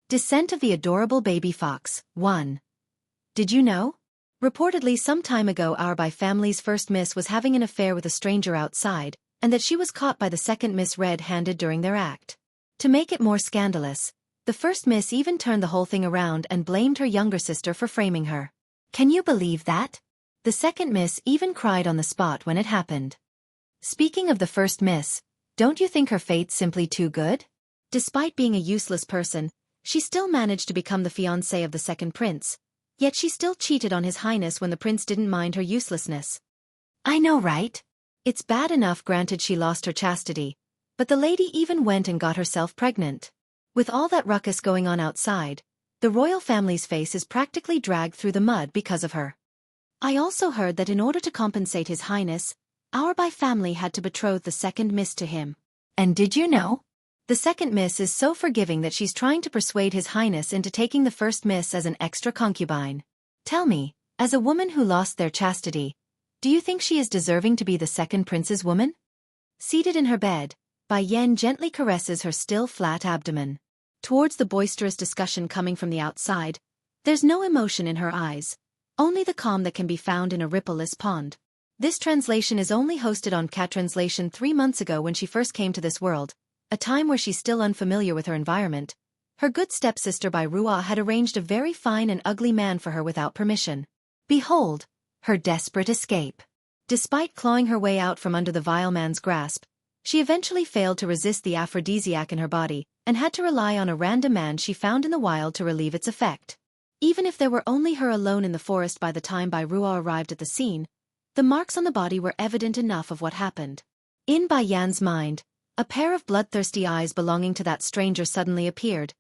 Descent of the Adorable Baby Fox, 1. Did you know? Reportedly some time ago our Bai family's first miss was having an affair with a stranger outside, and that she was caught by the second miss red-handed during their act. To make it more scandalous, the first miss even turned the whole thing around and blamed her younger sister for framing her. Can you believe that? The second miss even cried on the spot when it happened. Speaking of the first miss, don't you think her fate's simply too good? Despite being a useless person, she still managed to become the fiancée of the second prince, yet she still cheated on His Highness when the prince didn't mind her uselessness. I know, right? It's bad enough granted she lost her chastity, but the lady even went and got herself pregnant. With all that ruckus going on outside, the royal family's face is practically dragged through the mud because of her. I also heard that in order to compensate His Highness, our Bai family had to betroth the second miss to him. And did you know? The second miss is so forgiving that she's trying to persuade His Highness into taking the first miss as an extra concubine. Tell me, as a woman who lost their chastity, do you think she is deserving to be the second prince's woman? Seated in her bed, Bai Yan gently caresses her still flat abdomen. Towards the boisterous discussion coming from the outside, there's no emotion in her eyes, only the calm that can be found in a rippleless pond. This translation is only hosted on Cat Translation 3 months ago when she first came to this world, a time where she's still unfamiliar with her environment. Her good stepsister Bai Ruo had arranged a very fine and ugly man for her without permission. Behold, her desperate escape. Despite clawing her way out from under the vile man's grasp, she eventually failed to resist the aphrodisiac in her body, and had to rely on a random man she found in the wild to relieve its effect. Even if there were only her alone in the forest by the time Bai Ruo arrived at the scene, the marks on the body were evident enough of what happened. In Bai Yan's mind, a pair of bloodthirsty eyes belonging to that stranger suddenly appeared,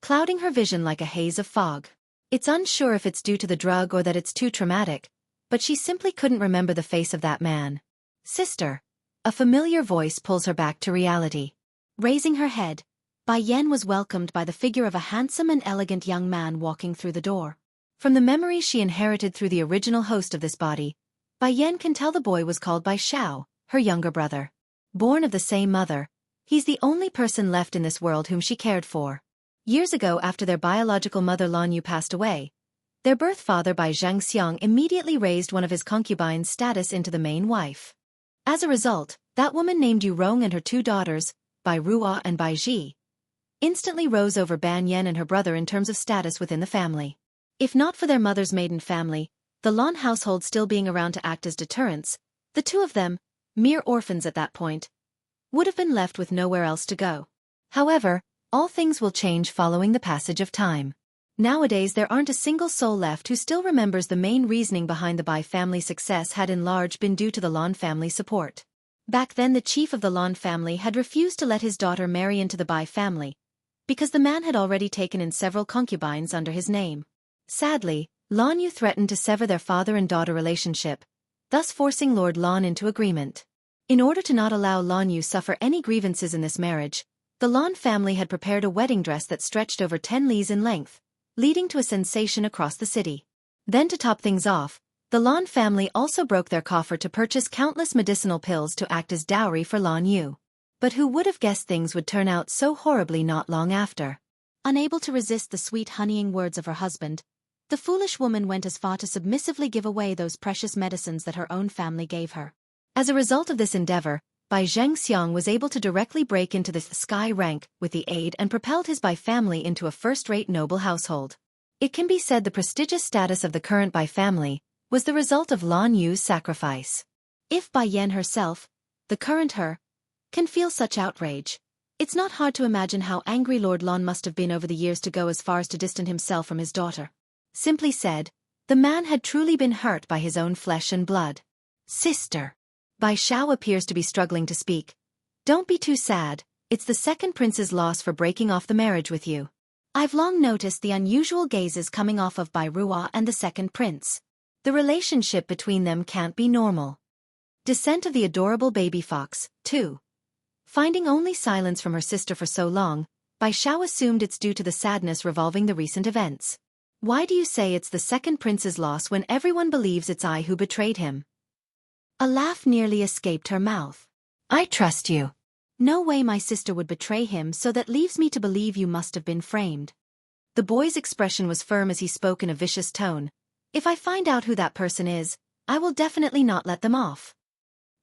clouding her vision like a haze of fog. It's unsure if it's due to the drug or that it's too traumatic, but she simply couldn't remember the face of that man. Sister. A familiar voice pulls her back to reality. Raising her head, Bai Yan was welcomed by the figure of a handsome and elegant young man walking through the door. From the memories she inherited through the original host of this body, Bai Yan can tell the boy was called Bai Xiao, her younger brother. Born of the same mother, he's the only person left in this world whom she cared for. Years ago after their biological mother Lan Yu passed away, their birth father Bai Xianxia immediately raised one of his concubines' status into the main wife. As a result, that woman named Yu Rong and her 2 daughters, Bai Ruo and Bai Ji, instantly rose over Ban Yan and her brother in terms of status within the family. If not for their mother's maiden family, the Lan household still being around to act as deterrents, the 2 of them, mere orphans at that point, would have been left with nowhere else to go. However, all things will change following the passage of time. Nowadays there aren't a single soul left who still remembers the main reasoning behind the Bai family's success had in large been due to the Lan family support. Back then the chief of the Lan family had refused to let his daughter marry into the Bai family, because the man had already taken in several concubines under his name. Sadly, Lan Yu threatened to sever their father and daughter relationship, thus forcing Lord Lan into agreement. In order to not allow Lan Yu suffer any grievances in this marriage, the Lan family had prepared a wedding dress that stretched over 10 lees in length, leading to a sensation across the city. Then to top things off, the Lan family also broke their coffer to purchase countless medicinal pills to act as dowry for Lan Yu. But who would have guessed things would turn out so horribly not long after? Unable to resist the sweet honeying words of her husband, the foolish woman went as far to submissively give away those precious medicines that her own family gave her. As a result of this endeavor, Bai Xianxia was able to directly break into the sky rank with the aid and propelled his Bai family into a first-rate noble household. It can be said the prestigious status of the current Bai family was the result of Lan Yu's sacrifice. If Bai Yan herself, the current her, can feel such outrage, it's not hard to imagine how angry Lord Lan must have been over the years to go as far as to distance himself from his daughter. Simply said, the man had truly been hurt by his own flesh and blood. Sister. Bai Xiao appears to be struggling to speak. Don't be too sad, it's the second prince's loss for breaking off the marriage with you. I've long noticed the unusual gazes coming off of Bai Ruo and the second prince. The relationship between them can't be normal. Descent of the Adorable Baby Fox, 2. Finding only silence from her sister for so long, Bai Xiao assumed it's due to the sadness revolving the recent events. Why do you say it's the second prince's loss when everyone believes it's I who betrayed him? A laugh nearly escaped her mouth. I trust you. No way my sister would betray him, so that leaves me to believe you must have been framed. The boy's expression was firm as he spoke in a vicious tone. "If I find out who that person is, I will definitely not let them off."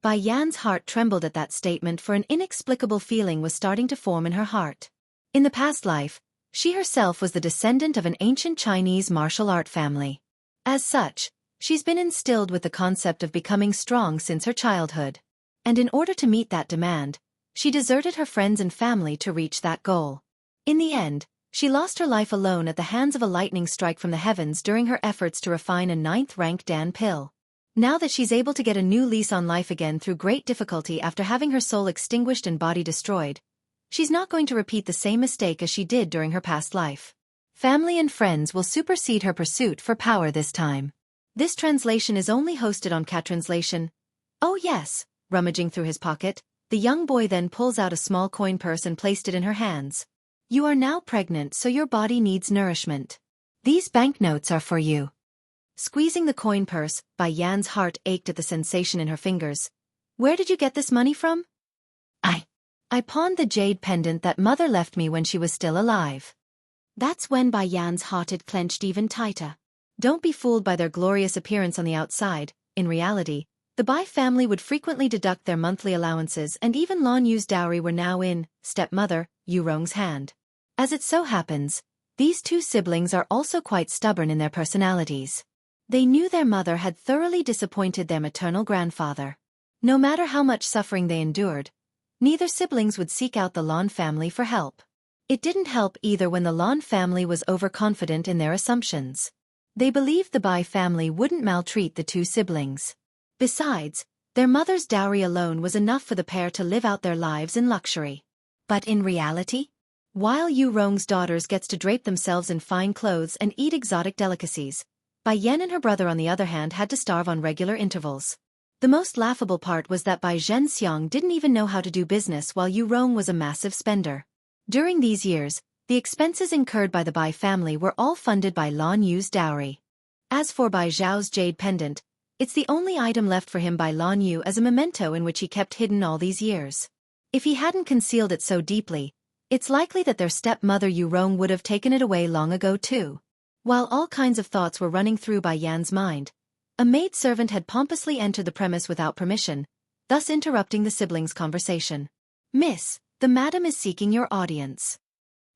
Bai Yan's heart trembled at that statement, for an inexplicable feeling was starting to form in her heart. In the past life, she herself was the descendant of an ancient Chinese martial art family. As such, she's been instilled with the concept of becoming strong since her childhood. And in order to meet that demand, she deserted her friends and family to reach that goal. In the end, she lost her life alone at the hands of a lightning strike from the heavens during her efforts to refine a 9th-rank Dan pill. Now that she's able to get a new lease on life again through great difficulty after having her soul extinguished and body destroyed, she's not going to repeat the same mistake as she did during her past life. Family and friends will supersede her pursuit for power this time. This translation is only hosted on Catranslation. Oh yes, rummaging through his pocket, the young boy then pulls out a small coin purse and placed it in her hands. "You are now pregnant, so your body needs nourishment. These banknotes are for you." Squeezing the coin purse, Bai Yan's heart ached at the sensation in her fingers. "Where did you get this money from?" I pawned the jade pendant that mother left me when she was still alive." That's when Bai Yan's heart had clenched even tighter. Don't be fooled by their glorious appearance on the outside. In reality, the Bai family would frequently deduct their monthly allowances, and even Lan Yu's dowry were now in stepmother Yu Rong's hand. As it so happens, these two siblings are also quite stubborn in their personalities. They knew their mother had thoroughly disappointed their maternal grandfather. No matter how much suffering they endured, neither siblings would seek out the Lan family for help. It didn't help either when the Lan family was overconfident in their assumptions. They believed the Bai family wouldn't maltreat the two siblings. Besides, their mother's dowry alone was enough for the pair to live out their lives in luxury. But in reality, while Yu Rong's daughters gets to drape themselves in fine clothes and eat exotic delicacies, Bai Yan and her brother on the other hand had to starve on regular intervals. The most laughable part was that Bai Xianxia didn't even know how to do business, while Yu Rong was a massive spender. During these years, the expenses incurred by the Bai family were all funded by Lan Yu's dowry. As for Bai Zhao's jade pendant, it's the only item left for him by Lan Yu as a memento in which he kept hidden all these years. If he hadn't concealed it so deeply, it's likely that their stepmother Yu Rong would have taken it away long ago too. While all kinds of thoughts were running through Bai Yan's mind, a maidservant had pompously entered the premise without permission, thus interrupting the siblings' conversation. "Miss, the madam is seeking your audience."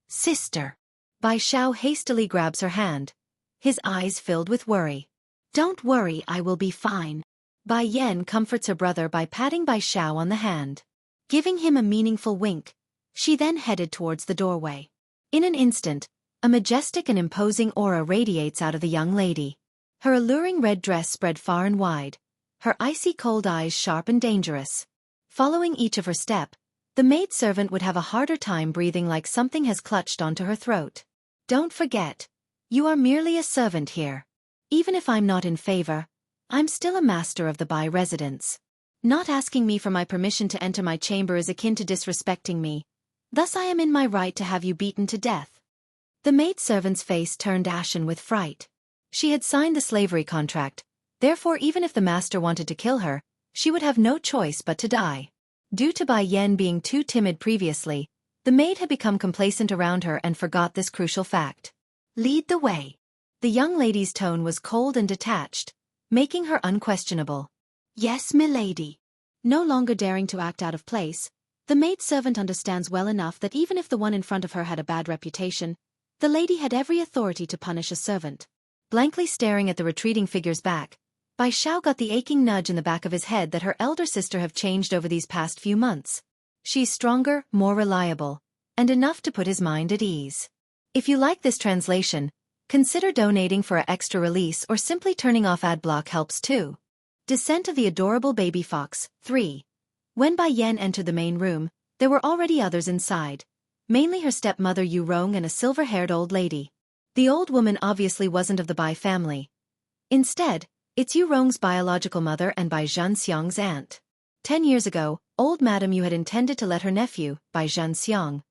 "Sister." Bai Xiao hastily grabs her hand, his eyes filled with worry. "Don't worry, I will be fine." Bai Yan comforts her brother by patting Bai Xiao on the hand. Giving him a meaningful wink, she then headed towards the doorway. In an instant, a majestic and imposing aura radiates out of the young lady. Her alluring red dress spread far and wide, her icy cold eyes sharp and dangerous. Following each of her step, the maidservant would have a harder time breathing, like something has clutched onto her throat. "Don't forget, you are merely a servant here. Even if I'm not in favor, I'm still a master of the Bai residence. Not asking me for my permission to enter my chamber is akin to disrespecting me. Thus I am in my right to have you beaten to death." The maidservant's face turned ashen with fright. She had signed the slavery contract, therefore even if the master wanted to kill her, she would have no choice but to die. Due to Bai Yan being too timid previously, the maid had become complacent around her and forgot this crucial fact. "Lead the way." The young lady's tone was cold and detached, making her unquestionable. "Yes, milady." No longer daring to act out of place, the maidservant understands well enough that even if the one in front of her had a bad reputation, the lady had every authority to punish a servant. Blankly staring at the retreating figure's back, Bai Xiao got the aching nudge in the back of his head that her elder sister have changed over these past few months. She's stronger, more reliable, and enough to put his mind at ease. If you like this translation, consider donating for an extra release, or simply turning off ad block helps too. Descent of the Adorable Baby Fox, 3. When Bai Yan entered the main room, there were already others inside, mainly her stepmother Yu Rong and a silver-haired old lady. The old woman obviously wasn't of the Bai family. Instead, it's Yu Rong's biological mother and Bai Xianxia's aunt. 10 years ago, old Madame Yu had intended to let her nephew, Bai Xianxia,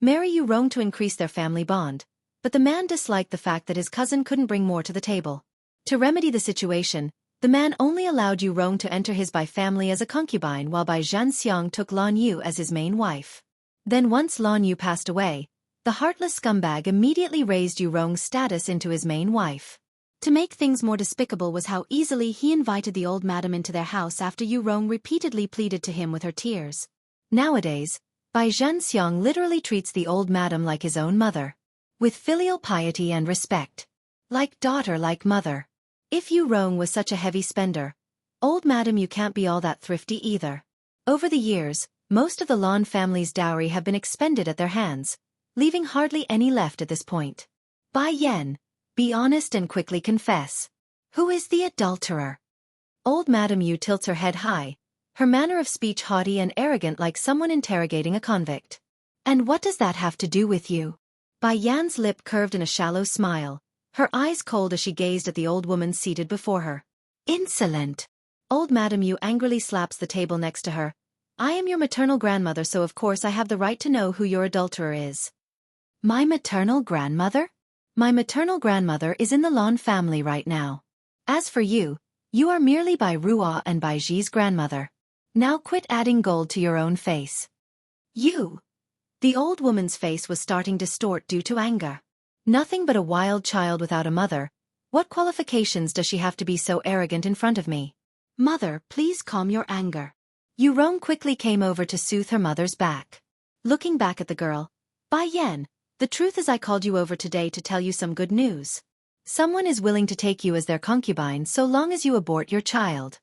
marry Yu Rong to increase their family bond, but the man disliked the fact that his cousin couldn't bring more to the table. To remedy the situation, the man only allowed Yu Rong to enter his Bai family as a concubine, while Bai Xianxia took Lan Yu as his main wife. Then once Lan Yu passed away, The heartless scumbag immediately raised Yu Rong's status into his main wife. To make things more despicable was how easily he invited the old madam into their house after Yu Rong repeatedly pleaded to him with her tears. Nowadays, Bai Xianxia literally treats the old madam like his own mother. With filial piety and respect. Like daughter, like mother. If Yu Rong was such a heavy spender, old madam, you can't be all that thrifty either. Over the years, most of the Lan family's dowry have been expended at their hands, leaving hardly any left at this point. Bai Yan, be honest and quickly confess. Who is the adulterer? Old Madam Yu tilts her head high, her manner of speech haughty and arrogant like someone interrogating a convict. And what does that have to do with you? Bai Yan's lip curved in a shallow smile, her eyes cold as she gazed at the old woman seated before her. Insolent! Old Madam Yu angrily slaps the table next to her. I am your maternal grandmother, so of course I have the right to know who your adulterer is. My maternal grandmother? My maternal grandmother is in the Lan family right now. As for you, you are merely Bai Ruo and Bai Ji's grandmother. Now quit adding gold to your own face. You! The old woman's face was starting to distort due to anger. Nothing but a wild child without a mother. What qualifications does she have to be so arrogant in front of me? Mother, please calm your anger. Yu Rong quickly came over to soothe her mother's back. Looking back at the girl, Bai Yan, the truth is I called you over today to tell you some good news. Someone is willing to take you as their concubine so long as you abort your child.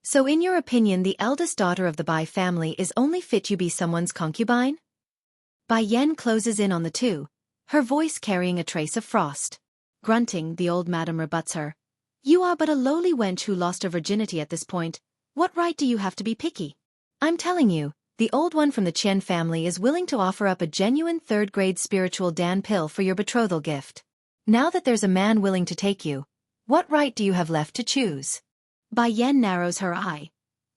So in your opinion the eldest daughter of the Bai family is only fit you be someone's concubine? Bai Yan closes in on the two, her voice carrying a trace of frost. Grunting, the old madam rebuts her. You are but a lowly wench who lost her virginity at this point. What right do you have to be picky? I'm telling you, the old one from the Qian family is willing to offer up a genuine third-grade spiritual Dan pill for your betrothal gift. Now that there's a man willing to take you, what right do you have left to choose? Bai Yan narrows her eye.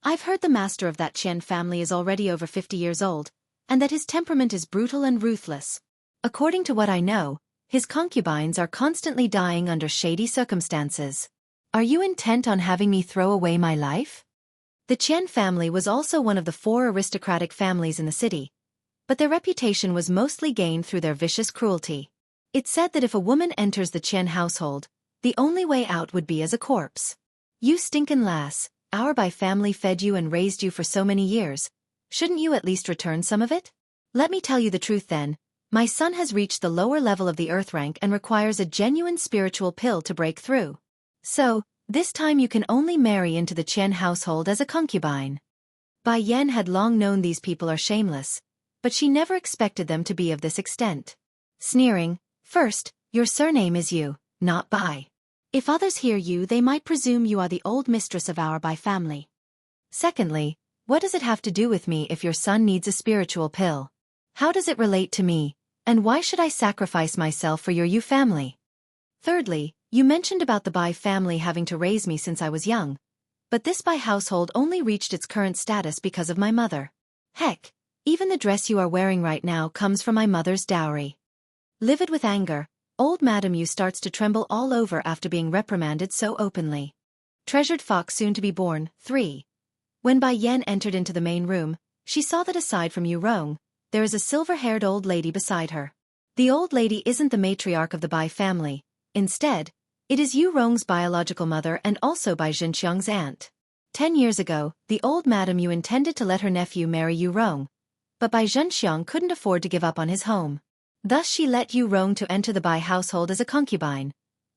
I've heard the master of that Qian family is already over 50 years old, and that his temperament is brutal and ruthless. According to what I know, his concubines are constantly dying under shady circumstances. Are you intent on having me throw away my life? The Qian family was also one of the 4 aristocratic families in the city, but their reputation was mostly gained through their vicious cruelty. It's said that if a woman enters the Qian household, the only way out would be as a corpse. You stinkin' lass, our Bai family fed you and raised you for so many years. Shouldn't you at least return some of it? Let me tell you the truth then. My son has reached the lower level of the earth rank and requires a genuine spiritual pill to break through. So, this time you can only marry into the Qian household as a concubine. Bai Yan had long known these people are shameless, but she never expected them to be of this extent. Sneering, first, your surname is Yu, not Bai. If others hear you they might presume you are the old mistress of our Bai family. Secondly, what does it have to do with me if your son needs a spiritual pill? How does it relate to me, and why should I sacrifice myself for your Yu family? Thirdly, you mentioned about the Bai family having to raise me since I was young, but this Bai household only reached its current status because of my mother. Heck, even the dress you are wearing right now comes from my mother's dowry. Livid with anger, old Madam Yu starts to tremble all over after being reprimanded so openly. Treasured fox soon to be born, 3. When Bai Yan entered into the main room, she saw that aside from Yu Rong, there is a silver-haired old lady beside her. The old lady isn't the matriarch of the Bai family. Instead, it is Yu Rong's biological mother and also Bai Xianxia's aunt. 10 years ago, the old Madam Yu intended to let her nephew marry Yu Rong, but Bai Xianxia couldn't afford to give up on his home. Thus she let Yu Rong to enter the Bai household as a concubine,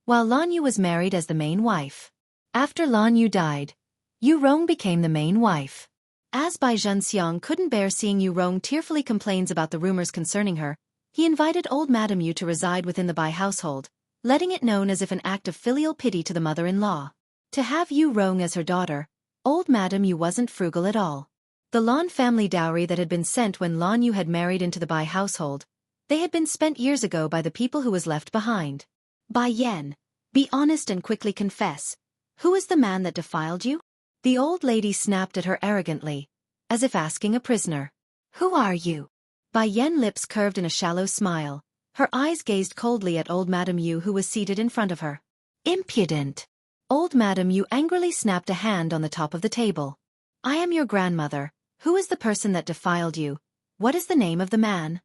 while Lan Yu was married as the main wife. After Lan Yu died, Yu Rong became the main wife. As Bai Xianxia couldn't bear seeing Yu Rong tearfully complains about the rumors concerning her, he invited old Madam Yu to reside within the Bai household, letting it known as if an act of filial pity to the mother-in-law. To have Yu Rong as her daughter, old Madam Yu wasn't frugal at all. The Lan family dowry that had been sent when Lan Yu had married into the Bai household, they had been spent years ago by the people who was left behind. Bai Yan, be honest and quickly confess. Who is the man that defiled you? The old lady snapped at her arrogantly, as if asking a prisoner. Who are you? Bai Yan's lips curved in a shallow smile. Her eyes gazed coldly at old Madam Yu who was seated in front of her. Impudent! Old Madam Yu angrily snapped a hand on the top of the table. I am your grandmother. Who is the person that defiled you? What is the name of the man?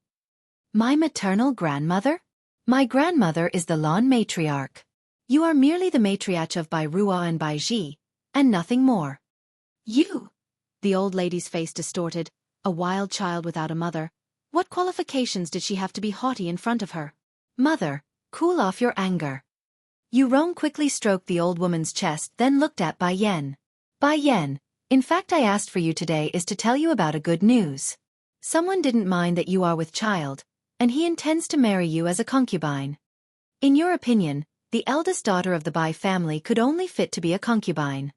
My maternal grandmother? My grandmother is the Lan matriarch. You are merely the matriarch of Bai Ruo and Bai Ji, and nothing more. You! The old lady's face distorted, a wild child without a mother. What qualifications did she have to be haughty in front of her? Mother, cool off your anger. Yu Rong quickly stroked the old woman's chest, then looked at Bai Yan. Bai Yan, in fact I asked for you today is to tell you about a good news. Someone didn't mind that you are with child, and he intends to marry you as a concubine. In your opinion, the eldest daughter of the Bai family could only fit to be a concubine.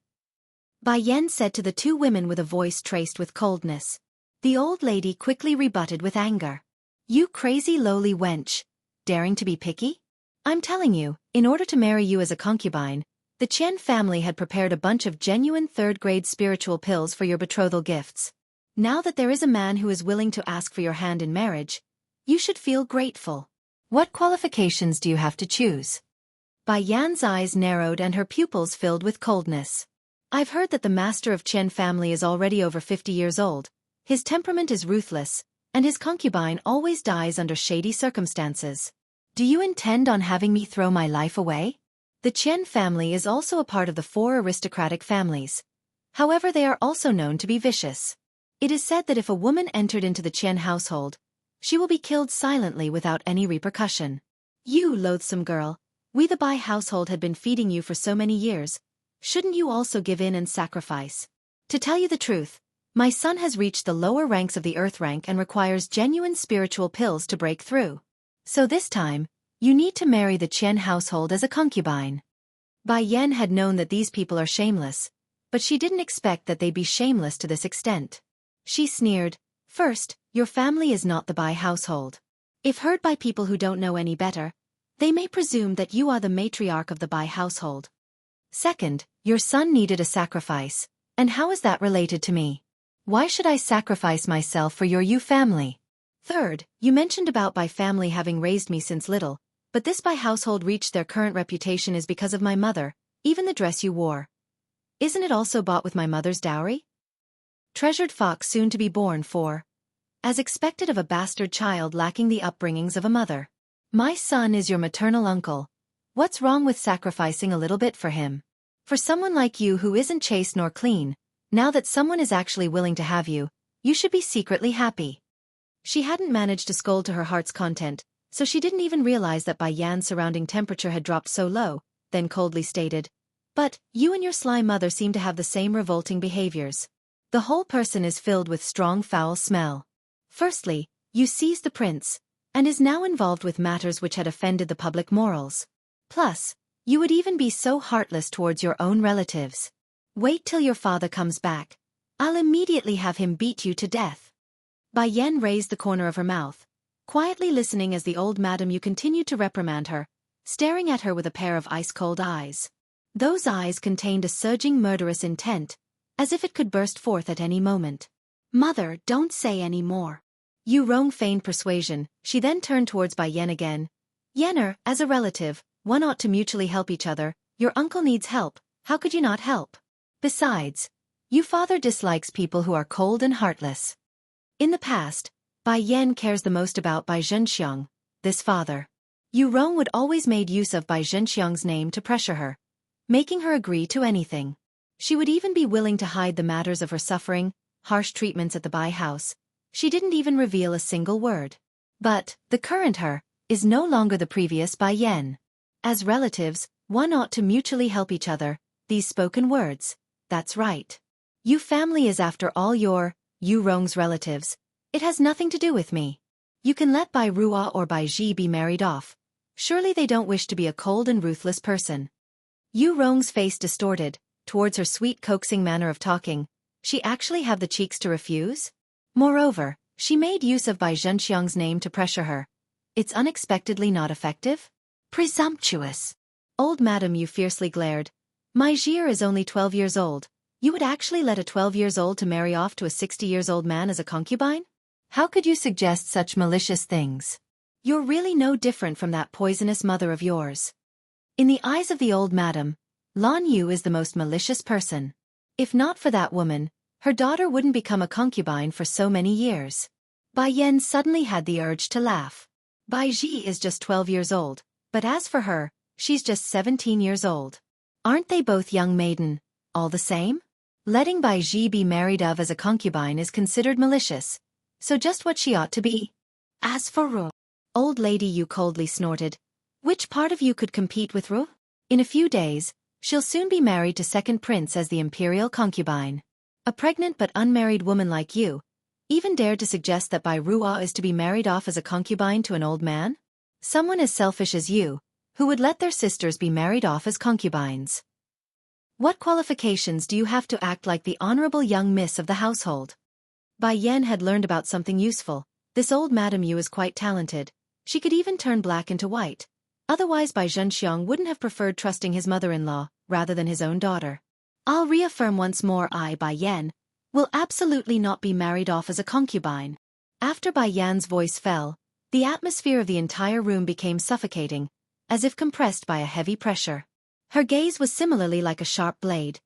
Bai Yan said to the two women with a voice traced with coldness. The old lady quickly rebutted with anger. You crazy lowly wench, daring to be picky? I'm telling you, in order to marry you as a concubine, the Qian family had prepared a bunch of genuine third-grade spiritual pills for your betrothal gifts. Now that there is a man who is willing to ask for your hand in marriage, you should feel grateful. What qualifications do you have to choose? Bai Yan's eyes narrowed and her pupils filled with coldness. I've heard that the master of Qian family is already over 50 years old. His temperament is ruthless, and his concubine always dies under shady circumstances. Do you intend on having me throw my life away? The Qian family is also a part of the 4 aristocratic families. However, they are also known to be vicious. It is said that if a woman entered into the Qian household, she will be killed silently without any repercussion. You loathsome girl, we the Bai household had been feeding you for so many years. Shouldn't you also give in and sacrifice? To tell you the truth, my son has reached the lower ranks of the earth rank and requires genuine spiritual pills to break through. So this time, you need to marry the Qian household as a concubine. Bai Yan had known that these people are shameless, but she didn't expect that they'd be shameless to this extent. She sneered, First, your family is not the Bai household. If heard by people who don't know any better, they may presume that you are the matriarch of the Bai household. Second, your son needed a sacrifice, and how is that related to me? Why should I sacrifice myself for your Yu family? Third, you mentioned about Bai family having raised me since little, but this Bai household reached their current reputation is because of my mother, even the dress you wore. Isn't it also bought with my mother's dowry? Treasured fox soon to be born for, as expected of a bastard child lacking the upbringings of a mother. My son is your maternal uncle. What's wrong with sacrificing a little bit for him? For someone like you who isn't chaste nor clean, now that someone is actually willing to have you, you should be secretly happy. She hadn't managed to scold to her heart's content, so she didn't even realize that Bai Yan's surrounding temperature had dropped so low, then coldly stated, But, you and your sly mother seem to have the same revolting behaviors. The whole person is filled with strong foul smell. Firstly, you seized the prince, and is now involved with matters which had offended the public morals. Plus, you would even be so heartless towards your own relatives. Wait till your father comes back. I'll immediately have him beat you to death. Bai Yan raised the corner of her mouth, quietly listening as the old madam Yu continued to reprimand her, staring at her with a pair of ice-cold eyes. Those eyes contained a surging murderous intent, as if it could burst forth at any moment. Mother, don't say any more. Yu Rong feigned persuasion. She then turned towards Bai Yan again. Yenner, as a relative, one ought to mutually help each other. Your uncle needs help, how could you not help? Besides, your father dislikes people who are cold and heartless. In the past, Bai Yan cares the most about Bai Xianxia, this father. Yu Rong would always made use of Bai Xianxia's name to pressure her, making her agree to anything. She would even be willing to hide the matters of her suffering, harsh treatments at the Bai house. She didn't even reveal a single word. But, the current her, is no longer the previous Bai Yan. As relatives, one ought to mutually help each other, these spoken words, that's right. Yu family is after all your, Yu Rong's relatives. It has nothing to do with me. You can let Bai Ruo or Bai Ji be married off. Surely they don't wish to be a cold and ruthless person. Yu Rong's face distorted, towards her sweet coaxing manner of talking. She actually have the cheeks to refuse? Moreover, she made use of Bai Zhenxiang's name to pressure her. It's unexpectedly not effective? Presumptuous. Old Madam Yu fiercely glared. My Jir is only 12 years old. You would actually let a 12-years-old to marry off to a 60-years-old man as a concubine? How could you suggest such malicious things? You're really no different from that poisonous mother of yours. In the eyes of the old madam, Lan Yu is the most malicious person. If not for that woman, her daughter wouldn't become a concubine for so many years. Bai Yan suddenly had the urge to laugh. Bai Ji is just 12 years old, but as for her, she's just 17 years old. Aren't they both young maiden, all the same? Letting Bai Ji be married of as a concubine is considered malicious, so just what she ought to be. As for Ru, old lady, you coldly snorted. Which part of you could compete with Ru? In a few days, she'll soon be married to second prince as the imperial concubine. A pregnant but unmarried woman like you even dared to suggest that Bai Ruo is to be married off as a concubine to an old man? Someone as selfish as you, who would let their sisters be married off as concubines. What qualifications do you have to act like the honorable young miss of the household? Bai Yan had learned about something useful. This old Madame Yu is quite talented. She could even turn black into white. Otherwise Bai Zhenxiang wouldn't have preferred trusting his mother-in-law rather than his own daughter. I'll reaffirm once more, I, Bai Yan, will absolutely not be married off as a concubine. After Bai Yan's voice fell, the atmosphere of the entire room became suffocating, as if compressed by a heavy pressure. Her gaze was similarly like a sharp blade,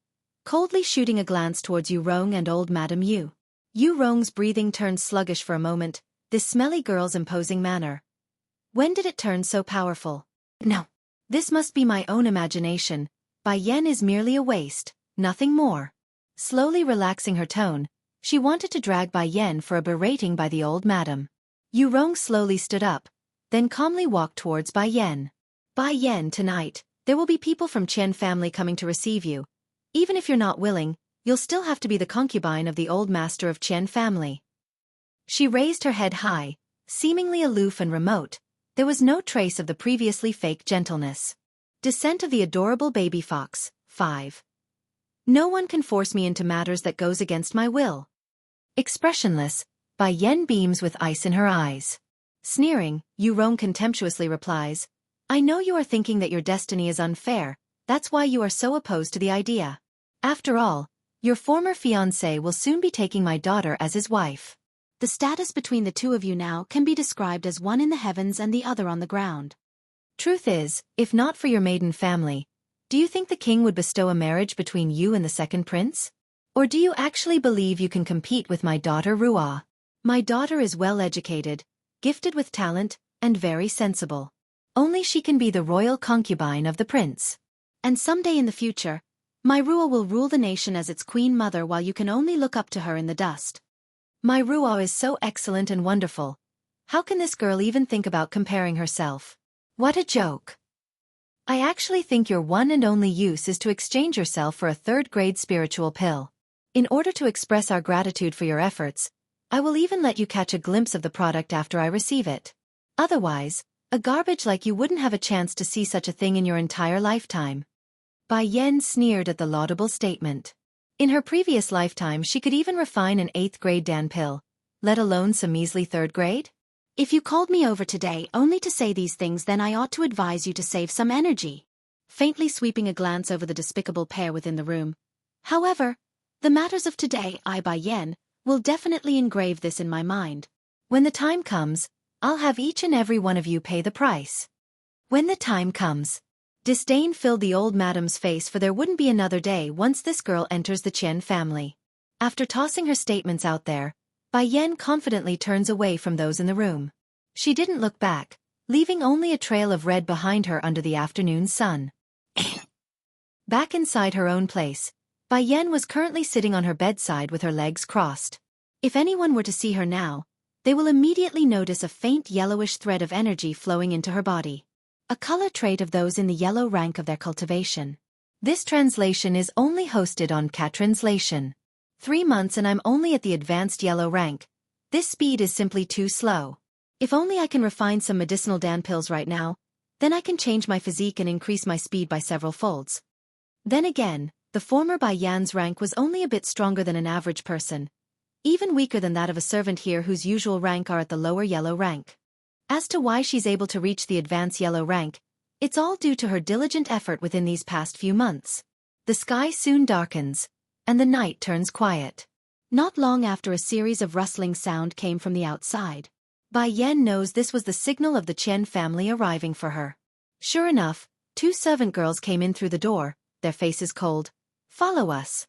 coldly shooting a glance towards Yu Rong and old Madame Yu. Yu Rong's breathing turned sluggish for a moment, this smelly girl's imposing manner. When did it turn so powerful? No. This must be my own imagination. Bai Yan is merely a waste, nothing more. Slowly relaxing her tone, she wanted to drag Bai Yan for a berating by the old madam. Yu Rong slowly stood up, then calmly walked towards Bai Yan. Bai Yan, tonight, there will be people from Qian family coming to receive you. Even if you're not willing, you'll still have to be the concubine of the old master of Qian family. She raised her head high, seemingly aloof and remote. There was no trace of the previously fake gentleness. Descent of the adorable baby fox. 5. No one can force me into matters that goes against my will. Expressionless, Bai Yan beams with ice in her eyes. Sneering, Yu Rong contemptuously replies, I know you are thinking that your destiny is unfair, that's why you are so opposed to the idea. After all, your former fiancé will soon be taking my daughter as his wife. The status between the two of you now can be described as one in the heavens and the other on the ground. Truth is, if not for your maiden family, do you think the king would bestow a marriage between you and the second prince? Or do you actually believe you can compete with my daughter Ruo? My daughter is well educated, gifted with talent, and very sensible. Only she can be the royal concubine of the prince. And someday in the future, my Ruo will rule the nation as its queen mother while you can only look up to her in the dust. My Ruo is so excellent and wonderful. How can this girl even think about comparing herself? What a joke. I actually think your one and only use is to exchange yourself for a third-grade spiritual pill. In order to express our gratitude for your efforts, I will even let you catch a glimpse of the product after I receive it. Otherwise, a garbage like you wouldn't have a chance to see such a thing in your entire lifetime. Bai Yan sneered at the laudable statement. In her previous lifetime she could even refine an 8th grade Dan pill, let alone some measly 3rd grade. If you called me over today only to say these things, then I ought to advise you to save some energy. Faintly sweeping a glance over the despicable pair within the room. However, the matters of today, I Bai Yan, will definitely engrave this in my mind. When the time comes, I'll have each and every one of you pay the price. When the time comes. Disdain filled the old madam's face, for there wouldn't be another day once this girl enters the Qian family. After tossing her statements out there, Bai Yan confidently turns away from those in the room. She didn't look back, leaving only a trail of red behind her under the afternoon sun. Back inside her own place, Bai Yan was currently sitting on her bedside with her legs crossed. If anyone were to see her now, they will immediately notice a faint yellowish thread of energy flowing into her body. A color trait of those in the yellow rank of their cultivation. This translation is only hosted on Cat Translation. 3 months and I'm only at the advanced yellow rank. This speed is simply too slow. If only I can refine some medicinal Dan pills right now, then I can change my physique and increase my speed by several folds. Then again, the former Bai Yan's rank was only a bit stronger than an average person, even weaker than that of a servant here whose usual rank are at the lower yellow rank. As to why she's able to reach the advanced yellow rank, it's all due to her diligent effort within these past few months. The sky soon darkens, and the night turns quiet. Not long after, a series of rustling sound came from the outside. Bai Yan knows this was the signal of the Qian family arriving for her. Sure enough, 2 servant girls came in through the door, their faces cold. Follow us.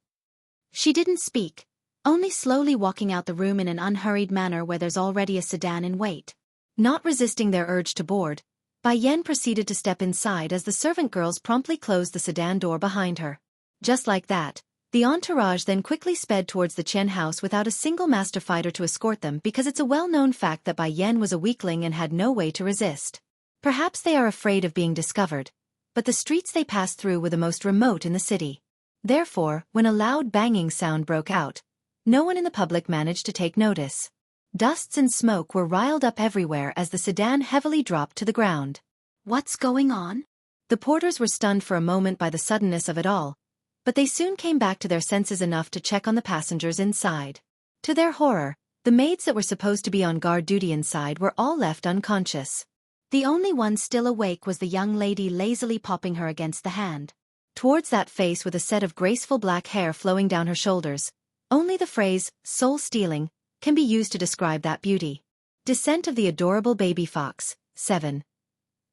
She didn't speak, only slowly walking out the room in an unhurried manner where there's already a sedan in wait. Not resisting their urge to board, Bai Yan proceeded to step inside as the servant girls promptly closed the sedan door behind her. Just like that, the entourage then quickly sped towards the Chen house without a single master fighter to escort them because it's a well-known fact that Bai Yan was a weakling and had no way to resist. Perhaps they are afraid of being discovered, but the streets they passed through were the most remote in the city. Therefore, when a loud banging sound broke out, no one in the public managed to take notice. Dusts and smoke were riled up everywhere as the sedan heavily dropped to the ground. What's going on? The porters were stunned for a moment by the suddenness of it all, but they soon came back to their senses enough to check on the passengers inside. To their horror, the maids that were supposed to be on guard duty inside were all left unconscious. The only one still awake was the young lady lazily popping her against the hand. Towards that face with a set of graceful black hair flowing down her shoulders, only the phrase, soul-stealing, can be used to describe that beauty. Descent of the adorable baby fox, 7.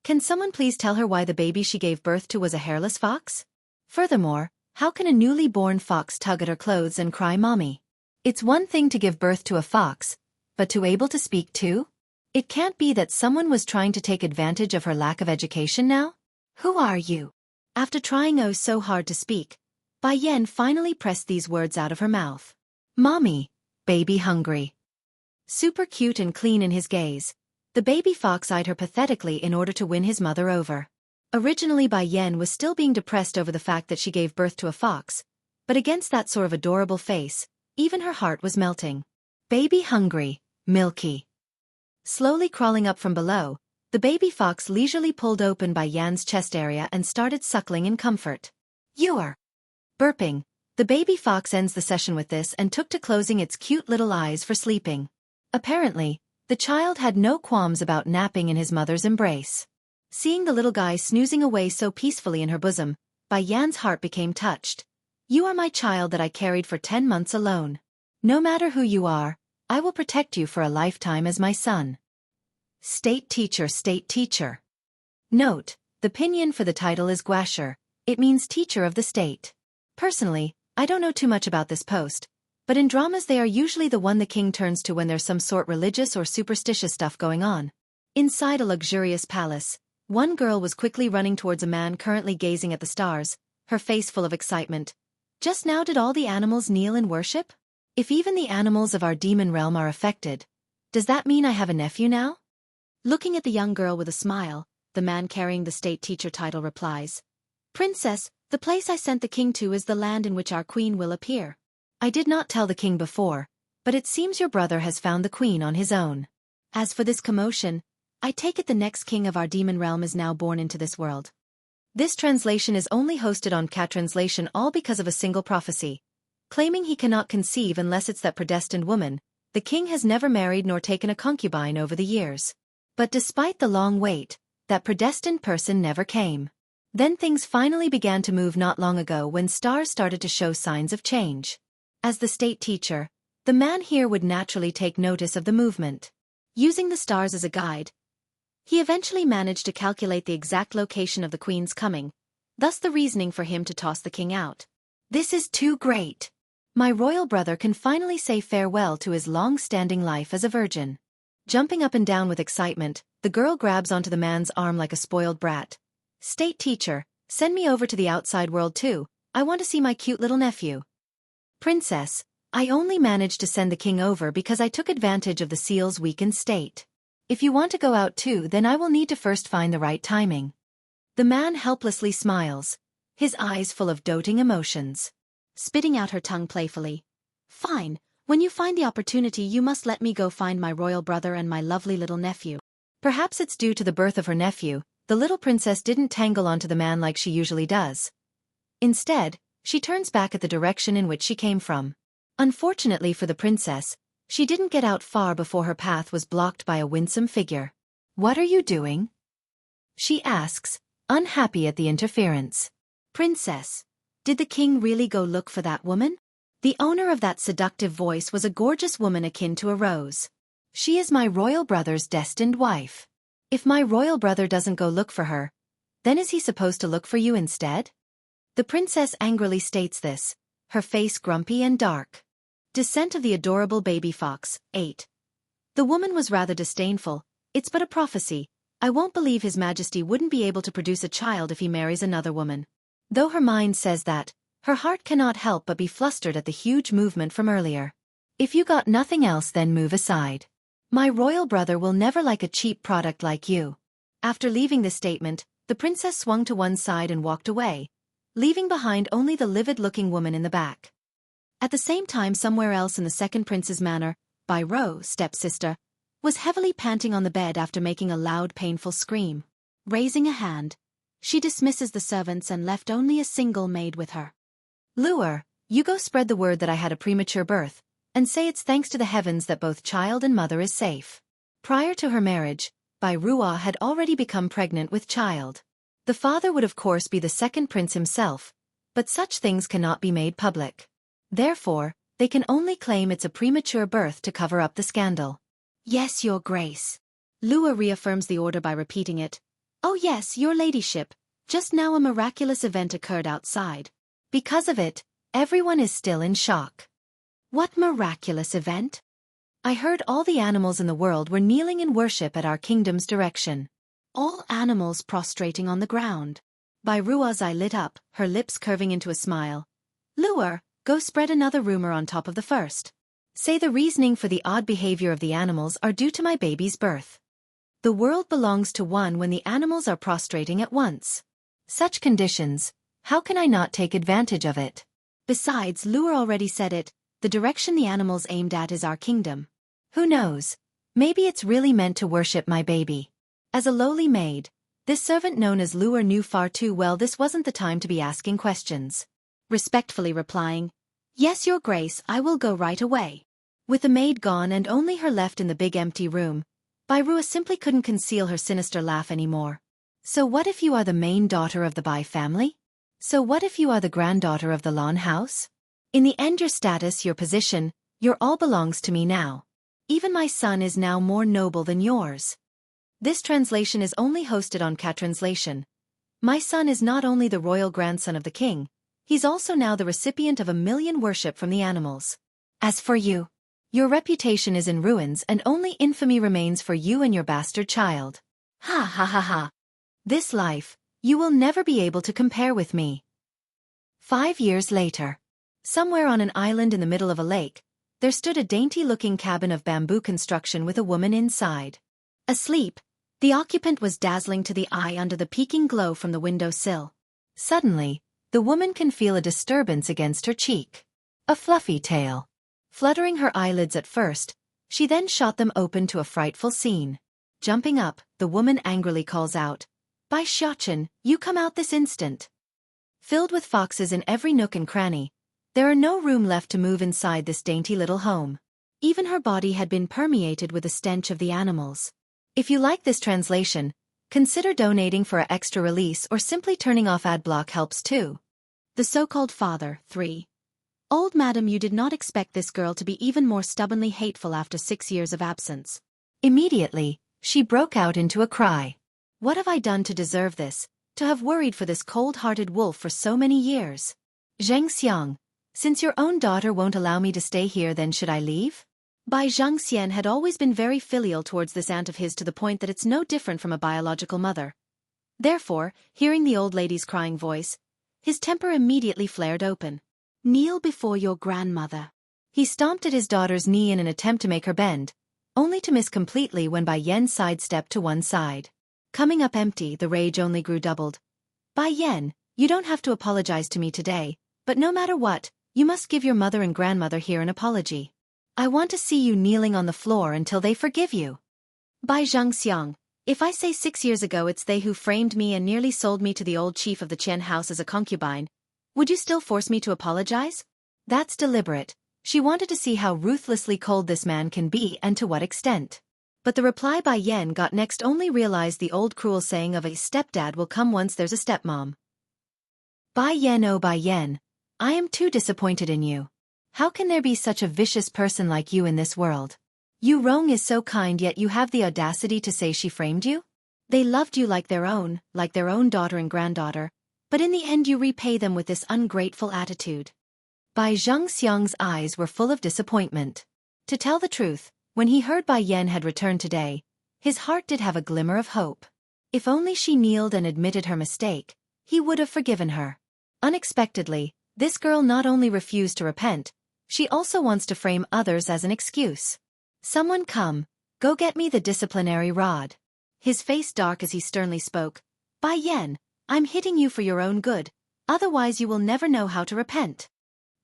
Can someone please tell her why the baby she gave birth to was a hairless fox? Furthermore, how can a newly born fox tug at her clothes and cry mommy? It's one thing to give birth to a fox, but to able to speak too? It can't be that someone was trying to take advantage of her lack of education now? Who are you? After trying oh so hard to speak, Bai Yan finally pressed these words out of her mouth. Mommy, baby hungry. Super cute and clean in his gaze, the baby fox eyed her pathetically in order to win his mother over. Originally Bai Yan was still being depressed over the fact that she gave birth to a fox, but against that sort of adorable face, even her heart was melting. Baby hungry, milky. Slowly crawling up from below, the baby fox leisurely pulled open Bai Yan's chest area and started suckling in comfort. You're burping. The baby fox ends the session with this and took to closing its cute little eyes for sleeping. Apparently, the child had no qualms about napping in his mother's embrace. Seeing the little guy snoozing away so peacefully in her bosom, Bai Yan's heart became touched. You are my child that I carried for 10 months alone. No matter who you are, I will protect you for a lifetime as my son. State teacher, state teacher. Note, the pinyin for the title is guasher. It means teacher of the state. Personally, I don't know too much about this post, but in dramas they are usually the one the king turns to when there's some sort religious or superstitious stuff going on. Inside a luxurious palace, one girl was quickly running towards a man currently gazing at the stars, her face full of excitement. Just now did all the animals kneel in worship? If even the animals of our demon realm are affected, does that mean I have a nephew now? Looking at the young girl with a smile, the man carrying the state teacher title replies, Princess, the place I sent the king to is the land in which our queen will appear. I did not tell the king before, but it seems your brother has found the queen on his own. As for this commotion, I take it the next king of our demon realm is now born into this world. This translation is only hosted on Cat Translation all because of a single prophecy. Claiming he cannot conceive unless it's that predestined woman, the king has never married nor taken a concubine over the years. But despite the long wait, that predestined person never came. Then things finally began to move not long ago when stars started to show signs of change. As the state teacher, the man here would naturally take notice of the movement. Using the stars as a guide, he eventually managed to calculate the exact location of the queen's coming, thus the reasoning for him to toss the king out. This is too great. My royal brother can finally say farewell to his long-standing life as a virgin. Jumping up and down with excitement, the girl grabs onto the man's arm like a spoiled brat. State teacher, send me over to the outside world too, I want to see my cute little nephew. Princess, I only managed to send the king over because I took advantage of the seal's weakened state. If you want to go out too, then I will need to first find the right timing. The man helplessly smiles, his eyes full of doting emotions. Spitting out her tongue playfully. Fine, when you find the opportunity you must let me go find my royal brother and my lovely little nephew. Perhaps it's due to the birth of her nephew, the little princess didn't tangle onto the man like she usually does. Instead, she turns back at the direction in which she came from. Unfortunately for the princess, she didn't get out far before her path was blocked by a winsome figure. What are you doing? She asks, unhappy at the interference. Princess, did the king really go look for that woman? The owner of that seductive voice was a gorgeous woman akin to a rose. She is my royal brother's destined wife. If my royal brother doesn't go look for her, then is he supposed to look for you instead? The princess angrily states this, her face grumpy and dark. Descent of the adorable baby fox, 8. The woman was rather disdainful, It's but a prophecy. I won't believe His Majesty wouldn't be able to produce a child if he marries another woman. Though her mind says that, her heart cannot help but be flustered at the huge movement from earlier. If you got nothing else, then move aside. My royal brother will never like a cheap product like you. After leaving this statement, the princess swung to one side and walked away, leaving behind only the livid-looking woman in the back. At the same time, somewhere else in the second prince's manor, Bai Ro, stepsister, was heavily panting on the bed after making a loud, painful scream. Raising a hand, she dismisses the servants and left only a single maid with her. Luer, you go spread the word that I had a premature birth, and say it's thanks to the heavens that both child and mother is safe. Prior to her marriage, Bai Ruo had already become pregnant with child. The father would of course be the second prince himself, but such things cannot be made public. Therefore, they can only claim it's a premature birth to cover up the scandal. Yes, your grace. Luer reaffirms the order by repeating it. Oh yes, your ladyship, just now a miraculous event occurred outside. Because of it, everyone is still in shock. What miraculous event? I heard all the animals in the world were kneeling in worship at our kingdom's direction. All animals prostrating on the ground. Bai Ruo's eye lit up, her lips curving into a smile. Luer, go spread another rumor on top of the first. Say the reasoning for the odd behavior of the animals are due to my baby's birth. The world belongs to one when the animals are prostrating at once. Such conditions, how can I not take advantage of it? Besides, Luer already said it, the direction the animals aimed at is our kingdom. Who knows? Maybe it's really meant to worship my baby. As a lowly maid, this servant known as Luer knew far too well this wasn't the time to be asking questions. Respectfully replying, Yes, your grace, I will go right away. With the maid gone and only her left in the big empty room, Bai Ruo simply couldn't conceal her sinister laugh anymore. So what if you are the main daughter of the Bai family? So what if you are the granddaughter of the Lan house? In the end, your status, your position, your all belongs to me now. Even my son is now more noble than yours. This translation is only hosted on Cat Translation. My son is not only the royal grandson of the king, he's also now the recipient of 1,000,000 worship from the animals. As for you, your reputation is in ruins and only infamy remains for you and your bastard child. Ha ha ha ha. This life, you will never be able to compare with me. 5 years later. Somewhere on an island in the middle of a lake, there stood a dainty-looking cabin of bamboo construction with a woman inside. Asleep, the occupant was dazzling to the eye under the peeking glow from the window sill. Suddenly, the woman can feel a disturbance against her cheek. A fluffy tail. Fluttering her eyelids at first, she then shot them open to a frightful scene. Jumping up, the woman angrily calls out, Bai Xiaochen, you come out this instant. Filled with foxes in every nook and cranny, there are no room left to move inside this dainty little home. Even her body had been permeated with the stench of the animals. If you like this translation, consider donating for an extra release or simply turning off ad block helps too. The so-called father, 3. Old madam, you did not expect this girl to be even more stubbornly hateful after 6 years of absence. Immediately, she broke out into a cry. What have I done to deserve this, to have worried for this cold-hearted wolf for so many years? Xianxia, since your own daughter won't allow me to stay here, then should I leave? Bai Xianxia had always been very filial towards this aunt of his to the point that it's no different from a biological mother. Therefore, hearing the old lady's crying voice, his temper immediately flared open. Kneel before your grandmother. He stomped at his daughter's knee in an attempt to make her bend, only to miss completely when Bai Yan sidestepped to one side. Coming up empty, the rage only grew doubled. Bai Yan, you don't have to apologize to me today, but no matter what, you must give your mother and grandmother here an apology. I want to see you kneeling on the floor until they forgive you. Bai Xianxia, if I say 6 years ago it's they who framed me and nearly sold me to the old chief of the Qian house as a concubine, would you still force me to apologize? That's deliberate. She wanted to see how ruthlessly cold this man can be and to what extent. But the reply Bai Yan got next only realized the old cruel saying of a stepdad will come once there's a stepmom. Bai Yan, oh Bai Yan, I am too disappointed in you. How can there be such a vicious person like you in this world? Yu Rong is so kind, yet you have the audacity to say she framed you? They loved you like their own daughter and granddaughter, but in the end you repay them with this ungrateful attitude. Bai Xiangxiang's eyes were full of disappointment. To tell the truth, when he heard Bai Yan had returned today, His heart did have a glimmer of hope. If only she kneeled and admitted her mistake, he would have forgiven her. Unexpectedly, this girl not only refused to repent, she also wants to frame others as an excuse. Someone come, go get me the disciplinary rod. His face dark as he sternly spoke. Bai Yan, I'm hitting you for your own good, otherwise you will never know how to repent.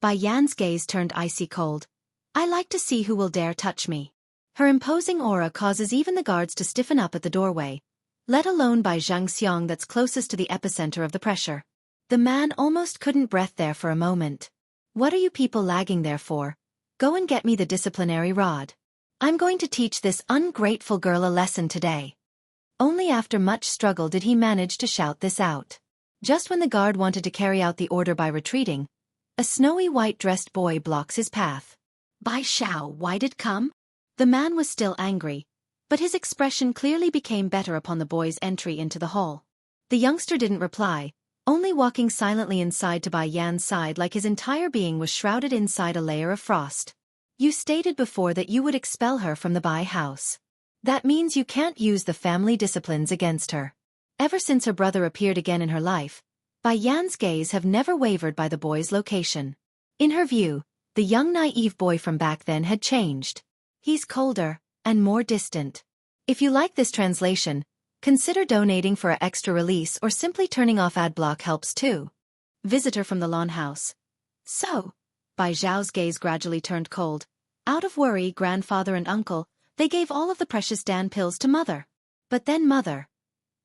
Bai Yan's gaze turned icy cold. I like to see who will dare touch me. Her imposing aura causes even the guards to stiffen up at the doorway, let alone Bai Xianxia that's closest to the epicenter of the pressure. The man almost couldn't breathe there for a moment. What are you people lagging there for? Go and get me the disciplinary rod. I'm going to teach this ungrateful girl a lesson today. Only after much struggle did he manage to shout this out. Just when the guard wanted to carry out the order by retreating, a snowy white-dressed boy blocks his path. Bai Xiao, why did come? The man was still angry, but his expression clearly became better upon the boy's entry into the hall. The youngster didn't reply, only walking silently inside to Bai Yan's side like his entire being was shrouded inside a layer of frost. You stated before that you would expel her from the Bai house. That means you can't use the family disciplines against her. Ever since her brother appeared again in her life, Bai Yan's gaze have never wavered by the boy's location. In her view, the young naive boy from back then had changed. He's colder and more distant. If you like this translation, consider donating for an extra release or simply turning off ad block helps too. Visitor from the lawn house. So, Bai Zhao's gaze gradually turned cold. Out of worry, grandfather and uncle, they gave all of the precious Dan pills to mother. But then mother.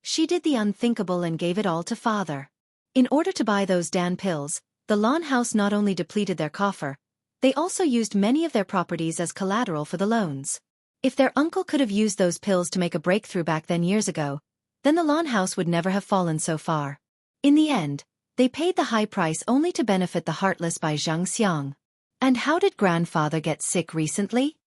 She did the unthinkable and gave it all to father. In order to buy those Dan pills, the lawn house not only depleted their coffer, they also used many of their properties as collateral for the loans. If their uncle could have used those pills to make a breakthrough back then years ago, then the lawn house would never have fallen so far. In the end, they paid the high price only to benefit the heartless Bai Xianxia. And how did grandfather get sick recently?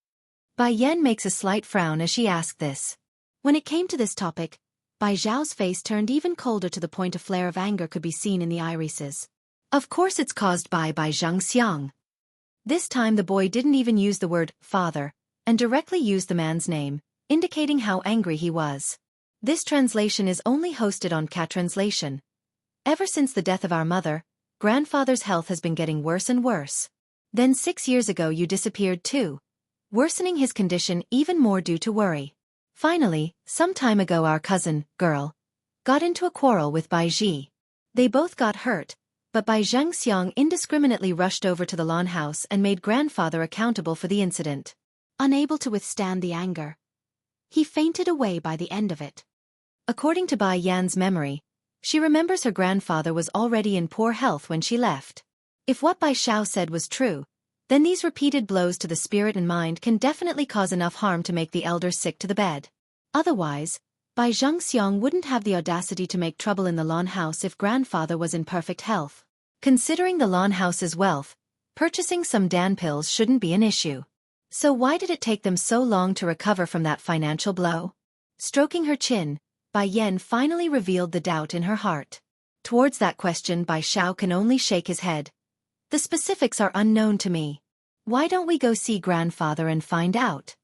Bai Yan makes a slight frown as she asked this. When it came to this topic, Bai Zhao's face turned even colder to the point a flare of anger could be seen in the irises. Of course it's caused by Bai Xianxia. This time the boy didn't even use the word father, and directly used the man's name, indicating how angry he was. This translation is only hosted on Cat Translation. Ever since the death of our mother, grandfather's health has been getting worse and worse. Then 6 years ago you disappeared too, worsening his condition even more due to worry. Finally, some time ago our cousin, girl, got into a quarrel with Bai Ji. They both got hurt, but Bai Xianxia indiscriminately rushed over to the lawn house and made grandfather accountable for the incident. Unable to withstand the anger, he fainted away by the end of it. According to Bai Yan's memory, she remembers her grandfather was already in poor health when she left. If what Bai Xiao said was true, then these repeated blows to the spirit and mind can definitely cause enough harm to make the elder sick to the bed. Otherwise, Bai Xianxia wouldn't have the audacity to make trouble in the lawn house if grandfather was in perfect health. Considering the lawn house's wealth, purchasing some Dan pills shouldn't be an issue. So why did it take them so long to recover from that financial blow? Stroking her chin, Bai Yan finally revealed the doubt in her heart. Towards that question Bai Xiao can only shake his head. The specifics are unknown to me. Why don't we go see grandfather and find out?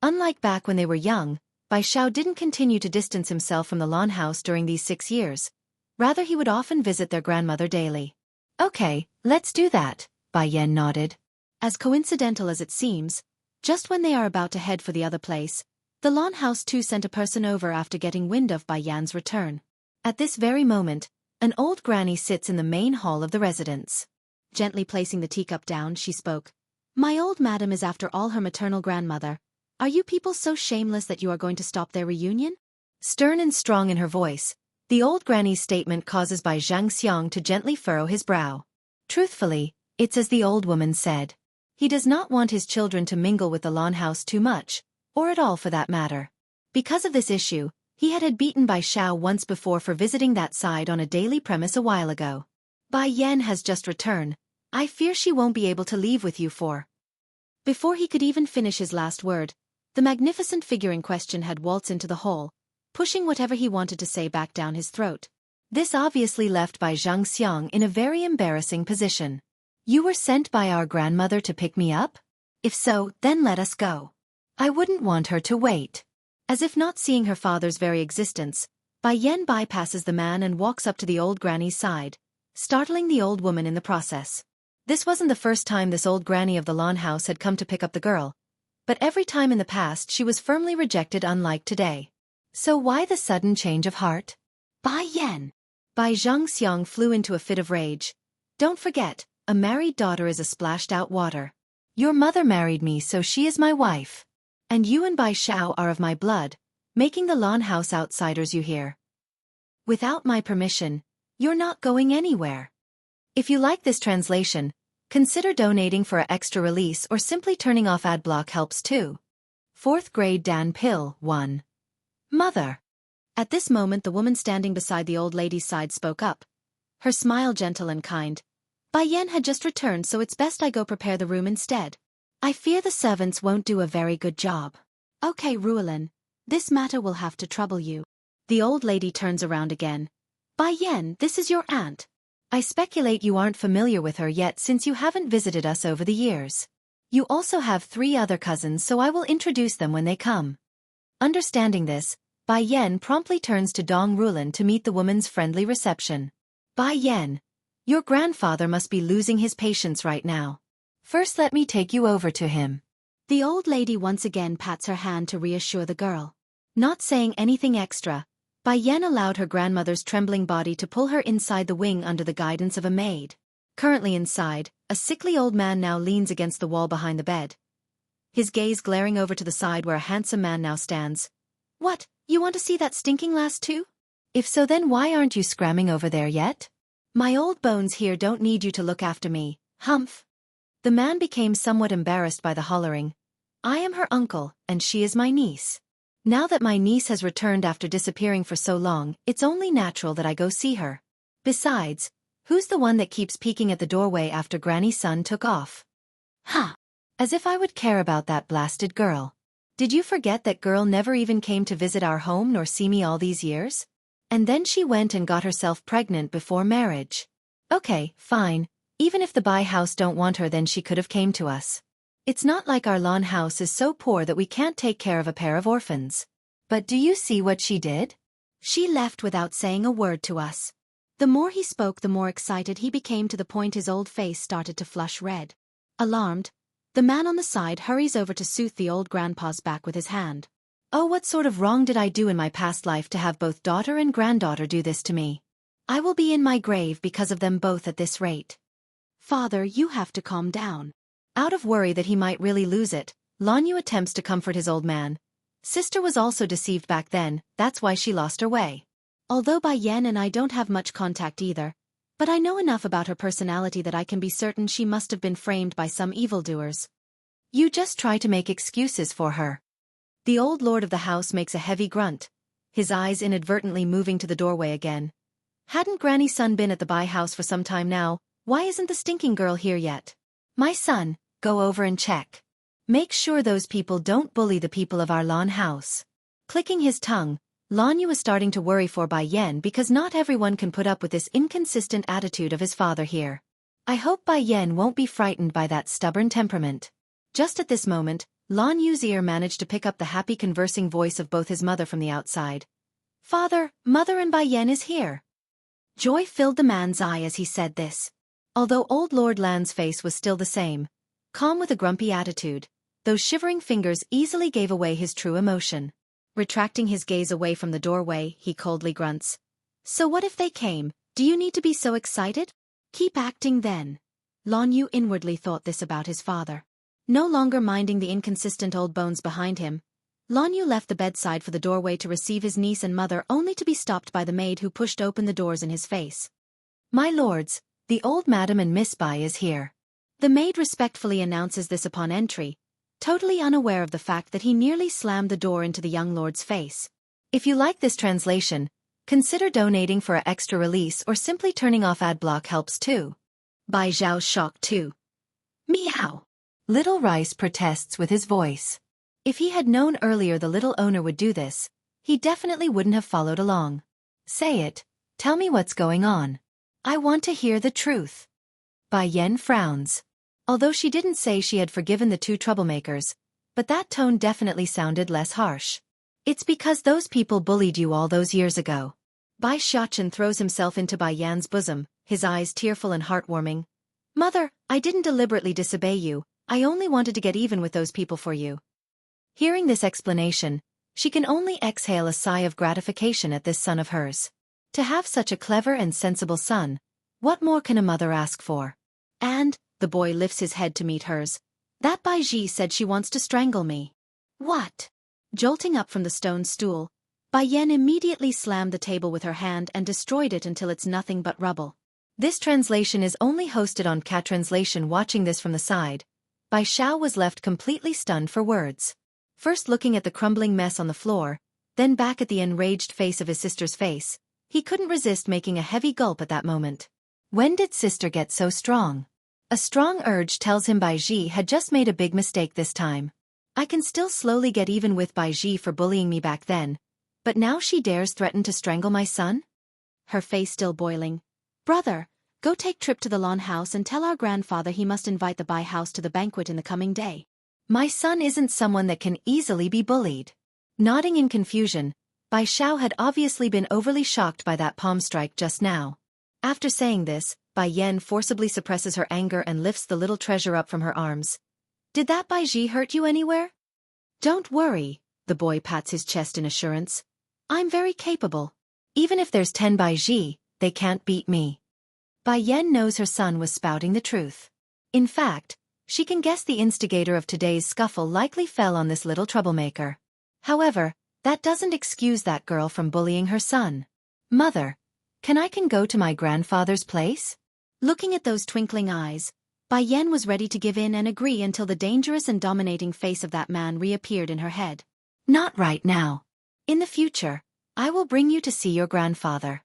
Unlike back when they were young, Bai Xiao didn't continue to distance himself from the lawn house during these 6 years. Rather he would often visit their grandmother daily. Okay, let's do that, Bai Yan nodded. As coincidental as it seems, just when they are about to head for the other place, the lawn house too sent a person over after getting wind of Bai Yan's return. At this very moment, an old granny sits in the main hall of the residence. Gently placing the teacup down, she spoke. My old madam is after all her maternal grandmother. Are you people so shameless that you are going to stop their reunion? Stern and strong in her voice, the old granny's statement causes Bai Xianxia to gently furrow his brow. Truthfully, it's as the old woman said. He does not want his children to mingle with the lawn house too much, or at all for that matter. Because of this issue, he had beaten Bai Xiao once before for visiting that side on a daily premise a while ago. Bai Yan has just returned. I fear she won't be able to leave with you for. Before he could even finish his last word, the magnificent figure in question had waltzed into the hall, pushing whatever he wanted to say back down his throat. This obviously left Bai Xianxia in a very embarrassing position. You were sent by our grandmother to pick me up? If so, then let us go. I wouldn't want her to wait. As if not seeing her father's very existence, Bai Yan bypasses the man and walks up to the old granny's side, startling the old woman in the process. This wasn't the first time this old granny of the lawn house had come to pick up the girl, but every time in the past she was firmly rejected, unlike today. So why the sudden change of heart? Bai Yan. Bai Xianxia flew into a fit of rage. Don't forget, a married daughter is a splashed-out water. Your mother married me, so she is my wife. And you and Bai Xiao are of my blood, making the lawn house outsiders, you hear. Without my permission, you're not going anywhere. If you like this translation, consider donating for an extra release or simply turning off ad block helps too. 4th grade Dan Pill 1. Mother. At this moment the woman standing beside the old lady's side spoke up. Her smile gentle and kind. Bai Yan had just returned, so it's best I go prepare the room instead. I fear the servants won't do a very good job. Okay, Ruolin. This matter will have to trouble you. The old lady turns around again. Bai Yan, this is your aunt. I speculate you aren't familiar with her yet since you haven't visited us over the years. You also have 3 other cousins, so I will introduce them when they come. Understanding this, Bai Yan promptly turns to Dong Ruolin to meet the woman's friendly reception. Bai Yan, your grandfather must be losing his patience right now. First let me take you over to him. The old lady once again pats her hand to reassure the girl. Not saying anything extra, Bai Yan allowed her grandmother's trembling body to pull her inside the wing under the guidance of a maid. Currently inside, a sickly old man now leans against the wall behind the bed, his gaze glaring over to the side where a handsome man now stands. What, you want to see that stinking lass too? If so, then why aren't you scramming over there yet? My old bones here don't need you to look after me, humph. The man became somewhat embarrassed by the hollering. I am her uncle, and she is my niece. Now that my niece has returned after disappearing for so long, it's only natural that I go see her. Besides, who's the one that keeps peeking at the doorway after Granny's son took off? Huh. As if I would care about that blasted girl. Did you forget that girl never even came to visit our home nor see me all these years? And then she went and got herself pregnant before marriage. Okay, fine. Even if the Bai house don't want her, then she could have came to us. It's not like our lawn house is so poor that we can't take care of a pair of orphans. But do you see what she did? She left without saying a word to us. The more he spoke, the more excited he became, to the point his old face started to flush red. Alarmed, the man on the side hurries over to soothe the old grandpa's back with his hand. Oh, what sort of wrong did I do in my past life to have both daughter and granddaughter do this to me? I will be in my grave because of them both at this rate. Father, you have to calm down. Out of worry that he might really lose it, Lan Yu attempts to comfort his old man. Sister was also deceived back then, that's why she lost her way. Although Bai Yan and I don't have much contact either, but I know enough about her personality that I can be certain she must have been framed by some evildoers. You just try to make excuses for her. The old lord of the house makes a heavy grunt, his eyes inadvertently moving to the doorway again. Hadn't Granny's son been at the Bai house for some time now? Why isn't the stinking girl here yet? My son, go over and check. Make sure those people don't bully the people of our lawn house. Clicking his tongue, Lan Yu was starting to worry for Bai Yan because not everyone can put up with this inconsistent attitude of his father here. I hope Bai Yan won't be frightened by that stubborn temperament. Just at this moment, Lan Yu's ear managed to pick up the happy conversing voice of both his mother from the outside. Father, mother, and Bai Yan is here. Joy filled the man's eye as he said this. Although old Lord Lan's face was still the same, calm with a grumpy attitude, those shivering fingers easily gave away his true emotion. Retracting his gaze away from the doorway, he coldly grunts. So what if they came? Do you need to be so excited? Keep acting then. Lan Yu inwardly thought this about his father. No longer minding the inconsistent old bones behind him, Lan Yu left the bedside for the doorway to receive his niece and mother, only to be stopped by the maid who pushed open the doors in his face. My lords, the old madam and Miss Bai is here. The maid respectfully announces this upon entry, totally unaware of the fact that he nearly slammed the door into the young lord's face. If you like this translation, consider donating for an extra release or simply turning off ad block helps too. Bai Zhao's shocked too. Meow. Little Rice protests with his voice. If he had known earlier the little owner would do this, he definitely wouldn't have followed along. Say it. Tell me what's going on. I want to hear the truth. Bai Yan frowns. Although she didn't say she had forgiven the 2 troublemakers, but that tone definitely sounded less harsh. It's because those people bullied you all those years ago. Bai Xiaochen throws himself into Bai Yan's bosom, his eyes tearful and heartwarming. Mother, I didn't deliberately disobey you, I only wanted to get even with those people for you. Hearing this explanation, she can only exhale a sigh of gratification at this son of hers. To have such a clever and sensible son, what more can a mother ask for? And, the boy lifts his head to meet hers. That Bai Ji said she wants to strangle me. What? Jolting up from the stone stool, Bai Yan immediately slammed the table with her hand and destroyed it until it's nothing but rubble. This translation is only hosted on Cat Translation. Watching this from the side, Bai Xiao was left completely stunned for words. First looking at the crumbling mess on the floor, then back at the enraged face of his sister's face, he couldn't resist making a heavy gulp at that moment. When did sister get so strong? A strong urge tells him Bai Ji had just made a big mistake this time. I can still slowly get even with Bai Ji for bullying me back then, but now she dares threaten to strangle my son? Her face still boiling. Brother, go take trip to the lawn house and tell our grandfather he must invite the Bai house to the banquet in the coming day. My son isn't someone that can easily be bullied. Nodding in confusion, Bai Xiao had obviously been overly shocked by that palm strike just now. After saying this, Bai Yan forcibly suppresses her anger and lifts the little treasure up from her arms. Did that Bai Ji hurt you anywhere? Don't worry, the boy pats his chest in assurance. I'm very capable. Even if there's 10 Bai Ji, they can't beat me. Bai Yan knows her son was spouting the truth. In fact, she can guess the instigator of today's scuffle likely fell on this little troublemaker. However, that doesn't excuse that girl from bullying her son. Mother, can go to my grandfather's place? Looking at those twinkling eyes, Bai Yan was ready to give in and agree until the dangerous and dominating face of that man reappeared in her head. Not right now. In the future, I will bring you to see your grandfather.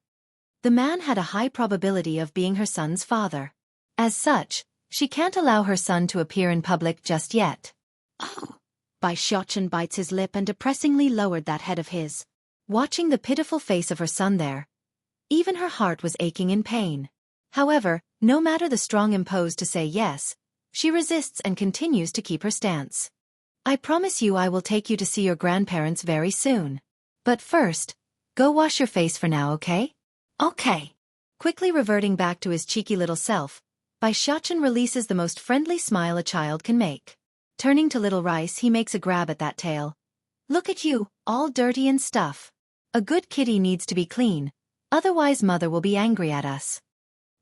The man had a high probability of being her son's father. As such, she can't allow her son to appear in public just yet. Oh! Bai Xiaochen bites his lip and depressingly lowered that head of his. Watching the pitiful face of her son there, even her heart was aching in pain. However, no matter the strong impose to say yes, she resists and continues to keep her stance. I promise you I will take you to see your grandparents very soon. But first, go wash your face for now, okay? Okay. Quickly reverting back to his cheeky little self, Bai Xiaochen releases the most friendly smile a child can make. Turning to Little Rice, he makes a grab at that tail. Look at you, all dirty and stuff. A good kitty needs to be clean, otherwise mother will be angry at us.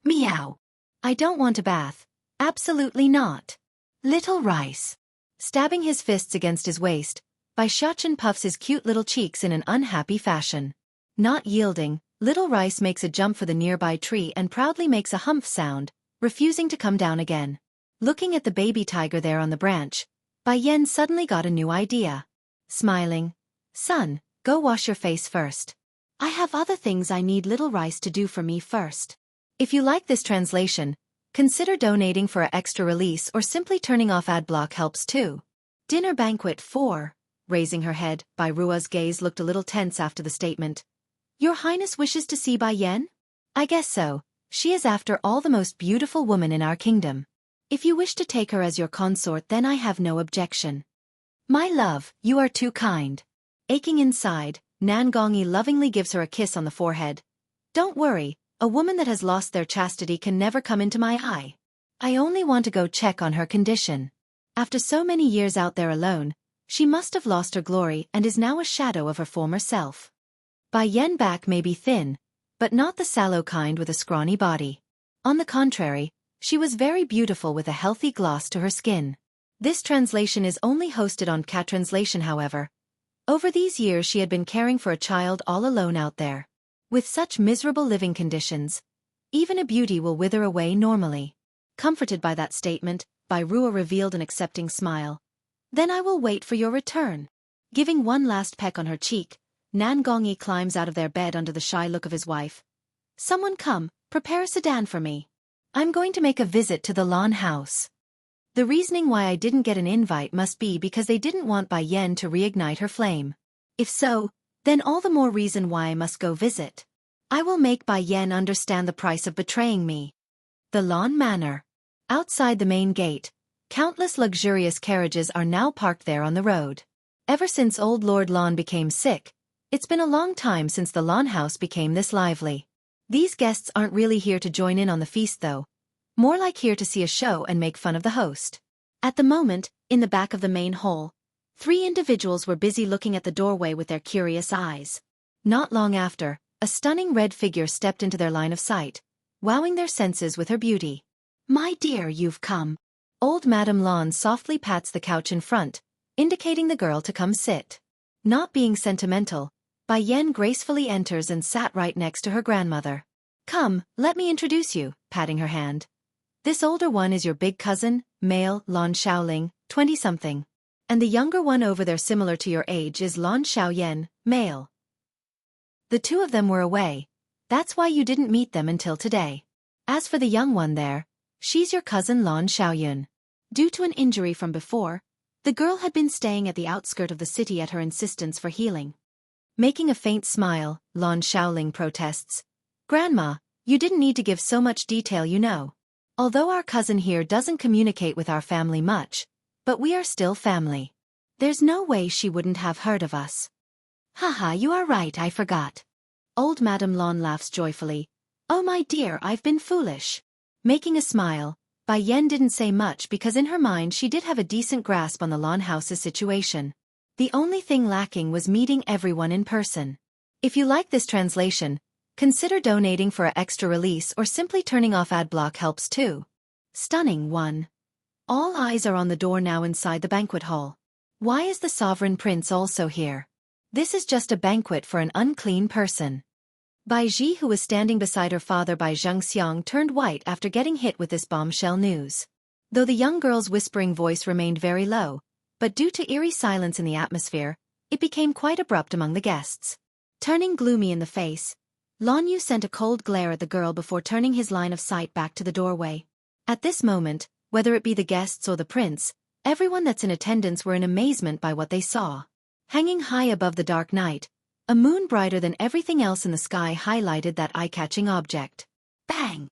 Meow. I don't want a bath. Absolutely not. Little Rice. Stabbing his fists against his waist, Bai Xiaochen puffs his cute little cheeks in an unhappy fashion. Not yielding, Little Rice makes a jump for the nearby tree and proudly makes a humph sound, refusing to come down again. Looking at the baby tiger there on the branch, Bai Yan suddenly got a new idea. Smiling. Son, go wash your face first. I have other things I need Little Rice to do for me first. If you like this translation, consider donating for an extra release or simply turning off ad block helps too. Dinner banquet 4. Raising her head, Bai Rua's gaze looked a little tense after the statement. Your Highness wishes to see Bai Yan? I guess so. She is after all the most beautiful woman in our kingdom. If you wish to take her as your consort, then I have no objection. My love, you are too kind. Aching inside, Nan Gongyi lovingly gives her a kiss on the forehead. Don't worry, a woman that has lost their chastity can never come into my eye. I only want to go check on her condition. After so many years out there alone, she must have lost her glory and is now a shadow of her former self. Bai Yan back may be thin, but not the sallow kind with a scrawny body. On the contrary, she was very beautiful with a healthy gloss to her skin. This translation is only hosted on Cat Translation, however. Over these years she had been caring for a child all alone out there. With such miserable living conditions, even a beauty will wither away normally. Comforted by that statement, Bai Rua revealed an accepting smile. Then I will wait for your return. Giving one last peck on her cheek, Nan Gongyi climbs out of their bed under the shy look of his wife. Someone come, prepare a sedan for me. I'm going to make a visit to the lawn house. The reasoning why I didn't get an invite must be because they didn't want Bai Yan to reignite her flame. If so, then all the more reason why I must go visit. I will make Bai Yan understand the price of betraying me. The Lawn Manor. Outside the main gate, countless luxurious carriages are now parked there on the road. Ever since old Lord Lon became sick, it's been a long time since the Lon house became this lively. These guests aren't really here to join in on the feast though. More like here to see a show and make fun of the host. At the moment, in the back of the main hall, 3 individuals were busy looking at the doorway with their curious eyes. Not long after, a stunning red figure stepped into their line of sight, wowing their senses with her beauty. "My dear, you've come." Old Madame Lon softly pats the couch in front, indicating the girl to come sit. Not being sentimental, Bai Yen gracefully enters and sat right next to her grandmother. "Come, let me introduce you," patting her hand. "This older one is your big cousin, male, Lon Xiaoling, 20-something. And the younger one over there similar to your age is Lon Xiaoyan, male. The 2 of them were away. That's why you didn't meet them until today. As for the young one there, she's your cousin Lon Xiaoyun. Due to an injury from before, the girl had been staying at the outskirt of the city at her insistence for healing." Making a faint smile, Lon Xiaoling protests. "Grandma, you didn't need to give so much detail, you know. Although our cousin here doesn't communicate with our family much, but we are still family. There's no way she wouldn't have heard of us." "Haha, you are right, I forgot." Old Madame Lon laughs joyfully. "Oh my dear, I've been foolish." Making a smile, Bai Yen didn't say much because in her mind she did have a decent grasp on the Lon house's situation. The only thing lacking was meeting everyone in person. If you like this translation, consider donating for an extra release or simply turning off ad block helps too. Stunning 1. All eyes are on the door now inside the banquet hall. Why is the sovereign prince also here? This is just a banquet for an unclean person. Bai Ji, who was standing beside her father by Xianxia, turned white after getting hit with this bombshell news. Though the young girl's whispering voice remained very low, but due to eerie silence in the atmosphere, it became quite abrupt among the guests. Turning gloomy in the face, Lon Yu sent a cold glare at the girl before turning his line of sight back to the doorway. At this moment, whether it be the guests or the prince, everyone that's in attendance were in amazement by what they saw. Hanging high above the dark night, a moon brighter than everything else in the sky highlighted that eye-catching object. Bang!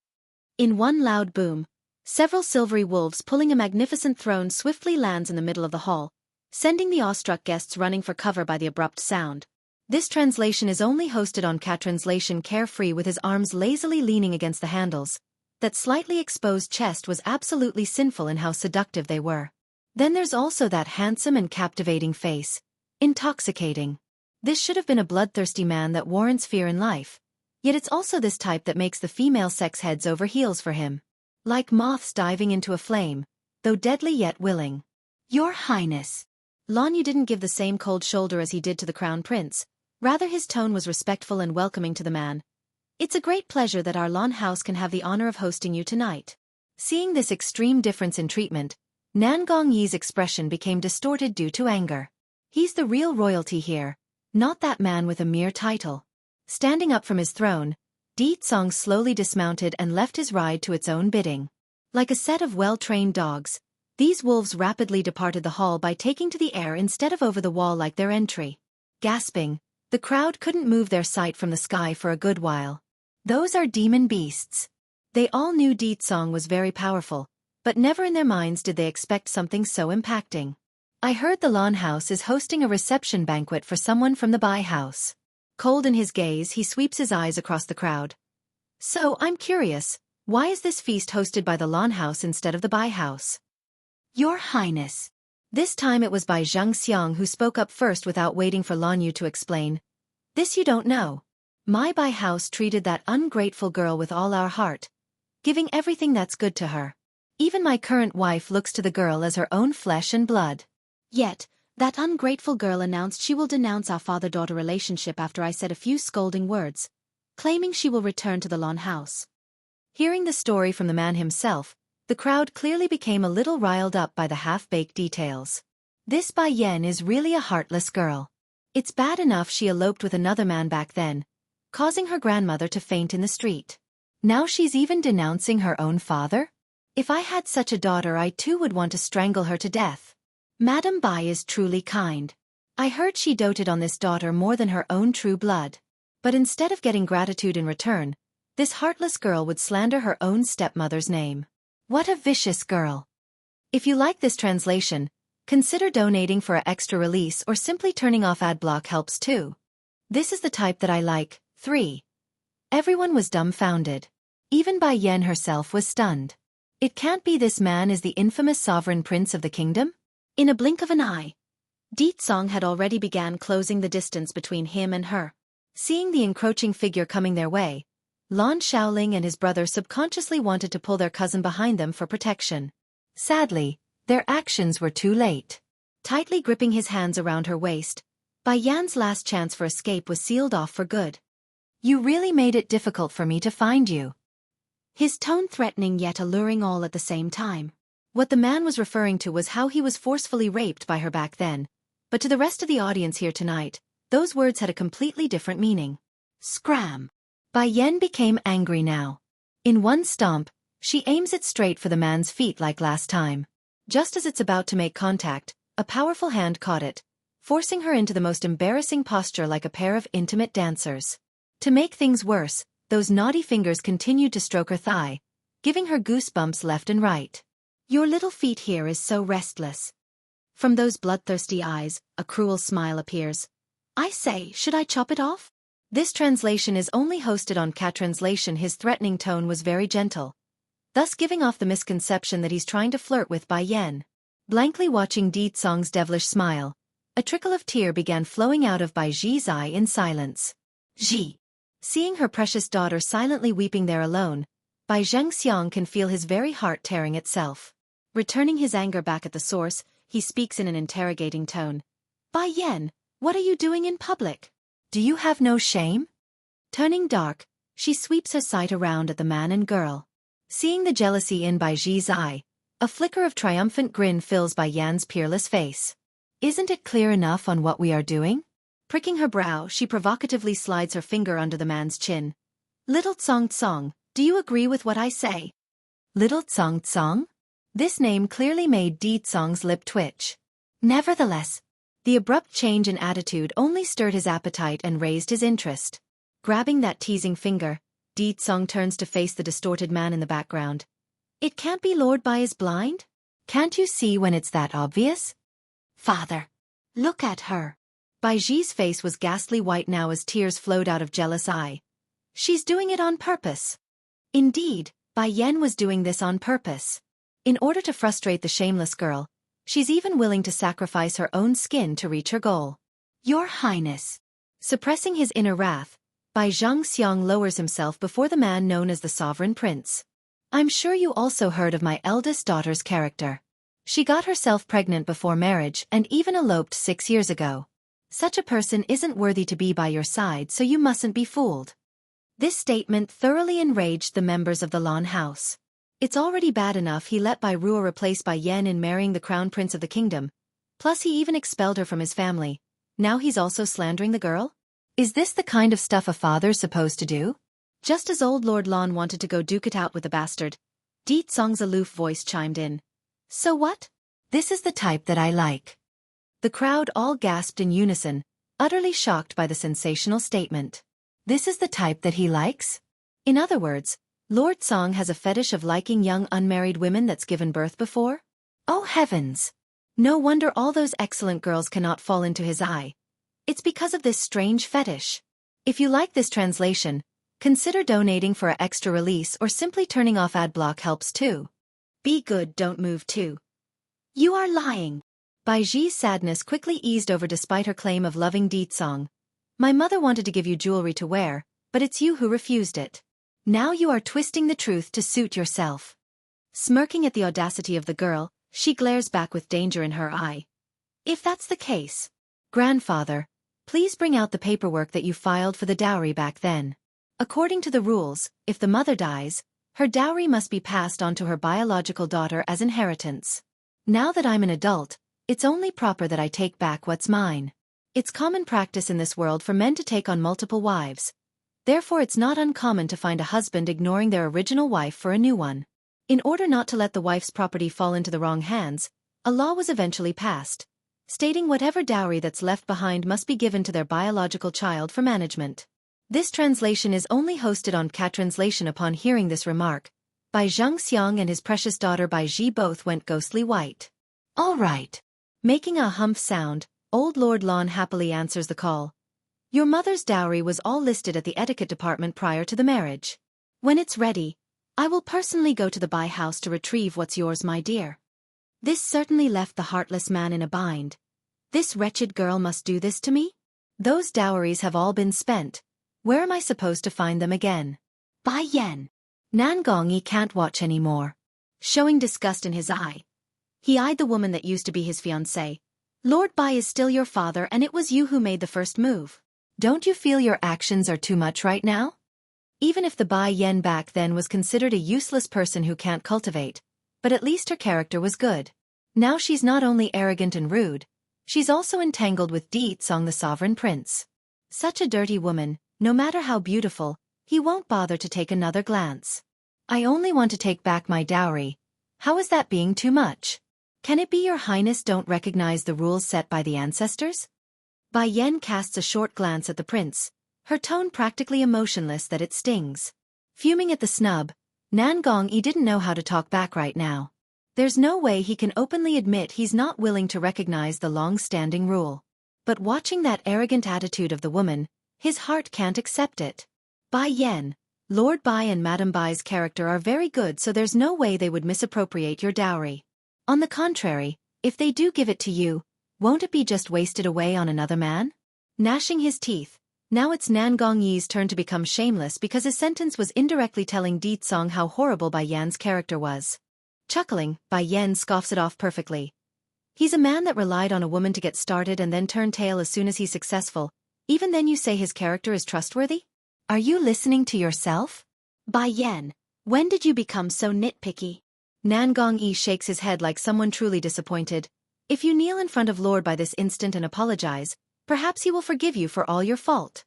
In one loud boom, several silvery wolves pulling a magnificent throne swiftly lands in the middle of the hall, sending the awestruck guests running for cover by the abrupt sound. This translation is only hosted on Translation carefree with his arms lazily leaning against the handles. That slightly exposed chest was absolutely sinful in how seductive they were. Then there's also that handsome and captivating face. Intoxicating. This should have been a bloodthirsty man that warrants fear in life. Yet it's also this type that makes the female sex heads over heels for him. Like moths diving into a flame, though deadly yet willing. "Your Highness." Lon Yu didn't give the same cold shoulder as he did to the crown prince. Rather his tone was respectful and welcoming to the man. "It's a great pleasure that our Lon house can have the honor of hosting you tonight." Seeing this extreme difference in treatment, Nan Gongyi's expression became distorted due to anger. He's the real royalty here, not that man with a mere title. Standing up from his throne, Di Tsong slowly dismounted and left his ride to its own bidding. Like a set of well-trained dogs, these wolves rapidly departed the hall by taking to the air instead of over the wall like their entry. Gasping, the crowd couldn't move their sight from the sky for a good while. Those are demon beasts. They all knew Di Tsong was very powerful, but never in their minds did they expect something so impacting. "I heard the Lon house is hosting a reception banquet for someone from the Bai house." Cold in his gaze, he sweeps his eyes across the crowd. "So, I'm curious, why is this feast hosted by the Lon house instead of the Bai house?" "Your Highness." This time it was Bai Xianxia who spoke up first without waiting for Lon Yu to explain. "This you don't know. My Bai house treated that ungrateful girl with all our heart, giving everything that's good to her. Even my current wife looks to the girl as her own flesh and blood. Yet, that ungrateful girl announced she will denounce our father-daughter relationship after I said a few scolding words, claiming she will return to the Lon house." Hearing the story from the man himself, the crowd clearly became a little riled up by the half-baked details. This Bai Yen is really a heartless girl. It's bad enough she eloped with another man back then, causing her grandmother to faint in the street. Now she's even denouncing her own father? If I had such a daughter, I too would want to strangle her to death. Madame Bai is truly kind. I heard she doted on this daughter more than her own true blood. But instead of getting gratitude in return, this heartless girl would slander her own stepmother's name. What a vicious girl. If you like this translation, Consider donating for an extra release or simply turning off ad block helps too. This is the type that I like. 3. Everyone was dumbfounded. Even Bai Yan herself was stunned. It can't be this man is the infamous sovereign prince of the kingdom? In a blink of an eye, Song had already began closing the distance between him and her. Seeing the encroaching figure coming their way, Lan Shaoling and his brother subconsciously wanted to pull their cousin behind them for protection. Sadly, their actions were too late. Tightly gripping his hands around her waist, Bai Yan's last chance for escape was sealed off for good. You really made it difficult for me to find you. His tone threatening yet alluring all at the same time. What the man was referring to was how he was forcefully raped by her back then, but to the rest of the audience here tonight, those words had a completely different meaning. Scram! Bai Yan became angry now. In one stomp, she aims it straight for the man's feet like last time. Just as it's about to make contact, a powerful hand caught it, forcing her into the most embarrassing posture like a pair of intimate dancers. To make things worse, those naughty fingers continued to stroke her thigh, giving her goosebumps left and right. Your little feet here is so restless. From those bloodthirsty eyes, a cruel smile appears. I say, should I chop it off? This translation is only hosted on Cat Translation. His threatening tone was very gentle, thus giving off the misconception that he's trying to flirt with Bai Yan. Blankly watching Song's devilish smile, a trickle of tear began flowing out of Bai Ji's eye in silence. Ji. Seeing her precious daughter silently weeping there alone, Bai Xianxia can feel his very heart tearing itself. Returning his anger back at the source, he speaks in an interrogating tone. Bai Yan, what are you doing in public? Do you have no shame? Turning dark, she sweeps her sight around at the man and girl. Seeing the jealousy in Bai Ji's eye, a flicker of triumphant grin fills Bai Yan's peerless face. Isn't it clear enough on what we are doing? Pricking her brow, she provocatively slides her finger under the man's chin. Little Tsong, do you agree with what I say? Little Tsong? This name clearly made Song's lip twitch. Nevertheless, the abrupt change in attitude only stirred his appetite and raised his interest. Grabbing that teasing finger, Song turns to face the distorted man in the background. It can't be Lord Bai is blind? Can't you see when it's that obvious? Father, look at her. Bai Ji's face was ghastly white now as tears flowed out of jealous eye. She's doing it on purpose. Indeed, Bai Yan was doing this on purpose. In order to frustrate the shameless girl, she's even willing to sacrifice her own skin to reach her goal. Your Highness. Suppressing his inner wrath, Bai Xianxia lowers himself before the man known as the Sovereign Prince. I'm sure you also heard of my eldest daughter's character. She got herself pregnant before marriage and even eloped 6 years ago. Such a person isn't worthy to be by your side, so you mustn't be fooled. This statement thoroughly enraged the members of the Lan house. It's already bad enough he let Bai Ruo replace Bai Yan in marrying the crown prince of the kingdom, plus he even expelled her from his family. Now he's also slandering the girl? Is this the kind of stuff a father's supposed to do? Just as old Lord Lan wanted to go duke it out with the bastard, Song's aloof voice chimed in. So what? This is the type that I like. The crowd all gasped in unison, utterly shocked by the sensational statement. This is the type that he likes? In other words, Lord Song has a fetish of liking young unmarried women that's given birth before? Oh heavens! No wonder all those excellent girls cannot fall into his eye. It's because of this strange fetish. If you like this translation, consider donating for an extra release or simply turning off ad block helps too. Be good, don't move too. You are lying. Bai Ji's sadness quickly eased over despite her claim of loving Song. My mother wanted to give you jewelry to wear, but it's you who refused it. Now you are twisting the truth to suit yourself. Smirking at the audacity of the girl, she glares back with danger in her eye. If that's the case, grandfather, please bring out the paperwork that you filed for the dowry back then. According to the rules, if the mother dies, her dowry must be passed on to her biological daughter as inheritance. Now that I'm an adult, it's only proper that I take back what's mine. It's common practice in this world for men to take on multiple wives. Therefore it's not uncommon to find a husband ignoring their original wife for a new one. In order not to let the wife's property fall into the wrong hands, a law was eventually passed, stating whatever dowry that's left behind must be given to their biological child for management. This translation is only hosted on Cat Translation. Upon hearing this remark, Bai Xianxia and his precious daughter Bai Ji both went ghostly white. All right. Making a humph sound, old Lord Lon happily answers the call. Your mother's dowry was all listed at the etiquette department prior to the marriage. When it's ready, I will personally go to the buy house to retrieve what's yours, my dear. This certainly left the heartless man in a bind. This wretched girl must do this to me? Those dowries have all been spent. Where am I supposed to find them again? Bai Yan. Nan Gongyi can't watch anymore. Showing disgust in his eye, he eyed the woman that used to be his fiancée. Lord Bai is still your father, and it was you who made the first move. Don't you feel your actions are too much right now? Even if the Bai Yan back then was considered a useless person who can't cultivate, but at least her character was good. Now she's not only arrogant and rude, she's also entangled with Di Tsong, the sovereign prince. Such a dirty woman, no matter how beautiful, he won't bother to take another glance. I only want to take back my dowry. How is that being too much? Can it be your highness don't recognize the rules set by the ancestors? Bai Yan casts a short glance at the prince, her tone practically emotionless that it stings. Fuming at the snub, Nan Gongyi didn't know how to talk back right now. There's no way he can openly admit he's not willing to recognize the long-standing rule. But watching that arrogant attitude of the woman, his heart can't accept it. Bai Yan, Lord Bai and Madame Bai's character are very good, so there's no way they would misappropriate your dowry. On the contrary, if they do give it to you, won't it be just wasted away on another man? Gnashing his teeth, now it's Nan Gongyi's turn to become shameless because his sentence was indirectly telling Di Tsong how horrible Bai Yan's character was. Chuckling, Bai Yan scoffs it off perfectly. He's a man that relied on a woman to get started and then turn tail as soon as he's successful. Even then you say his character is trustworthy? Are you listening to yourself? Bai Yan, when did you become so nitpicky? Nan Gongyi shakes his head like someone truly disappointed. If you kneel in front of Lord Bai this instant and apologize, perhaps he will forgive you for all your fault.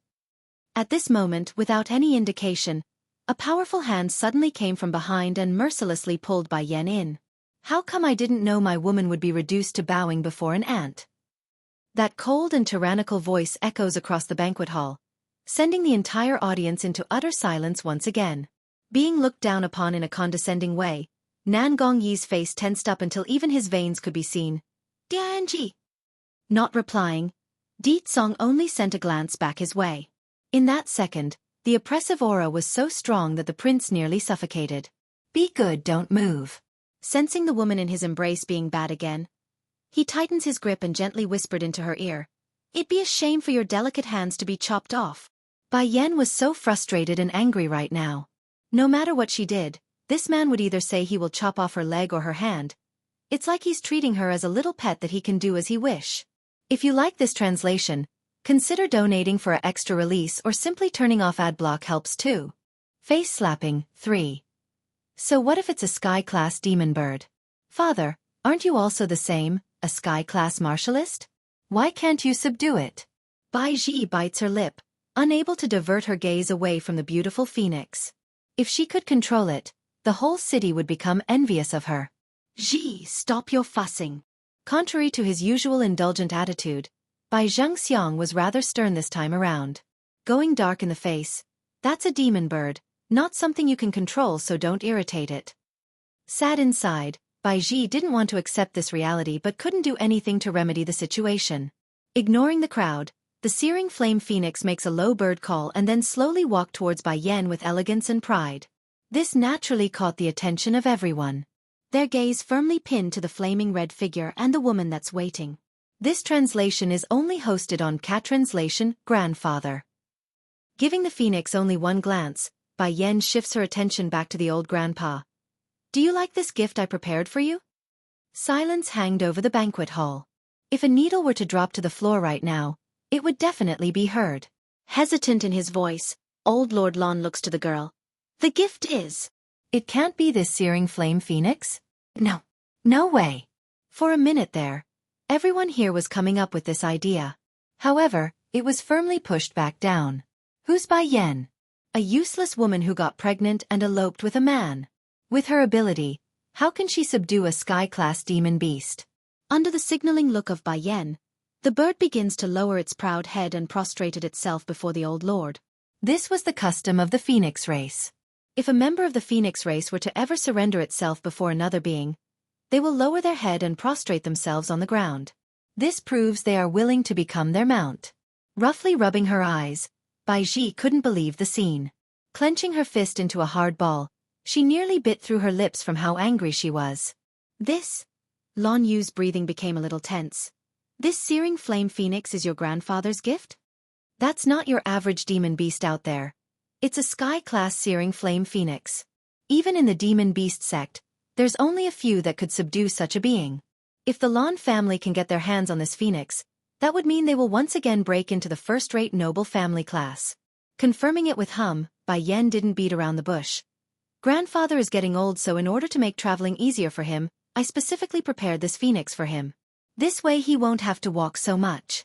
At this moment, without any indication, a powerful hand suddenly came from behind and mercilessly pulled Bai Yan in. How come I didn't know my woman would be reduced to bowing before an ant? That cold and tyrannical voice echoes across the banquet hall, sending the entire audience into utter silence once again. Being looked down upon in a condescending way, Nan Gongyi's face tensed up until even his veins could be seen. Dianji. Not replying, Di Tsong only sent a glance back his way. In that second, the oppressive aura was so strong that the prince nearly suffocated. Be good, don't move. Sensing the woman in his embrace being bad again, he tightens his grip and gently whispered into her ear. It'd be a shame for your delicate hands to be chopped off. Bai Yan was so frustrated and angry right now. No matter what she did, this man would either say he will chop off her leg or her hand. It's like he's treating her as a little pet that he can do as he wish. If you like this translation, consider donating for an extra release or simply turning off ad block helps too. Face slapping, 3. So what if it's a sky-class demon bird? Father, aren't you also the same, a sky-class martialist? Why can't you subdue it? Bai Ji bites her lip, unable to divert her gaze away from the beautiful phoenix. If she could control it, the whole city would become envious of her. Ji, stop your fussing. Contrary to his usual indulgent attitude, Bai Xianxia was rather stern this time around. Going dark in the face, that's a demon bird, not something you can control, so don't irritate it. Sad inside, Bai Ji didn't want to accept this reality but couldn't do anything to remedy the situation. Ignoring the crowd, the searing flame phoenix makes a low bird call and then slowly walked towards Bai Yan with elegance and pride. This naturally caught the attention of everyone. Their gaze firmly pinned to the flaming red figure and the woman that's waiting. This translation is only hosted on Cat Translation, Grandfather. Giving the phoenix only one glance, Bai Yan shifts her attention back to the old grandpa. Do you like this gift I prepared for you? Silence hanged over the banquet hall. If a needle were to drop to the floor right now, it would definitely be heard. Hesitant in his voice, old Lord Lon looks to the girl. The gift is. It can't be this searing flame phoenix? No. No way. For a minute there, everyone here was coming up with this idea. However, it was firmly pushed back down. Who's Bai Yan? A useless woman who got pregnant and eloped with a man. With her ability, how can she subdue a sky-class demon beast? Under the signaling look of Bai Yan, the bird begins to lower its proud head and prostrated itself before the old lord. This was the custom of the phoenix race. If a member of the phoenix race were to ever surrender itself before another being, they will lower their head and prostrate themselves on the ground. This proves they are willing to become their mount. Roughly rubbing her eyes, Baiji couldn't believe the scene. Clenching her fist into a hard ball, she nearly bit through her lips from how angry she was. This? Lan Yu's breathing became a little tense. This searing flame phoenix is your grandfather's gift? That's not your average demon beast out there. It's a sky-class searing flame phoenix. Even in the demon beast sect, there's only a few that could subdue such a being. If the Lan family can get their hands on this phoenix, that would mean they will once again break into the first-rate noble family class. Confirming it with hum, Bai Yan didn't beat around the bush. Grandfather is getting old, so in order to make traveling easier for him, I specifically prepared this phoenix for him. This way he won't have to walk so much.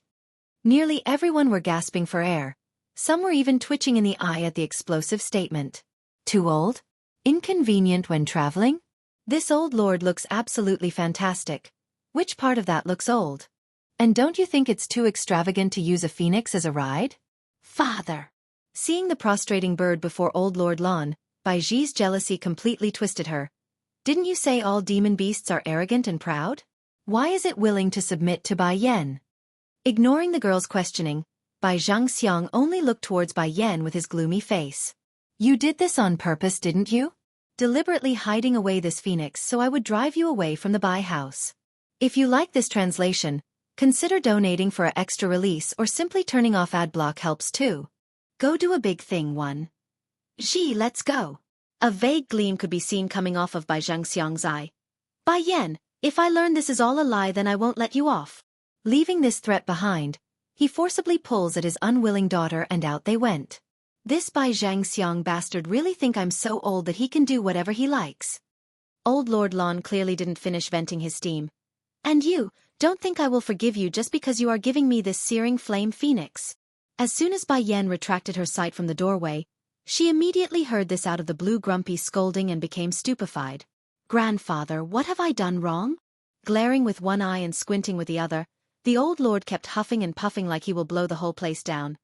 Nearly everyone were gasping for air. Some were even twitching in the eye at the explosive statement. Too old? Inconvenient when traveling? This old lord looks absolutely fantastic. Which part of that looks old? And don't you think it's too extravagant to use a phoenix as a ride? Father! Seeing the prostrating bird before old Lord Lan, Baiji's jealousy completely twisted her. Didn't you say all demon beasts are arrogant and proud? Why is it willing to submit to Bai Yan? Ignoring the girl's questioning, Bai Xianxia only looked towards Bai Yan with his gloomy face. You did this on purpose, didn't you? Deliberately hiding away this phoenix so I would drive you away from the Bai house. If you like this translation, consider donating for an extra release or simply turning off ad block helps too. Go do a big thing, one. Gee, let's go. A vague gleam could be seen coming off of Bai Zhangxiang's eye. Bai Yan, if I learn this is all a lie, then I won't let you off. Leaving this threat behind, he forcibly pulls at his unwilling daughter and out they went. This Bai Zhangxiang bastard really think I'm so old that he can do whatever he likes. Old Lord Lan clearly didn't finish venting his steam. And you, don't think I will forgive you just because you are giving me this searing flame phoenix. As soon as Bai Yan retracted her sight from the doorway, she immediately heard this out of the blue grumpy scolding and became stupefied. Grandfather, what have I done wrong? Glaring with one eye and squinting with the other, the old lord kept huffing and puffing like he will blow the whole place down.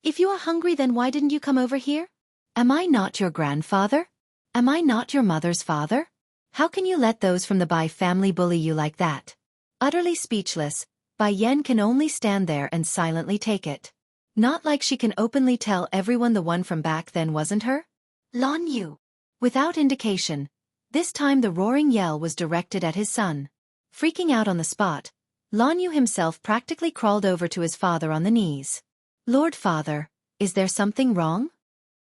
If you are hungry, then why didn't you come over here? Am I not your grandfather? Am I not your mother's father? How can you let those from the Bai family bully you like that? Utterly speechless, Bai Yan can only stand there and silently take it. Not like she can openly tell everyone the one from back then wasn't her? Lan Yu. Without indication, this time the roaring yell was directed at his son. Freaking out on the spot, Lan Yu himself practically crawled over to his father on the knees. Lord Father, is there something wrong?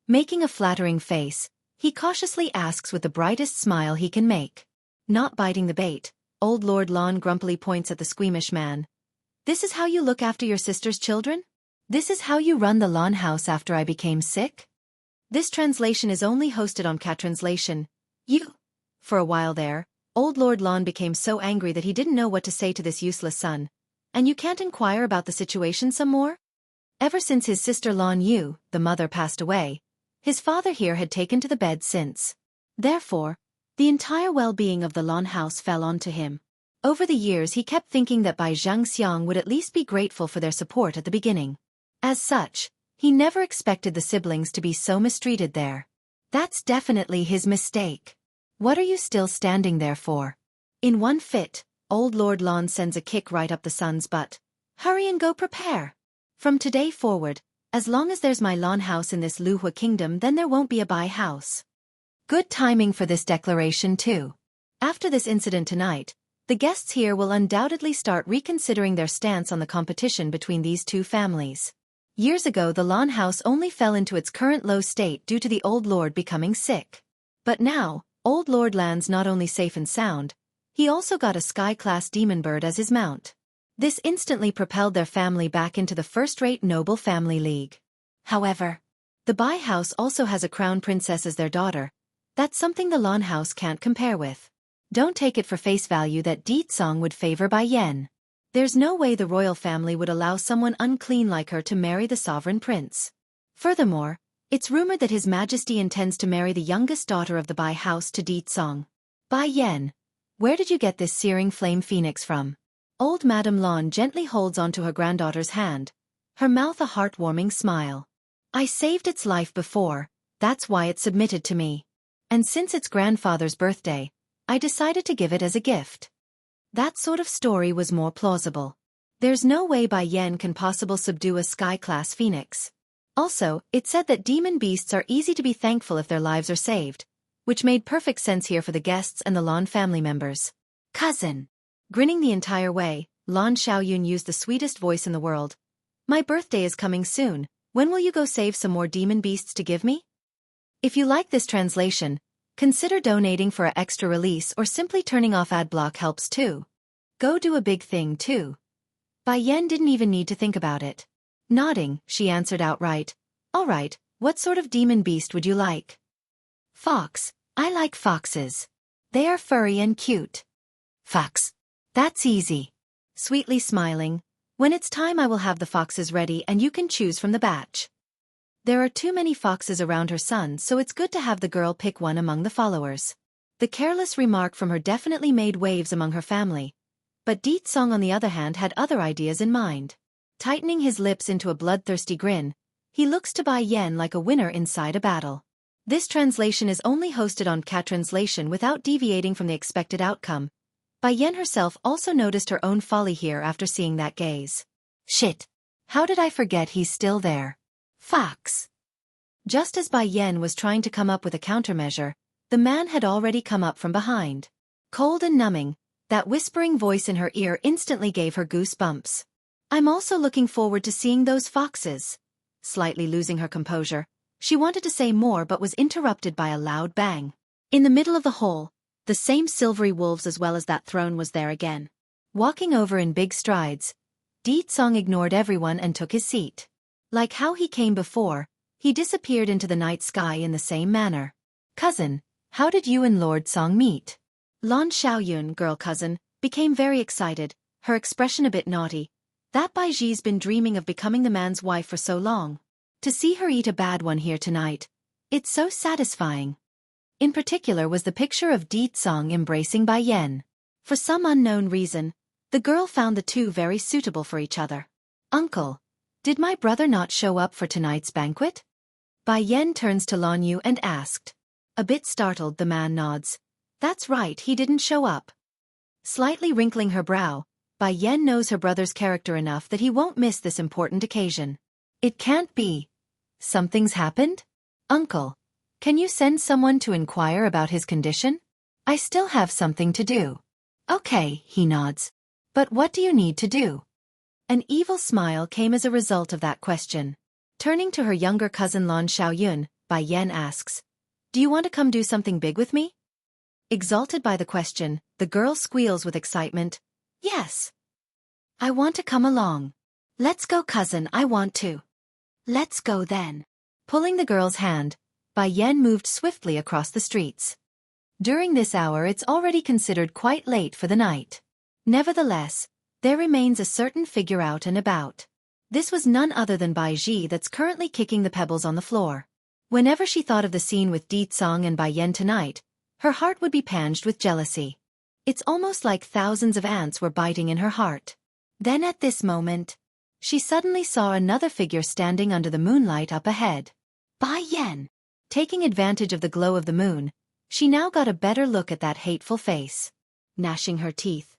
Making a flattering face, he cautiously asks with the brightest smile he can make. Not biting the bait, old Lord Lan grumpily points at the squeamish man. This is how you look after your sister's children? This is how you run the Lan house after I became sick? This translation is only hosted on Catranslation. You. For a while there, old Lord Lan became so angry that he didn't know what to say to this useless son. And you can't inquire about the situation some more? Ever since his sister Lan Yu, the mother, passed away, his father here had taken to the bed since. Therefore, the entire well-being of the Lan house fell onto him. Over the years he kept thinking that Bai Zhangxiang would at least be grateful for their support at the beginning. As such, he never expected the siblings to be so mistreated there. That's definitely his mistake. What are you still standing there for? In one fit, old Lord Lan sends a kick right up the son's butt. Hurry and go prepare. From today forward, as long as there's my Lan house in this Luhua kingdom, then there won't be a Bai house. Good timing for this declaration too. After this incident tonight, the guests here will undoubtedly start reconsidering their stance on the competition between these two families. Years ago the Lan house only fell into its current low state due to the old lord becoming sick. But now, old Lord Lan's not only safe and sound, he also got a sky-class demon bird as his mount. This instantly propelled their family back into the first-rate noble family league. However, the Bai house also has a crown princess as their daughter. That's something the Lan house can't compare with. Don't take it for face value that Ditsong would favor Bai Yan. There's no way the royal family would allow someone unclean like her to marry the sovereign prince. Furthermore, it's rumored that His Majesty intends to marry the youngest daughter of the Bai house to Ditsong. Bai Yan, where did you get this searing flame phoenix from? Old Madame Lan gently holds onto her granddaughter's hand, her mouth a heartwarming smile. I saved its life before, that's why it submitted to me. And since its grandfather's birthday, I decided to give it as a gift. That sort of story was more plausible. There's no way Bai Yan can possibly subdue a sky-class phoenix. Also, it said that demon beasts are easy to be thankful if their lives are saved, which made perfect sense here for the guests and the Lan family members. Cousin. Grinning the entire way, Lan Xiaoyun used the sweetest voice in the world. My birthday is coming soon, when will you go save some more demon beasts to give me? If you like this translation, consider donating for an extra release or simply turning off ad block helps too. Go do a big thing too. Bai Yan didn't even need to think about it. Nodding, she answered outright. Alright, what sort of demon beast would you like? Fox, I like foxes. They are furry and cute. Fox. That's easy. Sweetly smiling. When it's time I will have the foxes ready and you can choose from the batch. There are too many foxes around her son, so it's good to have the girl pick one among the followers. The careless remark from her definitely made waves among her family. But Deet Song on the other hand had other ideas in mind. Tightening his lips into a bloodthirsty grin, he looks to Bai Yan like a winner inside a battle. This translation is only hosted on Cat Translation without deviating from the expected outcome. Bai Yan herself also noticed her own folly here after seeing that gaze. Shit. How did I forget he's still there? Fox. Just as Bai Yan was trying to come up with a countermeasure, the man had already come up from behind. Cold and numbing, that whispering voice in her ear instantly gave her goosebumps. I'm also looking forward to seeing those foxes. Slightly losing her composure, she wanted to say more but was interrupted by a loud bang. In the middle of the hall, the same silvery wolves as well as that throne was there again. Walking over in big strides, Deet Song ignored everyone and took his seat. Like how he came before, he disappeared into the night sky in the same manner. Cousin, how did you and Lord Song meet? Lan Xiaoyun, girl cousin, became very excited, her expression a bit naughty. That Bai Ji's been dreaming of becoming the man's wife for so long. To see her eat a bad one here tonight. It's so satisfying. In particular was the picture of Deet Song embracing Bai Yan. For some unknown reason, the girl found the two very suitable for each other. Uncle, did my brother not show up for tonight's banquet? Bai Yan turns to Lan Yu and asked. A bit startled, the man nods. That's right, he didn't show up. Slightly wrinkling her brow, Bai Yan knows her brother's character enough that he won't miss this important occasion. It can't be. Something's happened? Uncle, can you send someone to inquire about his condition? I still have something to do. Okay, he nods. But what do you need to do? An evil smile came as a result of that question. Turning to her younger cousin Lan Xiaoyun, Bai Yan asks, do you want to come do something big with me? Exalted by the question, the girl squeals with excitement. Yes. I want to come along. Let's go, cousin, I want to. Let's go then. Pulling the girl's hand, Bai Yan moved swiftly across the streets. During this hour it's already considered quite late for the night. Nevertheless, there remains a certain figure out and about. This was none other than Bai Ji that's currently kicking the pebbles on the floor. Whenever she thought of the scene with Deet Song and Bai Yan tonight, her heart would be panged with jealousy. It's almost like thousands of ants were biting in her heart. Then at this moment, she suddenly saw another figure standing under the moonlight up ahead. Bai Yan. Taking advantage of the glow of the moon, she now got a better look at that hateful face. Gnashing her teeth.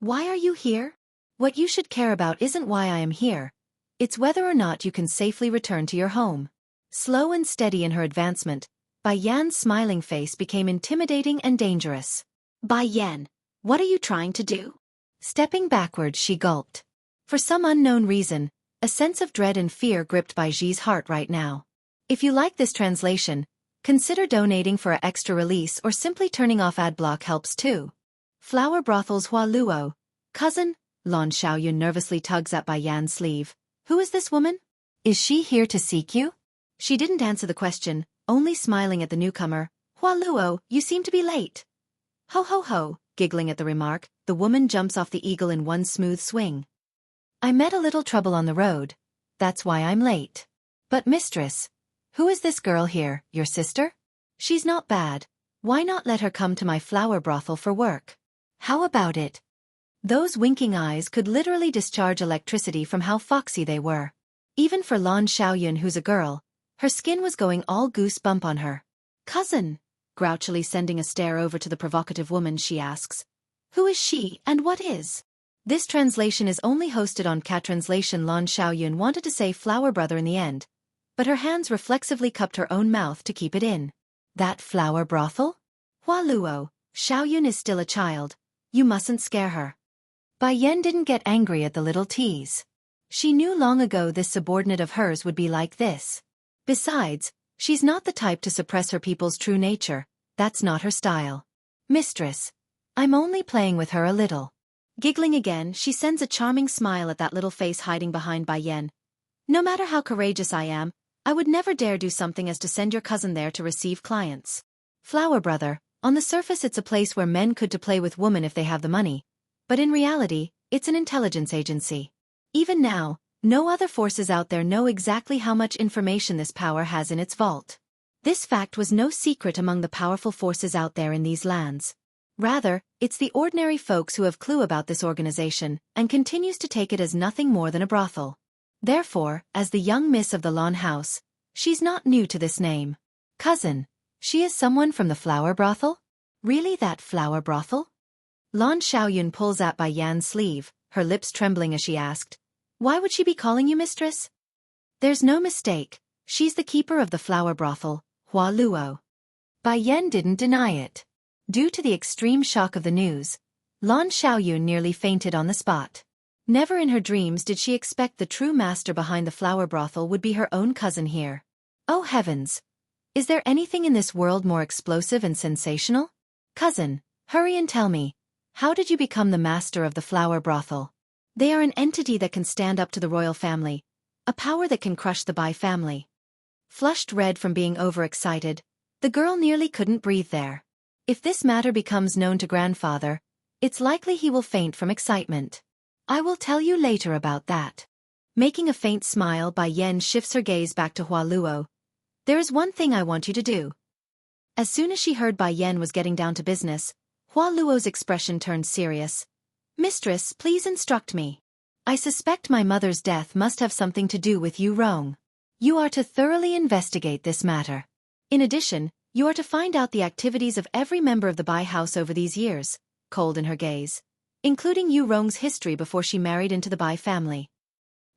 Why are you here? What you should care about isn't why I am here. It's whether or not you can safely return to your home. Slow and steady in her advancement, Bai Yan's smiling face became intimidating and dangerous. Bai Yan, what are you trying to do? Stepping backwards, she gulped. For some unknown reason, a sense of dread and fear gripped Bai Ji's heart right now. If you like this translation, consider donating for an extra release or simply turning off ad block helps too. Flower Brothels Hua Luo. Cousin, Lan Xiaoyun nervously tugs at Bai Yan's sleeve. Who is this woman? Is she here to seek you? She didn't answer the question, only smiling at the newcomer. Hua Luo, you seem to be late. Ho ho ho, giggling at the remark, the woman jumps off the eagle in one smooth swing. I met a little trouble on the road. That's why I'm late. But mistress, who is this girl here, your sister? She's not bad. Why not let her come to my flower brothel for work? How about it? Those winking eyes could literally discharge electricity from how foxy they were. Even for Lan Xiaoyun, who's a girl, her skin was going all goosebump on her. Cousin, grouchily sending a stare over to the provocative woman, she asks, who is she and what is? This translation is only hosted on Translation. Lan Xiaoyun wanted to say flower brother in the end, but her hands reflexively cupped her own mouth to keep it in. That flower brothel? Hua Luo, Xiaoyun is still a child. You mustn't scare her. Bai Yan didn't get angry at the little tease. She knew long ago this subordinate of hers would be like this. Besides, she's not the type to suppress her people's true nature. That's not her style. Mistress, I'm only playing with her a little. Giggling again, she sends a charming smile at that little face hiding behind Bai Yan. No matter how courageous I am, I would never dare do something as to send your cousin there to receive clients. Flower brother, on the surface it's a place where men could to play with women if they have the money. But in reality, it's an intelligence agency. Even now, no other forces out there know exactly how much information this power has in its vault. This fact was no secret among the powerful forces out there in these lands. Rather, it's the ordinary folks who have clue about this organization and continues to take it as nothing more than a brothel. Therefore, as the young miss of the Lawn House, she's not new to this name. Cousin, she is someone from the flower brothel? Really that flower brothel? Lan Xiaoyun pulls at Bai Yan's sleeve, her lips trembling as she asked, why would she be calling you mistress? There's no mistake, she's the keeper of the flower brothel, Hua Luo. Bai Yan didn't deny it. Due to the extreme shock of the news, Lan Xiaoyun nearly fainted on the spot. Never in her dreams did she expect the true master behind the flower brothel would be her own cousin here. Oh heavens! Is there anything in this world more explosive and sensational? Cousin, hurry and tell me, how did you become the master of the flower brothel? They are an entity that can stand up to the royal family, a power that can crush the Bai family. Flushed red from being overexcited, the girl nearly couldn't breathe there. If this matter becomes known to grandfather, it's likely he will faint from excitement. I will tell you later about that. Making a faint smile, Bai Yan shifts her gaze back to Hua Luo. There is one thing I want you to do. As soon as she heard Bai Yan was getting down to business, Hua Luo's expression turned serious. Mistress, please instruct me. I suspect my mother's death must have something to do with Yu Rong. You are to thoroughly investigate this matter. In addition, you are to find out the activities of every member of the Bai house over these years, cold in her gaze, including Yu Rong's history before she married into the Bai family.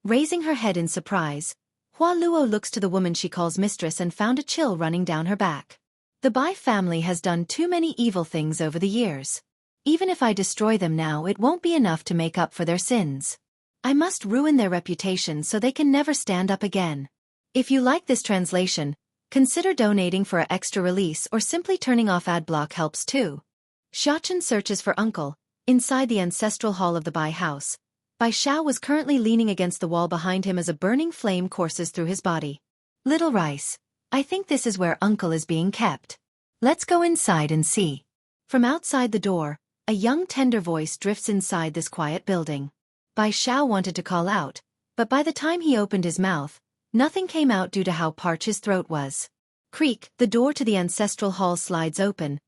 Raising her head in surprise, Hua Luo looks to the woman she calls mistress and found a chill running down her back. The Bai family has done too many evil things over the years. Even if I destroy them now, it won't be enough to make up for their sins. I must ruin their reputation so they can never stand up again. If you like this translation, consider donating for an extra release or simply turning off ad block helps too. Xiaochen searches for uncle, inside the ancestral hall of the Bai house. Bai Xiao was currently leaning against the wall behind him as a burning flame courses through his body. Little Rice, I think this is where uncle is being kept. Let's go inside and see. From outside the door, a young tender voice drifts inside this quiet building. Bai Xiao wanted to call out, but by the time he opened his mouth, nothing came out due to how parched his throat was. Creak, the door to the ancestral hall slides open,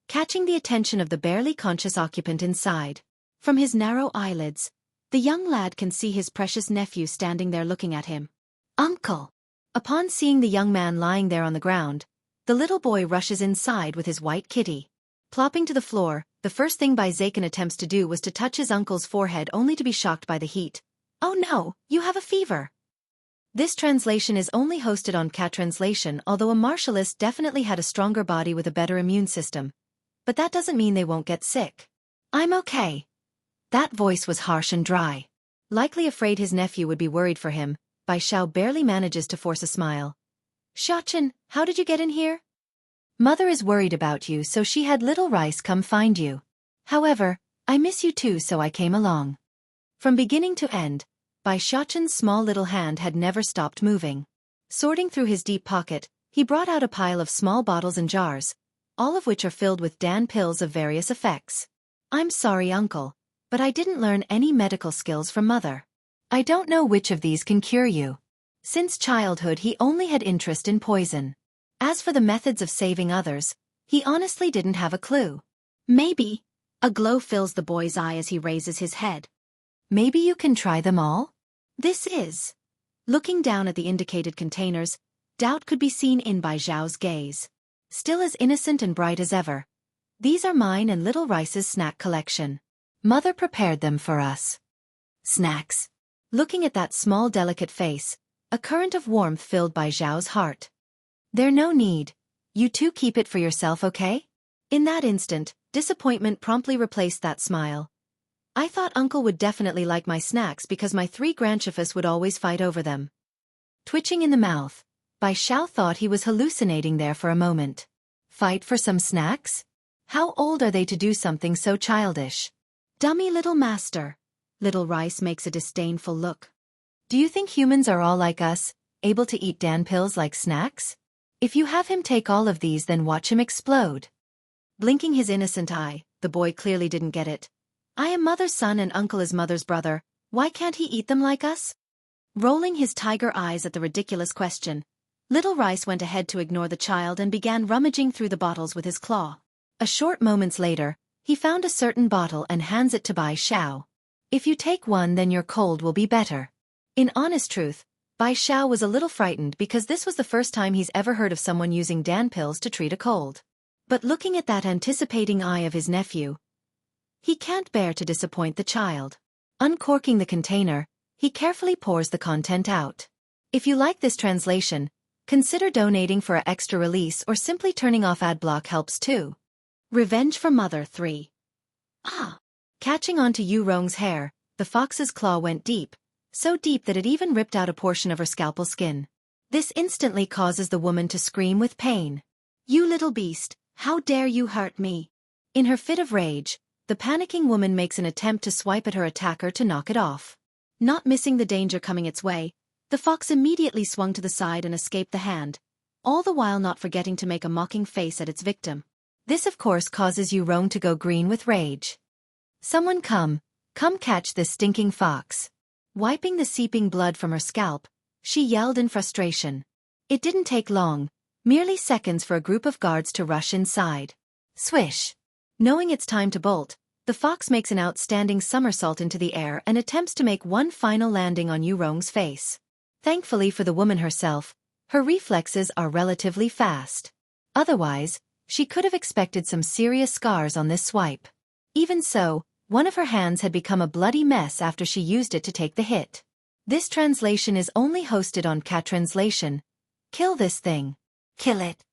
catching the attention of the barely conscious occupant inside. From his narrow eyelids, the young lad can see his precious nephew standing there looking at him. Uncle! Upon seeing the young man lying there on the ground, the little boy rushes inside with his white kitty. Plopping to the floor, the first thing Bai Zaken attempts to do was to touch his uncle's forehead only to be shocked by the heat. Oh no, you have a fever! This translation is only hosted on Translation, although a martialist definitely had a stronger body with a better immune system. But that doesn't mean they won't get sick. I'm okay. That voice was harsh and dry. Likely afraid his nephew would be worried for him, Bai Xiao barely manages to force a smile. Xiaochen, how did you get in here? Mother is worried about you, so she had Little Rice come find you. However, I miss you too, so I came along. From beginning to end, Bai Xiaochen's small little hand had never stopped moving. Sorting through his deep pocket, he brought out a pile of small bottles and jars, all of which are filled with Dan pills of various effects. I'm sorry, uncle, but I didn't learn any medical skills from mother. I don't know which of these can cure you. Since childhood he only had interest in poison. As for the methods of saving others, he honestly didn't have a clue. Maybe. A glow fills the boy's eye as he raises his head. Maybe you can try them all? This is. Looking down at the indicated containers, doubt could be seen in Bai Zhao's gaze. Still as innocent and bright as ever. These are mine and Little Rice's snack collection. Mother prepared them for us. Snacks. Looking at that small delicate face, a current of warmth filled Bai Xiao's heart. There's no need. You two keep it for yourself, okay? In that instant, disappointment promptly replaced that smile. I thought Uncle would definitely like my snacks because my 3 grandchiefs would always fight over them. Twitching in the mouth, Bai Xiao thought he was hallucinating there for a moment. Fight for some snacks? How old are they to do something so childish? Dummy little master. Little Rice makes a disdainful look. Do you think humans are all like us, able to eat Dan pills like snacks? If you have him take all of these, then watch him explode. Blinking his innocent eye, the boy clearly didn't get it. I am Mother's son and Uncle is Mother's brother, why can't he eat them like us? Rolling his tiger eyes at the ridiculous question, Little Rice went ahead to ignore the child and began rummaging through the bottles with his claw. A short moments later, he found a certain bottle and hands it to Bai Xiao. If you take one, then your cold will be better. In honest truth, Bai Xiao was a little frightened because this was the first time he's ever heard of someone using Dan pills to treat a cold. But looking at that anticipating eye of his nephew, he can't bear to disappoint the child. Uncorking the container, he carefully pours the content out. If you like this translation, consider donating for an extra release or simply turning off ad block helps too. Revenge for Mother 3. Catching onto Yu Rong's hair, the fox's claw went deep, so deep that it even ripped out a portion of her scalpel skin. This instantly causes the woman to scream with pain. You little beast, how dare you hurt me? In her fit of rage, the panicking woman makes an attempt to swipe at her attacker to knock it off. Not missing the danger coming its way, the fox immediately swung to the side and escaped the hand, all the while not forgetting to make a mocking face at its victim. This of course causes Yu Rong to go green with rage. Someone come catch this stinking fox. Wiping the seeping blood from her scalp, she yelled in frustration. It didn't take long, merely seconds for a group of guards to rush inside. Swish! Knowing it's time to bolt, the fox makes an outstanding somersault into the air and attempts to make one final landing on Yu Rong's face. Thankfully for the woman herself, her reflexes are relatively fast. Otherwise, she could have expected some serious scars on this swipe. Even so, one of her hands had become a bloody mess after she used it to take the hit. This translation is only hosted on Cat Translation. Kill this thing. Kill it.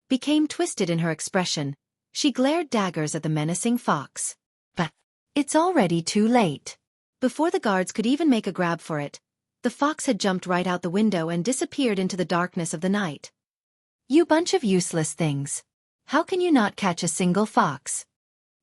Became twisted in her expression. She glared daggers at the menacing fox. But it's already too late. Before the guards could even make a grab for it, the fox had jumped right out the window and disappeared into the darkness of the night. You bunch of useless things. How can you not catch a single fox?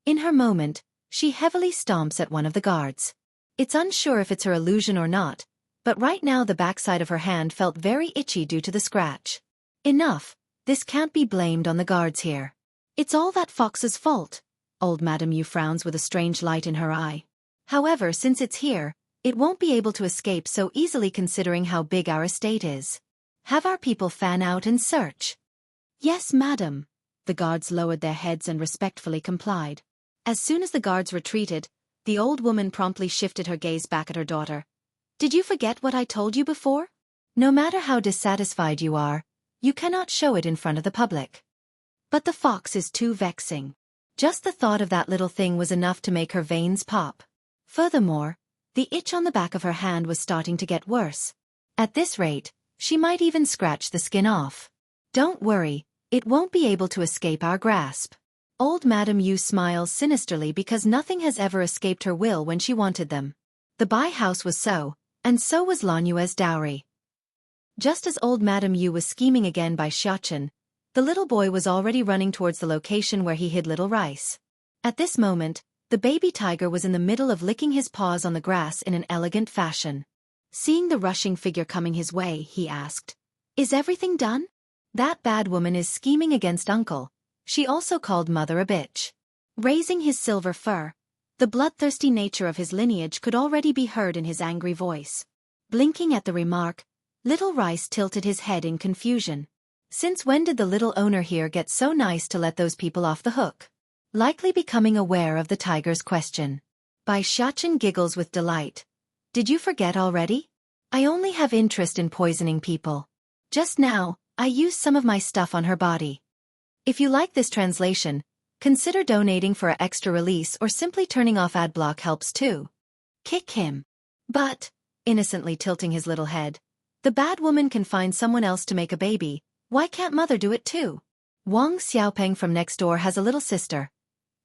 In her moment, she heavily stomps at one of the guards. It's unsure if it's her illusion or not, but right now the backside of her hand felt very itchy due to the scratch. Enough, this can't be blamed on the guards here. It's all that fox's fault. Old Madame Yu frowns with a strange light in her eye. However, since it's here, it won't be able to escape so easily considering how big our estate is. Have our people fan out and search. Yes, madam. The guards lowered their heads and respectfully complied. As soon as the guards retreated, the old woman promptly shifted her gaze back at her daughter. Did you forget what I told you before? No matter how dissatisfied you are, you cannot show it in front of the public. But the fox is too vexing. Just the thought of that little thing was enough to make her veins pop. Furthermore, the itch on the back of her hand was starting to get worse. At this rate, she might even scratch the skin off. Don't worry, it won't be able to escape our grasp. Old Madame Yu smiles sinisterly because nothing has ever escaped her will when she wanted them. The Bai house was so, and so was Lan Yue's dowry. Just as old Madame Yu was scheming again by Xiaochen, the little boy was already running towards the location where he hid Little Rice. At this moment, the baby tiger was in the middle of licking his paws on the grass in an elegant fashion. Seeing the rushing figure coming his way, he asked, "Is everything done?" That bad woman is scheming against Uncle. She also called Mother a bitch. Raising his silver fur, the bloodthirsty nature of his lineage could already be heard in his angry voice. Blinking at the remark, Little Rice tilted his head in confusion. Since when did the little owner here get so nice to let those people off the hook? Likely becoming aware of the tiger's question. Bai Xiaochen giggles with delight. Did you forget already? I only have interest in poisoning people. Just now, I used some of my stuff on her body. If you like this translation, Consider donating for an extra release or simply turning off ad block helps too. Kick him. But, innocently tilting his little head, the bad woman can find someone else to make a baby, why can't mother do it too? Wang Xiaopeng from next door has a little sister.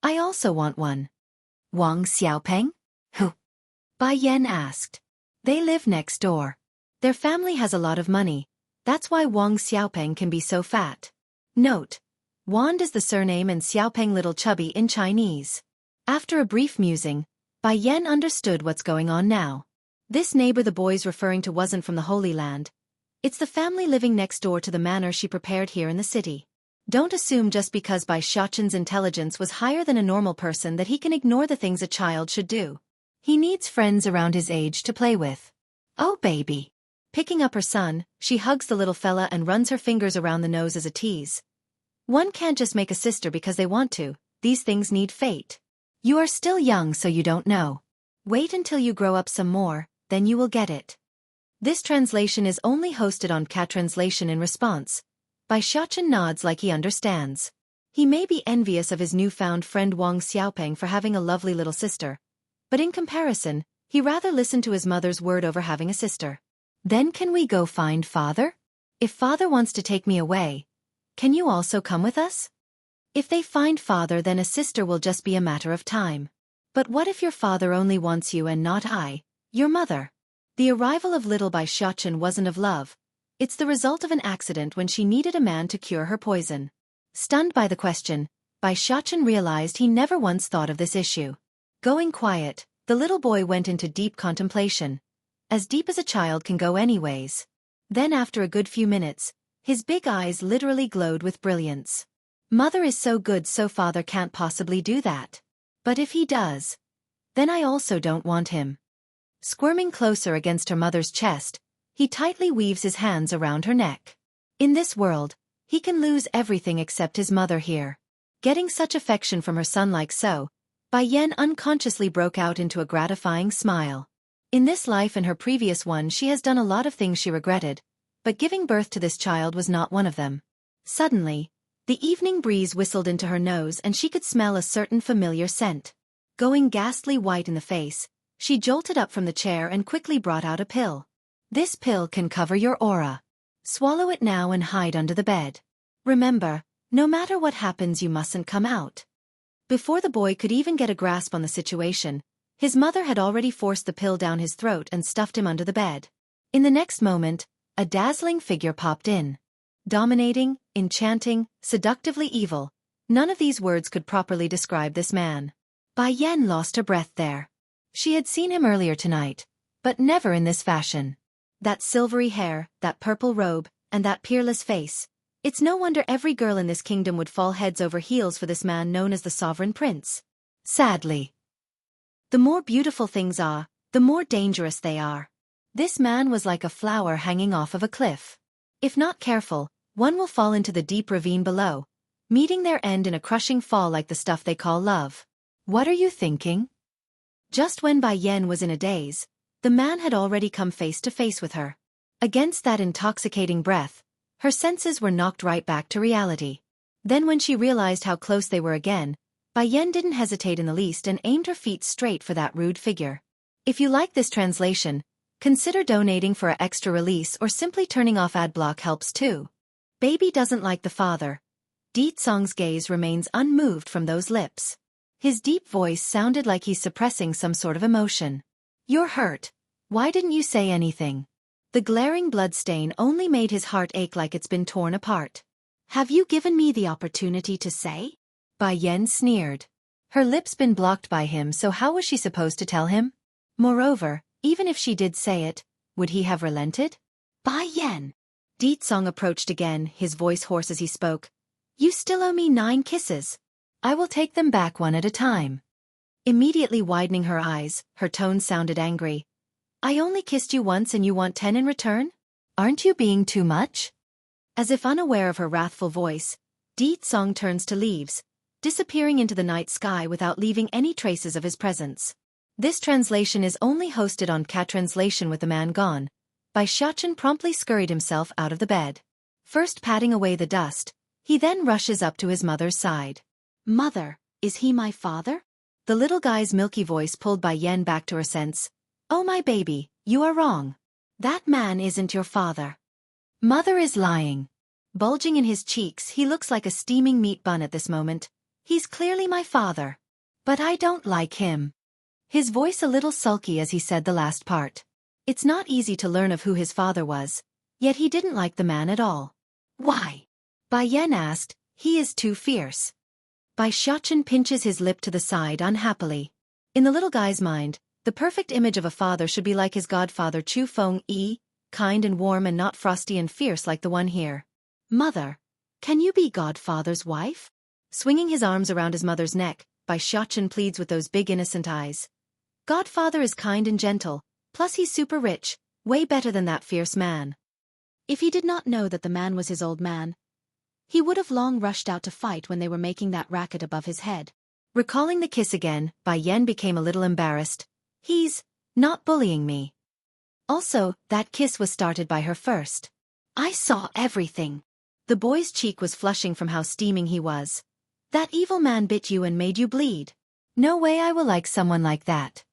I also want one. Wang Xiaopeng? Who? Bai Yan asked. They live next door. Their family has a lot of money. That's why Wang Xiaopeng can be so fat. Note: Wand is the surname and Xiaopeng little chubby in Chinese. After a brief musing, Bai Yan understood what's going on now. This neighbor the boy's referring to wasn't from the Holy Land. It's the family living next door to the manor she prepared here in the city. Don't assume just because Bai Xiaoqin's intelligence was higher than a normal person that he can ignore the things a child should do. He needs friends around his age to play with. Oh baby. Picking up her son, she hugs the little fella and runs her fingers around the nose as a tease. One can't just make a sister because they want to, these things need fate. You are still young so you don't know. Wait until you grow up some more, then you will get it. This translation is only hosted on Cat Translation in response. Bai Xiaoqin nods like he understands. He may be envious of his newfound friend Wang Xiaopeng for having a lovely little sister, but in comparison, he rather listened to his mother's word over having a sister. Then can we go find father? If father wants to take me away, can you also come with us? If they find father, then a sister will just be a matter of time. But what if your father only wants you and not I, your mother? The arrival of little Bai Xiaoqin wasn't of love. It's the result of an accident when she needed a man to cure her poison. Stunned by the question, Bai Xiaoqin realized he never once thought of this issue. Going quiet, the little boy went into deep contemplation. As deep as a child can go anyways. Then after a good few minutes, his big eyes literally glowed with brilliance. Mother is so good so father can't possibly do that. But if he does, then I also don't want him. Squirming closer against her mother's chest, he tightly weaves his hands around her neck. In this world, he can lose everything except his mother here. Getting such affection from her son like so, Bai Yan unconsciously broke out into a gratifying smile. In this life and her previous one she has done a lot of things she regretted, but giving birth to this child was not one of them. Suddenly, the evening breeze whistled into her nose and she could smell a certain familiar scent. Going ghastly white in the face, she jolted up from the chair and quickly brought out a pill. This pill can cover your aura. Swallow it now and hide under the bed. Remember, no matter what happens you mustn't come out. Before the boy could even get a grasp on the situation, his mother had already forced the pill down his throat and stuffed him under the bed. In the next moment, a dazzling figure popped in. Dominating, enchanting, seductively evil. None of these words could properly describe this man. Bai Yan lost her breath there. She had seen him earlier tonight, but never in this fashion. That silvery hair, that purple robe, and that peerless face. It's no wonder every girl in this kingdom would fall heads over heels for this man known as the Sovereign Prince. Sadly, the more beautiful things are, the more dangerous they are. This man was like a flower hanging off of a cliff. If not careful, one will fall into the deep ravine below, meeting their end in a crushing fall like the stuff they call love. What are you thinking? Just when Bai Yan was in a daze, the man had already come face to face with her. Against that intoxicating breath, her senses were knocked right back to reality. Then when she realized how close they were again, Bai Yan didn't hesitate in the least and aimed her feet straight for that rude figure. If you like this translation, consider donating for an extra release or simply turning off ad block helps too. Baby doesn't like the father. Deet Song's gaze remains unmoved from those lips. His deep voice sounded like he's suppressing some sort of emotion. You're hurt. Why didn't you say anything? The glaring blood stain only made his heart ache like it's been torn apart. Have you given me the opportunity to say? Bai Yan sneered. Her lips been blocked by him, so how was she supposed to tell him? Moreover, even if she did say it, would he have relented? Bai Yan. Deet Song approached again, his voice hoarse as he spoke. You still owe me 9 kisses. I will take them back one at a time. Immediately widening her eyes, her tone sounded angry. I only kissed you once and you want 10 in return? Aren't you being too much? As if unaware of her wrathful voice, Deet Song turns to leaves, disappearing into the night sky without leaving any traces of his presence. This translation is only hosted on Cat Translation with the man gone. Bai Xiaoqin promptly scurried himself out of the bed. First patting away the dust, he then rushes up to his mother's side. Mother, is he my father? The little guy's milky voice pulled Bai Yan back to her sense. Oh my baby, you are wrong. That man isn't your father. Mother is lying. Bulging in his cheeks, he looks like a steaming meat bun at this moment. He's clearly my father. But I don't like him. His voice a little sulky as he said the last part. It's not easy to learn of who his father was, yet he didn't like the man at all. Why? Bai Yan asked. He is too fierce. Bai Xiaochen pinches his lip to the side unhappily. In the little guy's mind, the perfect image of a father should be like his godfather Chu Feng-yi, kind and warm and not frosty and fierce like the one here. Mother, can you be godfather's wife? Swinging his arms around his mother's neck, Bai Xiaochen pleads with those big innocent eyes. Godfather is kind and gentle, plus he's super rich, way better than that fierce man. If he did not know that the man was his old man, he would have long rushed out to fight when they were making that racket above his head. Recalling the kiss again, Bai Yan became a little embarrassed. He's not bullying me. Also, that kiss was started by her first. I saw everything. The boy's cheek was flushing from how steaming he was. That evil man bit you and made you bleed. No way I will like someone like that.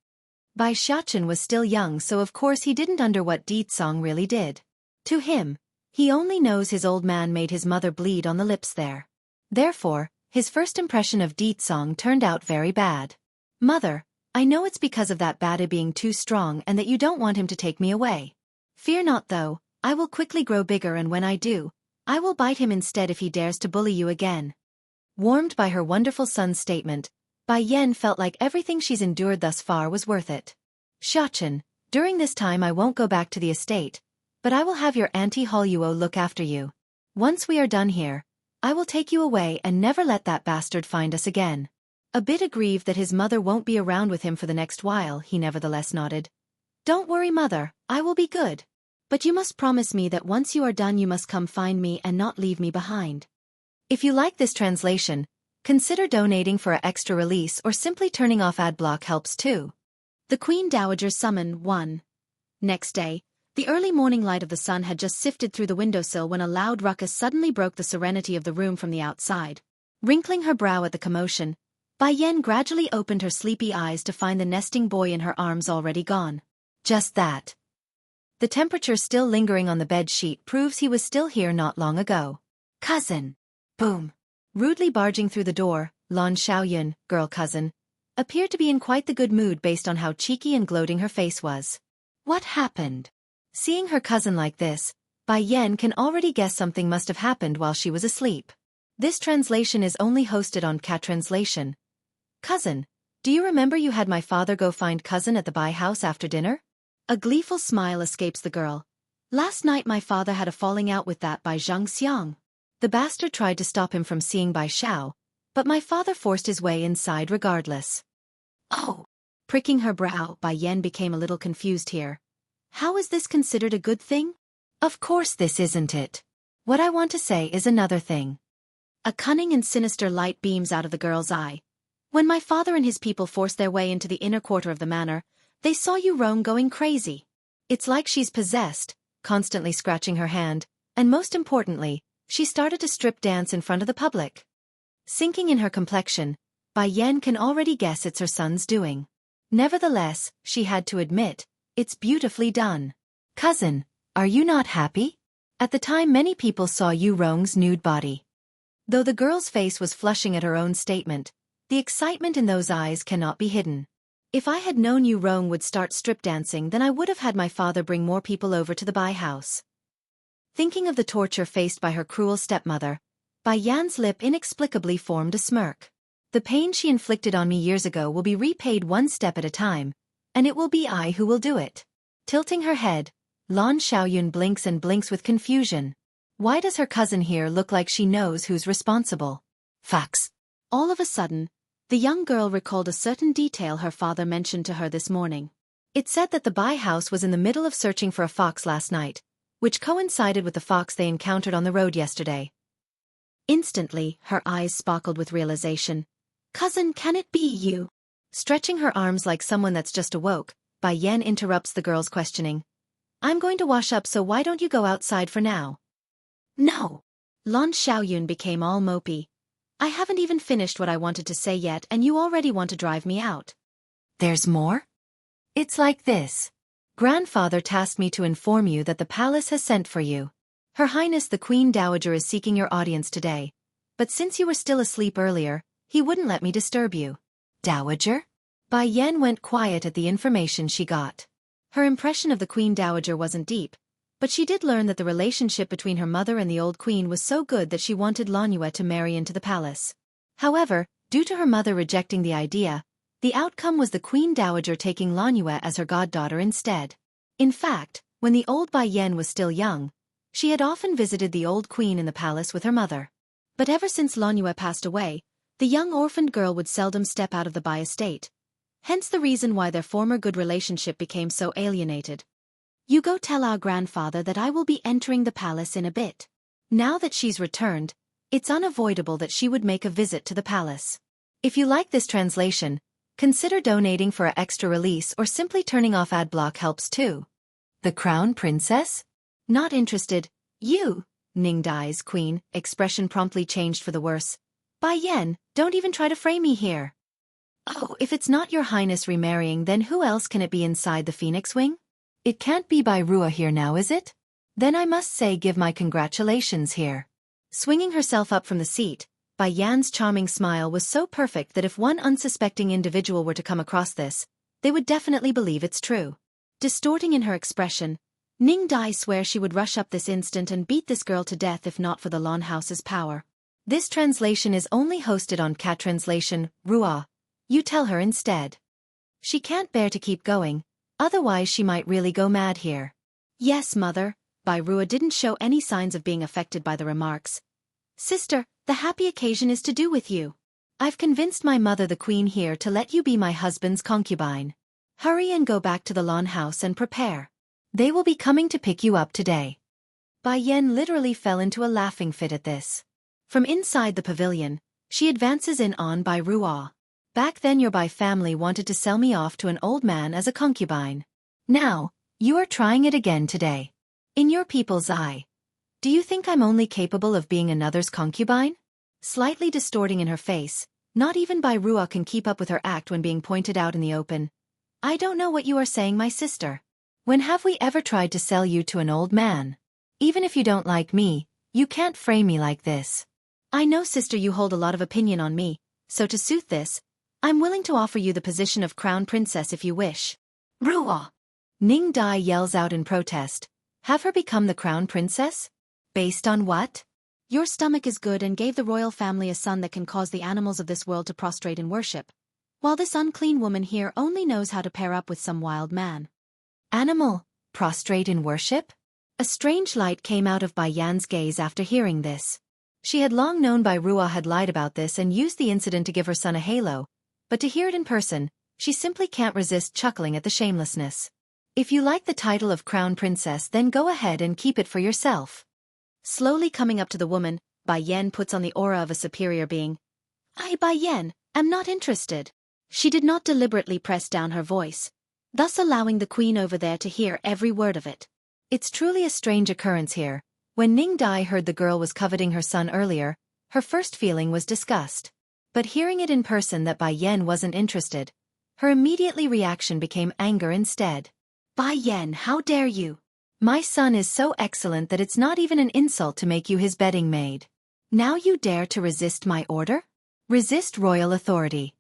Bai Xiaochen was still young, so of course he didn't under what Song really did. To him, he only knows his old man made his mother bleed on the lips there. Therefore, his first impression of Song turned out very bad. Mother, I know it's because of that bada being too strong and that you don't want him to take me away. Fear not though, I will quickly grow bigger and when I do, I will bite him instead if he dares to bully you again. Warmed by her wonderful son's statement, Bai Yan felt like everything she's endured thus far was worth it. Xiaochen, during this time I won't go back to the estate, but I will have your auntie Huoyuo look after you. Once we are done here, I will take you away and never let that bastard find us again. A bit aggrieved that his mother won't be around with him for the next while, he nevertheless nodded. Don't worry, mother, I will be good. But you must promise me that once you are done you must come find me and not leave me behind. If you like this translation, consider donating for an extra release or simply turning off ad block helps too. The Queen Dowager Summon 1. Next day, the early morning light of the sun had just sifted through the windowsill when a loud ruckus suddenly broke the serenity of the room from the outside. Wrinkling her brow at the commotion, Bai Yan gradually opened her sleepy eyes to find the nesting boy in her arms already gone. Just that. The temperature still lingering on the bed sheet proves he was still here not long ago. Cousin. Boom. Rudely barging through the door, Lan Xiaoyun, girl cousin, appeared to be in quite the good mood based on how cheeky and gloating her face was. What happened? Seeing her cousin like this, Bai Yan can already guess something must have happened while she was asleep. This translation is only hosted on Cat Translation. Cousin, do you remember you had my father go find cousin at the Bai house after dinner? A gleeful smile escapes the girl. Last night my father had a falling out with that Bai Xiang. The bastard tried to stop him from seeing Bai Xiao, but my father forced his way inside regardless. Oh! Pricking her brow, Bai Yan became a little confused here. How is this considered a good thing? Of course this isn't it. What I want to say is another thing. A cunning and sinister light beams out of the girl's eye. When my father and his people forced their way into the inner quarter of the manor, they saw you roam going crazy. It's like she's possessed, constantly scratching her hand, and most importantly, she started to strip dance in front of the public. Sinking in her complexion, Bai Yan can already guess it's her son's doing. Nevertheless, she had to admit, it's beautifully done. Cousin, are you not happy? At the time many people saw Yu Rong's nude body. Though the girl's face was flushing at her own statement, the excitement in those eyes cannot be hidden. If I had known Yu Rong would start strip dancing, then I would have had my father bring more people over to the Bai house. Thinking of the torture faced by her cruel stepmother, Bai Yan's lip inexplicably formed a smirk. The pain she inflicted on me years ago will be repaid one step at a time, and it will be I who will do it. Tilting her head, Lan Xiaoyun blinks and blinks with confusion. Why does her cousin here look like she knows who's responsible? Facts. All of a sudden, the young girl recalled a certain detail her father mentioned to her this morning. It said that the Bai house was in the middle of searching for a fox last night, which coincided with the fox they encountered on the road yesterday. Instantly, her eyes sparkled with realization. Cousin, can it be you? Stretching her arms like someone that's just awoke, Bai Yan interrupts the girl's questioning. I'm going to wash up, so why don't you go outside for now? No. Lan Xiaoyun became all mopey. I haven't even finished what I wanted to say yet and you already want to drive me out. There's more? It's like this. Grandfather tasked me to inform you that the palace has sent for you. Her Highness the Queen Dowager is seeking your audience today. But since you were still asleep earlier, he wouldn't let me disturb you. Dowager? Bai Yan went quiet at the information she got. Her impression of the Queen Dowager wasn't deep, but she did learn that the relationship between her mother and the old queen was so good that she wanted Lanue to marry into the palace. However, due to her mother rejecting the idea, the outcome was the Queen Dowager taking Lanue as her goddaughter instead. In fact, when the old Bai Yan was still young, she had often visited the old queen in the palace with her mother. But ever since Lanue passed away, the young orphaned girl would seldom step out of the Bai estate. Hence the reason why their former good relationship became so alienated. You go tell our grandfather that I will be entering the palace in a bit. Now that she's returned, it's unavoidable that she would make a visit to the palace. If you like this translation, consider donating for an extra release or simply turning off ad block helps too. The Crown Princess? Not interested. You, Ningdai's queen, expression promptly changed for the worse. Bai Yan, don't even try to frame me here. Oh, if it's not your highness remarrying, then who else can it be inside the Phoenix Wing? It can't be Bai Rua here now, is it? Then I must say give my congratulations here. Swinging herself up from the seat, Bai Yan's charming smile was so perfect that if one unsuspecting individual were to come across this, they would definitely believe it's true. Distorting in her expression, Ning Dai swears she would rush up this instant and beat this girl to death if not for the Lon House's power. This translation is only hosted on Cat Translation, Rua. You tell her instead. She can't bear to keep going, otherwise she might really go mad here. Yes, mother. Bai Rua didn't show any signs of being affected by the remarks. Sister, the happy occasion is to do with you. I've convinced my mother the queen here to let you be my husband's concubine. Hurry and go back to the Lon house and prepare. They will be coming to pick you up today. Bai Yan literally fell into a laughing fit at this. From inside the pavilion, she advances in on Bai Rua. Back then your Bai family wanted to sell me off to an old man as a concubine. Now, you are trying it again today. In your people's eye, do you think I'm only capable of being another's concubine? Slightly distorting in her face, not even Bai Rua can keep up with her act when being pointed out in the open. I don't know what you are saying, my sister. When have we ever tried to sell you to an old man? Even if you don't like me, you can't frame me like this. I know, sister, you hold a lot of opinion on me, so to suit this, I'm willing to offer you the position of crown princess if you wish. Rua! Ning Dai yells out in protest. Have her become the crown princess? Based on what? Your stomach is good and gave the royal family a son that can cause the animals of this world to prostrate in worship, while this unclean woman here only knows how to pair up with some wild man. Animal, prostrate in worship? A strange light came out of Bai Yan's gaze after hearing this. She had long known Bai Rua had lied about this and used the incident to give her son a halo, but to hear it in person, she simply can't resist chuckling at the shamelessness. If you like the title of crown princess, then go ahead and keep it for yourself. Slowly coming up to the woman, Bai Yan puts on the aura of a superior being. I, Bai Yan, am not interested. She did not deliberately press down her voice, thus allowing the queen over there to hear every word of it. It's truly a strange occurrence here. When Ning Dai heard the girl was coveting her son earlier, her first feeling was disgust. But hearing it in person that Bai Yan wasn't interested, her immediately reaction became anger instead. Bai Yan, how dare you? My son is so excellent that it's not even an insult to make you his bedding maid. Now you dare to resist my order? Resist royal authority.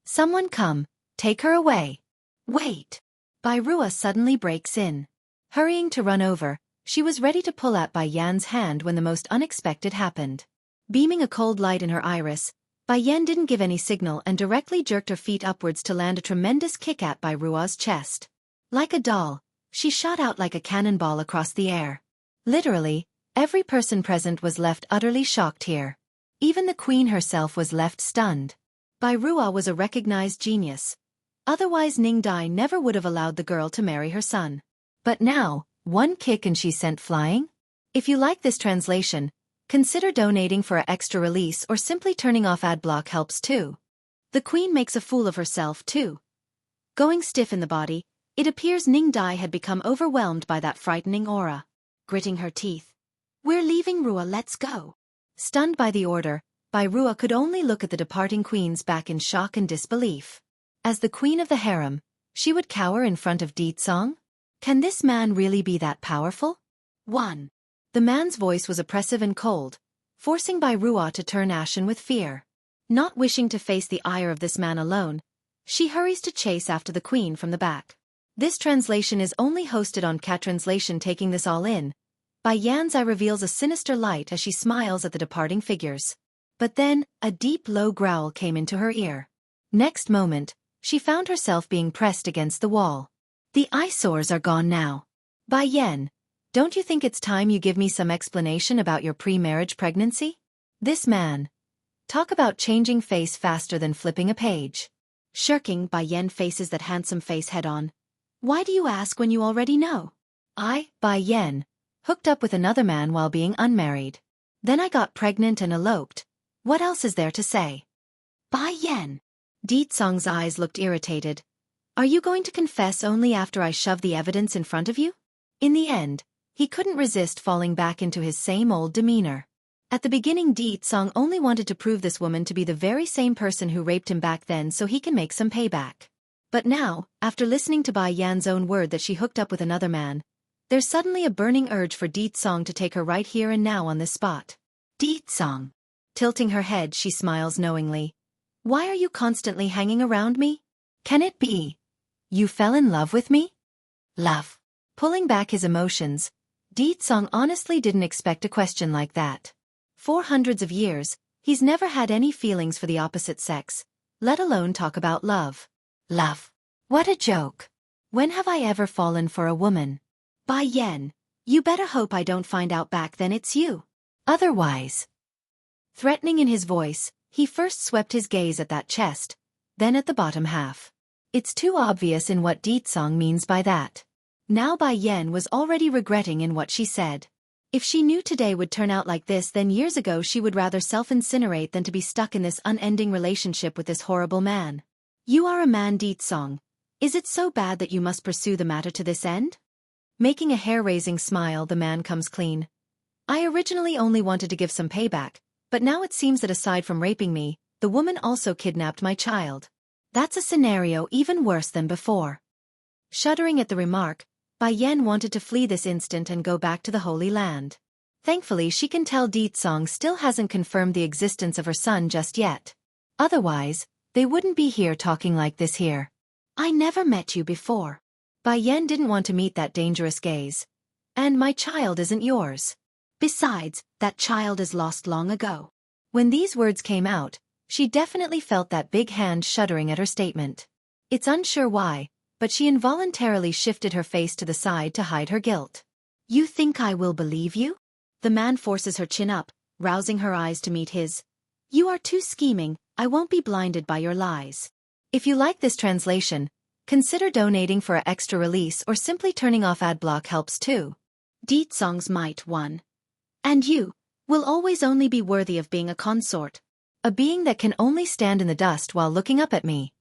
Someone come, take her away. Wait! Bai Rua suddenly breaks in. Hurrying to run over, she was ready to pull at Bai Yan's hand when the most unexpected happened. Beaming a cold light in her iris, Bai Yan didn't give any signal and directly jerked her feet upwards to land a tremendous kick at Bai Rua's chest. Like a doll, she shot out like a cannonball across the air. Literally, every person present was left utterly shocked here. Even the queen herself was left stunned. Bai Rua was a recognized genius. Otherwise Ning Dai never would have allowed the girl to marry her son. But now, one kick and she's sent flying? If you like this translation, consider donating for an extra release or simply turning off ad block helps too. The queen makes a fool of herself too. Going stiff in the body, it appears Ning Dai had become overwhelmed by that frightening aura. Gritting her teeth. We're leaving, Rua, let's go. Stunned by the order, Bai Rua could only look at the departing queen's back in shock and disbelief. As the queen of the harem, she would cower in front of Ditsong? Can this man really be that powerful? 1. The man's voice was oppressive and cold, forcing Bai Rua to turn ashen with fear. Not wishing to face the ire of this man alone, she hurries to chase after the queen from the back. This translation is only hosted on Cat Translation. Taking this all in, Bai Yan's eye reveals a sinister light as she smiles at the departing figures. But then, a deep low growl came into her ear. Next moment, she found herself being pressed against the wall. The eyesores are gone now. Bai Yan, don't you think it's time you give me some explanation about your pre-marriage pregnancy? This man. Talk about changing face faster than flipping a page. Shirking, Bai Yan faces that handsome face head-on. Why do you ask when you already know? I, Bai Yan, hooked up with another man while being unmarried. Then I got pregnant and eloped. What else is there to say? Bai Yan. Ditsong's eyes looked irritated. Are you going to confess only after I shove the evidence in front of you? In the end, he couldn't resist falling back into his same old demeanor. At the beginning, Ditsong only wanted to prove this woman to be the very same person who raped him back then so he can make some payback. But now, after listening to Bai Yan's own word that she hooked up with another man, there's suddenly a burning urge for Ditsong to take her right here and now on this spot. Ditsong. Tilting her head, she smiles knowingly. Why are you constantly hanging around me? Can it be you fell in love with me? Love. Pulling back his emotions, Ditsong honestly didn't expect a question like that. For hundreds of years, he's never had any feelings for the opposite sex, let alone talk about love. Love. What a joke. When have I ever fallen for a woman? Bai Yan, you better hope I don't find out back then it's you. Otherwise. Threatening in his voice, he first swept his gaze at that chest, then at the bottom half. It's too obvious in what Ditsong means by that. Now Bai Yan was already regretting in what she said. If she knew today would turn out like this, then years ago she would rather self-incinerate than to be stuck in this unending relationship with this horrible man. You are a man, Ditsong. Is it so bad that you must pursue the matter to this end? Making a hair-raising smile, the man comes clean. I originally only wanted to give some payback, but now it seems that aside from raping me, the woman also kidnapped my child. That's a scenario even worse than before. Shuddering at the remark, Bai Yan wanted to flee this instant and go back to the Holy Land. Thankfully, she can tell Ditsong still hasn't confirmed the existence of her son just yet. Otherwise, they wouldn't be here talking like this here. I never met you before. Bai Yan didn't want to meet that dangerous gaze. And my child isn't yours. Besides, that child is lost long ago. When these words came out, she definitely felt that big hand shuddering at her statement. It's unsure why, but she involuntarily shifted her face to the side to hide her guilt. You think I will believe you? The man forces her chin up, rousing her eyes to meet his. You are too scheming, I won't be blinded by your lies. If you like this translation, consider donating for an extra release or simply turning off ad block helps too. Ditsong's might 1. And you will always only be worthy of being a consort. A being that can only stand in the dust while looking up at me.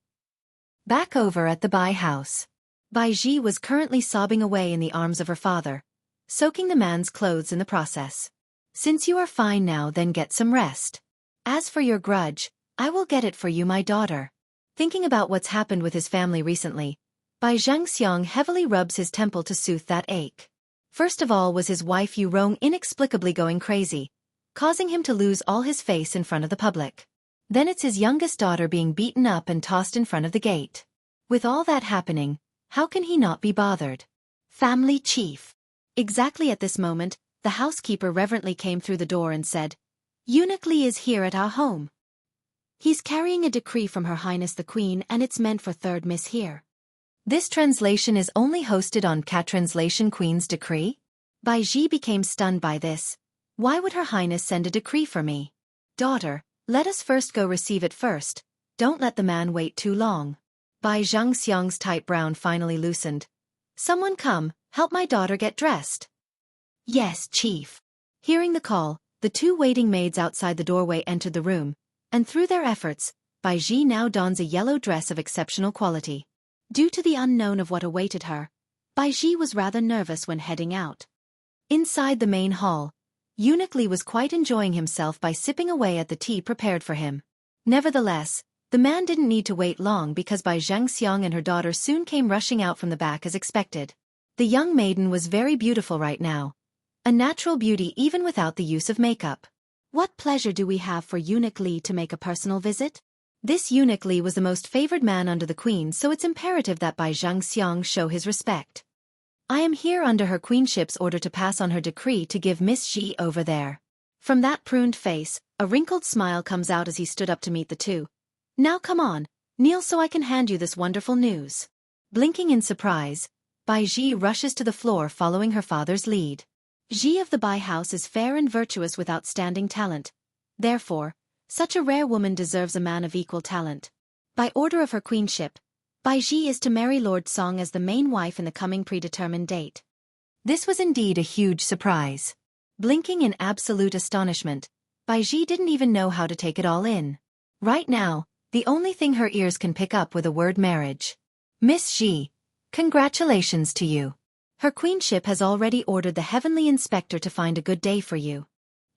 Back over at the Bai house. Bai Ji was currently sobbing away in the arms of her father, soaking the man's clothes in the process. Since you are fine now, then get some rest. As for your grudge, I will get it for you, my daughter. Thinking about what's happened with his family recently, Bai Xianxia heavily rubs his temple to soothe that ache. First of all was his wife Yu Rong inexplicably going crazy, causing him to lose all his face in front of the public. Then it's his youngest daughter being beaten up and tossed in front of the gate. With all that happening, how can he not be bothered? Family chief. Exactly at this moment, the housekeeper reverently came through the door and said, Eunuch-Li is here at our home. He's carrying a decree from Her Highness the Queen and it's meant for third miss here. This translation is only hosted on Cat Translation. Queen's decree? Bai Ji became stunned by this. Why would Her Highness send a decree for me? Daughter, let us first go receive it first. Don't let the man wait too long. Bai Xiangxiang's tight brown finally loosened. Someone come, help my daughter get dressed. Yes, chief. Hearing the call, the two waiting maids outside the doorway entered the room, and through their efforts, Bai Ji now dons a yellow dress of exceptional quality. Due to the unknown of what awaited her, Bai Ji was rather nervous when heading out. Inside the main hall, Eunuch Li was quite enjoying himself by sipping away at the tea prepared for him. Nevertheless, the man didn't need to wait long because Bai Xianxia and her daughter soon came rushing out from the back as expected. The young maiden was very beautiful right now. A natural beauty even without the use of makeup. What pleasure do we have for Eunuch Li to make a personal visit? This Eunuch Li was the most favored man under the queen, so it's imperative that Bai Xianxia show his respect. I am here under her queenship's order to pass on her decree to give Miss Xi over there. From that pruned face, a wrinkled smile comes out as he stood up to meet the two. Now come on, kneel so I can hand you this wonderful news. Blinking in surprise, Bai Xi rushes to the floor following her father's lead. Xi of the Bai house is fair and virtuous with outstanding talent. Therefore, such a rare woman deserves a man of equal talent. By order of her queenship, Bai Xi is to marry Lord Song as the main wife in the coming predetermined date. This was indeed a huge surprise. Blinking in absolute astonishment, Bai Xi didn't even know how to take it all in. Right now, the only thing her ears can pick up were the word marriage. Miss Xi, congratulations to you. Her queenship has already ordered the heavenly inspector to find a good day for you.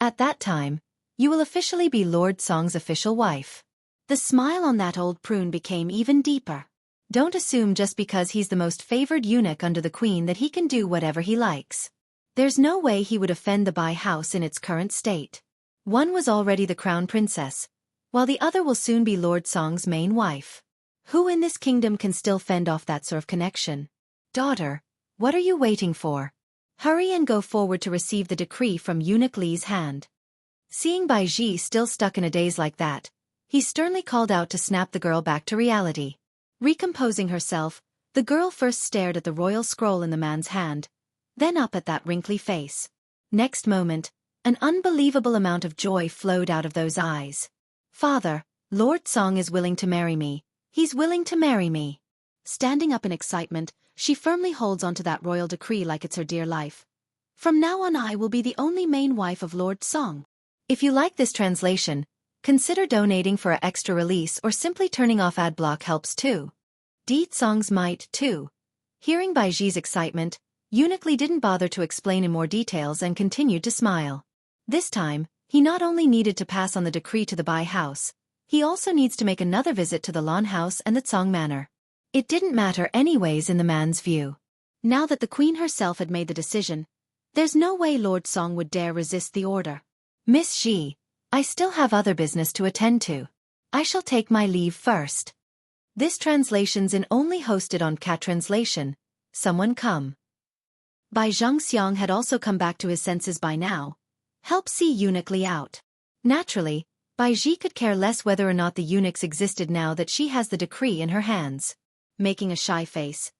At that time, you will officially be Lord Song's official wife. The smile on that old prune became even deeper. Don't assume just because he's the most favored eunuch under the queen that he can do whatever he likes. There's no way he would offend the Bai house in its current state. One was already the crown princess, while the other will soon be Lord Song's main wife. Who in this kingdom can still fend off that sort of connection? Daughter, what are you waiting for? Hurry and go forward to receive the decree from Eunuch Li's hand. Seeing Bai Xi still stuck in a daze like that, he sternly called out to snap the girl back to reality. Recomposing herself, the girl first stared at the royal scroll in the man's hand, then up at that wrinkly face. Next moment, an unbelievable amount of joy flowed out of those eyes. Father, Lord Song is willing to marry me. He's willing to marry me. Standing up in excitement, she firmly holds onto that royal decree like it's her dear life. From now on I will be the only main wife of Lord Song. If you like this translation, consider donating for an extra release or simply turning off ad block helps too. Deed Songs might, too. Hearing Bai Xi's excitement, Eunuch Li didn't bother to explain in more details and continued to smile. This time, he not only needed to pass on the decree to the Bai house, he also needs to make another visit to the Lan house and the Tsong manor. It didn't matter anyways in the man's view. Now that the queen herself had made the decision, there's no way Lord Song would dare resist the order. Miss Xi, I still have other business to attend to. I shall take my leave first. This translation's in only hosted on Cat Translation. Someone come. Bai Xianxia had also come back to his senses by now. Help see Eunuch Li out. Naturally, Bai Xi could care less whether or not the eunuchs existed now that she has the decree in her hands. Making a shy face.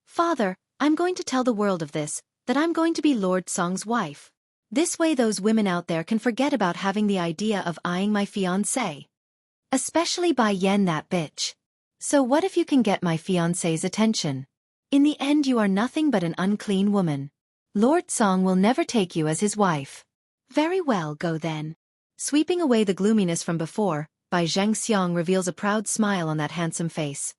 Father, I'm going to tell the world of this, that I'm going to be Lord Song's wife. This way those women out there can forget about having the idea of eyeing my fiancé. Especially Bai Yen, that bitch. So what if you can get my fiancé's attention? In the end you are nothing but an unclean woman. Lord Song will never take you as his wife. Very well, go then. Sweeping away the gloominess from before, Bai Xianxia reveals a proud smile on that handsome face.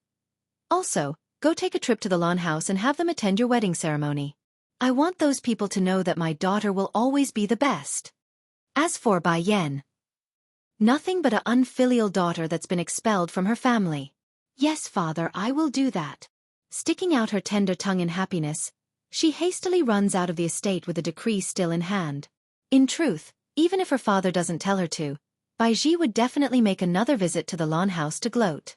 Also, go take a trip to the Lan house and have them attend your wedding ceremony. I want those people to know that my daughter will always be the best. As for Bai Yen, nothing but an unfilial daughter that's been expelled from her family. Yes, father, I will do that. Sticking out her tender tongue in happiness, she hastily runs out of the estate with the decree still in hand. In truth, even if her father doesn't tell her to, Bai Xi would definitely make another visit to the Lan house to gloat.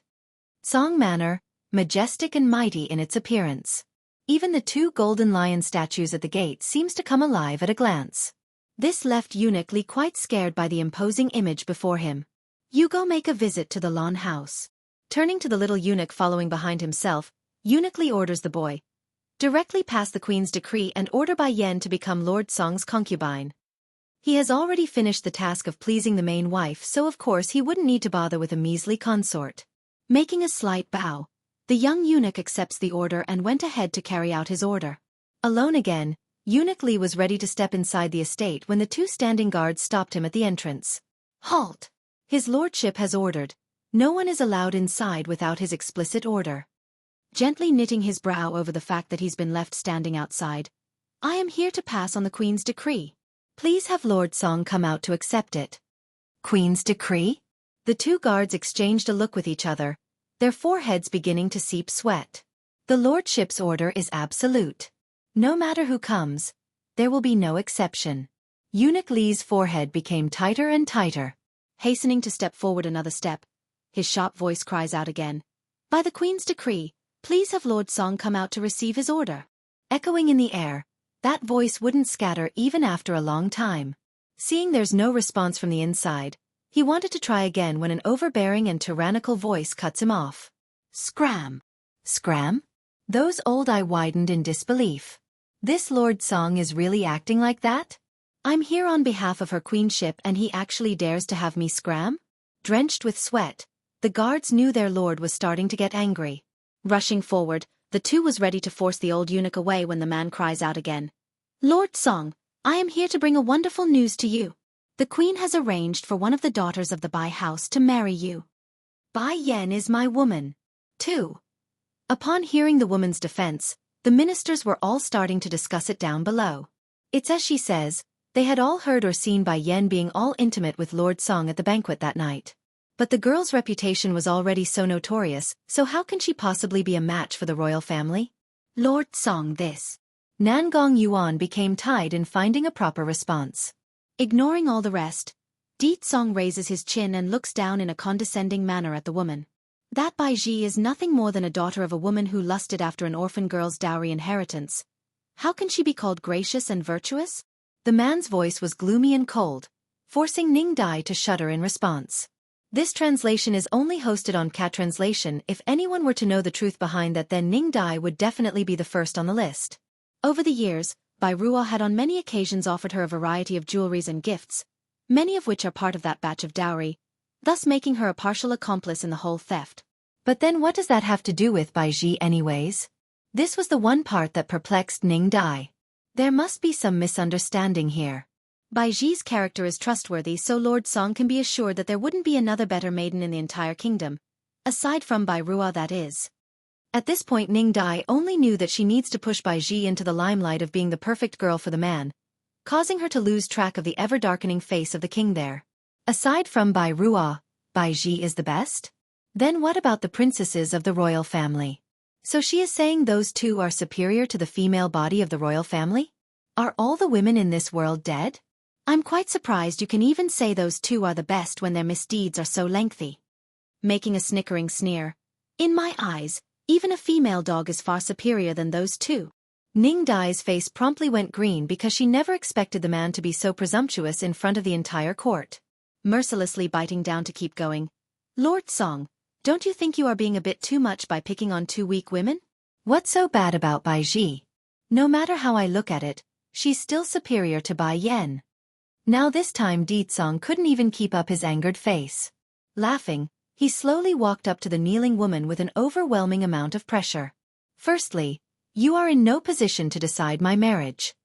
Song Manor, majestic and mighty in its appearance. Even the two golden lion statues at the gate seems to come alive at a glance. This left Eunuch Li quite scared by the imposing image before him. You go make a visit to the Lan house. Turning to the little eunuch following behind himself, Eunuch Li orders the boy. Directly pass the queen's decree and order Bai Yen to become Lord Song's concubine. He has already finished the task of pleasing the main wife, so of course he wouldn't need to bother with a measly consort. Making a slight bow, the young eunuch accepts the order and went ahead to carry out his order. Alone again, Eunuch Li was ready to step inside the estate when the two standing guards stopped him at the entrance. Halt! His lordship has ordered. No one is allowed inside without his explicit order. Gently knitting his brow over the fact that he's been left standing outside. I am here to pass on the queen's decree. Please have Lord Song come out to accept it. Queen's decree? The two guards exchanged a look with each other, their foreheads beginning to seep sweat. The lordship's order is absolute. No matter who comes, there will be no exception. Eunuch Li's forehead became tighter and tighter. Hastening to step forward another step, his sharp voice cries out again. By the Queen's decree, please have Lord Song come out to receive his order. Echoing in the air, that voice wouldn't scatter even after a long time. Seeing there's no response from the inside, he wanted to try again when an overbearing and tyrannical voice cuts him off. Scram! Scram? Those old eyes widened in disbelief. This Lord Song is really acting like that? I'm here on behalf of her queenship and he actually dares to have me scram? Drenched with sweat, the guards knew their lord was starting to get angry. Rushing forward, the two was ready to force the old eunuch away when the man cries out again. Lord Song, I am here to bring a wonderful news to you. The queen has arranged for one of the daughters of the Bai house to marry you. Bai Yan is my woman. 2. Upon hearing the woman's defense, the ministers were all starting to discuss it down below. It's as she says, they had all heard or seen Bai Yan being all intimate with Lord Song at the banquet that night. But the girl's reputation was already so notorious, so how can she possibly be a match for the royal family? Lord Song this. Nangong Yuan became tied in finding a proper response. Ignoring all the rest, Deet Song raises his chin and looks down in a condescending manner at the woman. That Bai Ji is nothing more than a daughter of a woman who lusted after an orphan girl's dowry inheritance. How can she be called gracious and virtuous? The man's voice was gloomy and cold, forcing Ning Dai to shudder in response. This translation is only hosted on Cat Translation. If anyone were to know the truth behind that, then Ning Dai would definitely be the first on the list. Over the years, Bai Ruo had on many occasions offered her a variety of jewelries and gifts, many of which are part of that batch of dowry, thus making her a partial accomplice in the whole theft. But then what does that have to do with Bai Ji anyways? This was the one part that perplexed Ning Dai. There must be some misunderstanding here. Bai Ji's character is trustworthy, so Lord Song can be assured that there wouldn't be another better maiden in the entire kingdom, aside from Bai Ruo, that is. At this point Ning Dai only knew that she needs to push Bai Ji into the limelight of being the perfect girl for the man, causing her to lose track of the ever-darkening face of the king there. Aside from Bai Ruo, Bai Ji is the best? Then what about the princesses of the royal family? So she is saying those two are superior to the female body of the royal family? Are all the women in this world dead? I'm quite surprised you can even say those two are the best when their misdeeds are so lengthy. Making a snickering sneer. In my eyes, even a female dog is far superior than those two. Ning Dai's face promptly went green because she never expected the man to be so presumptuous in front of the entire court. Mercilessly biting down to keep going. Lord Song, don't you think you are being a bit too much by picking on two weak women? What's so bad about Bai Ji? No matter how I look at it, she's still superior to Bai Yan. Now this time Deet Song couldn't even keep up his angered face. Laughing, he slowly walked up to the kneeling woman with an overwhelming amount of pressure. Firstly, you are in no position to decide my marriage.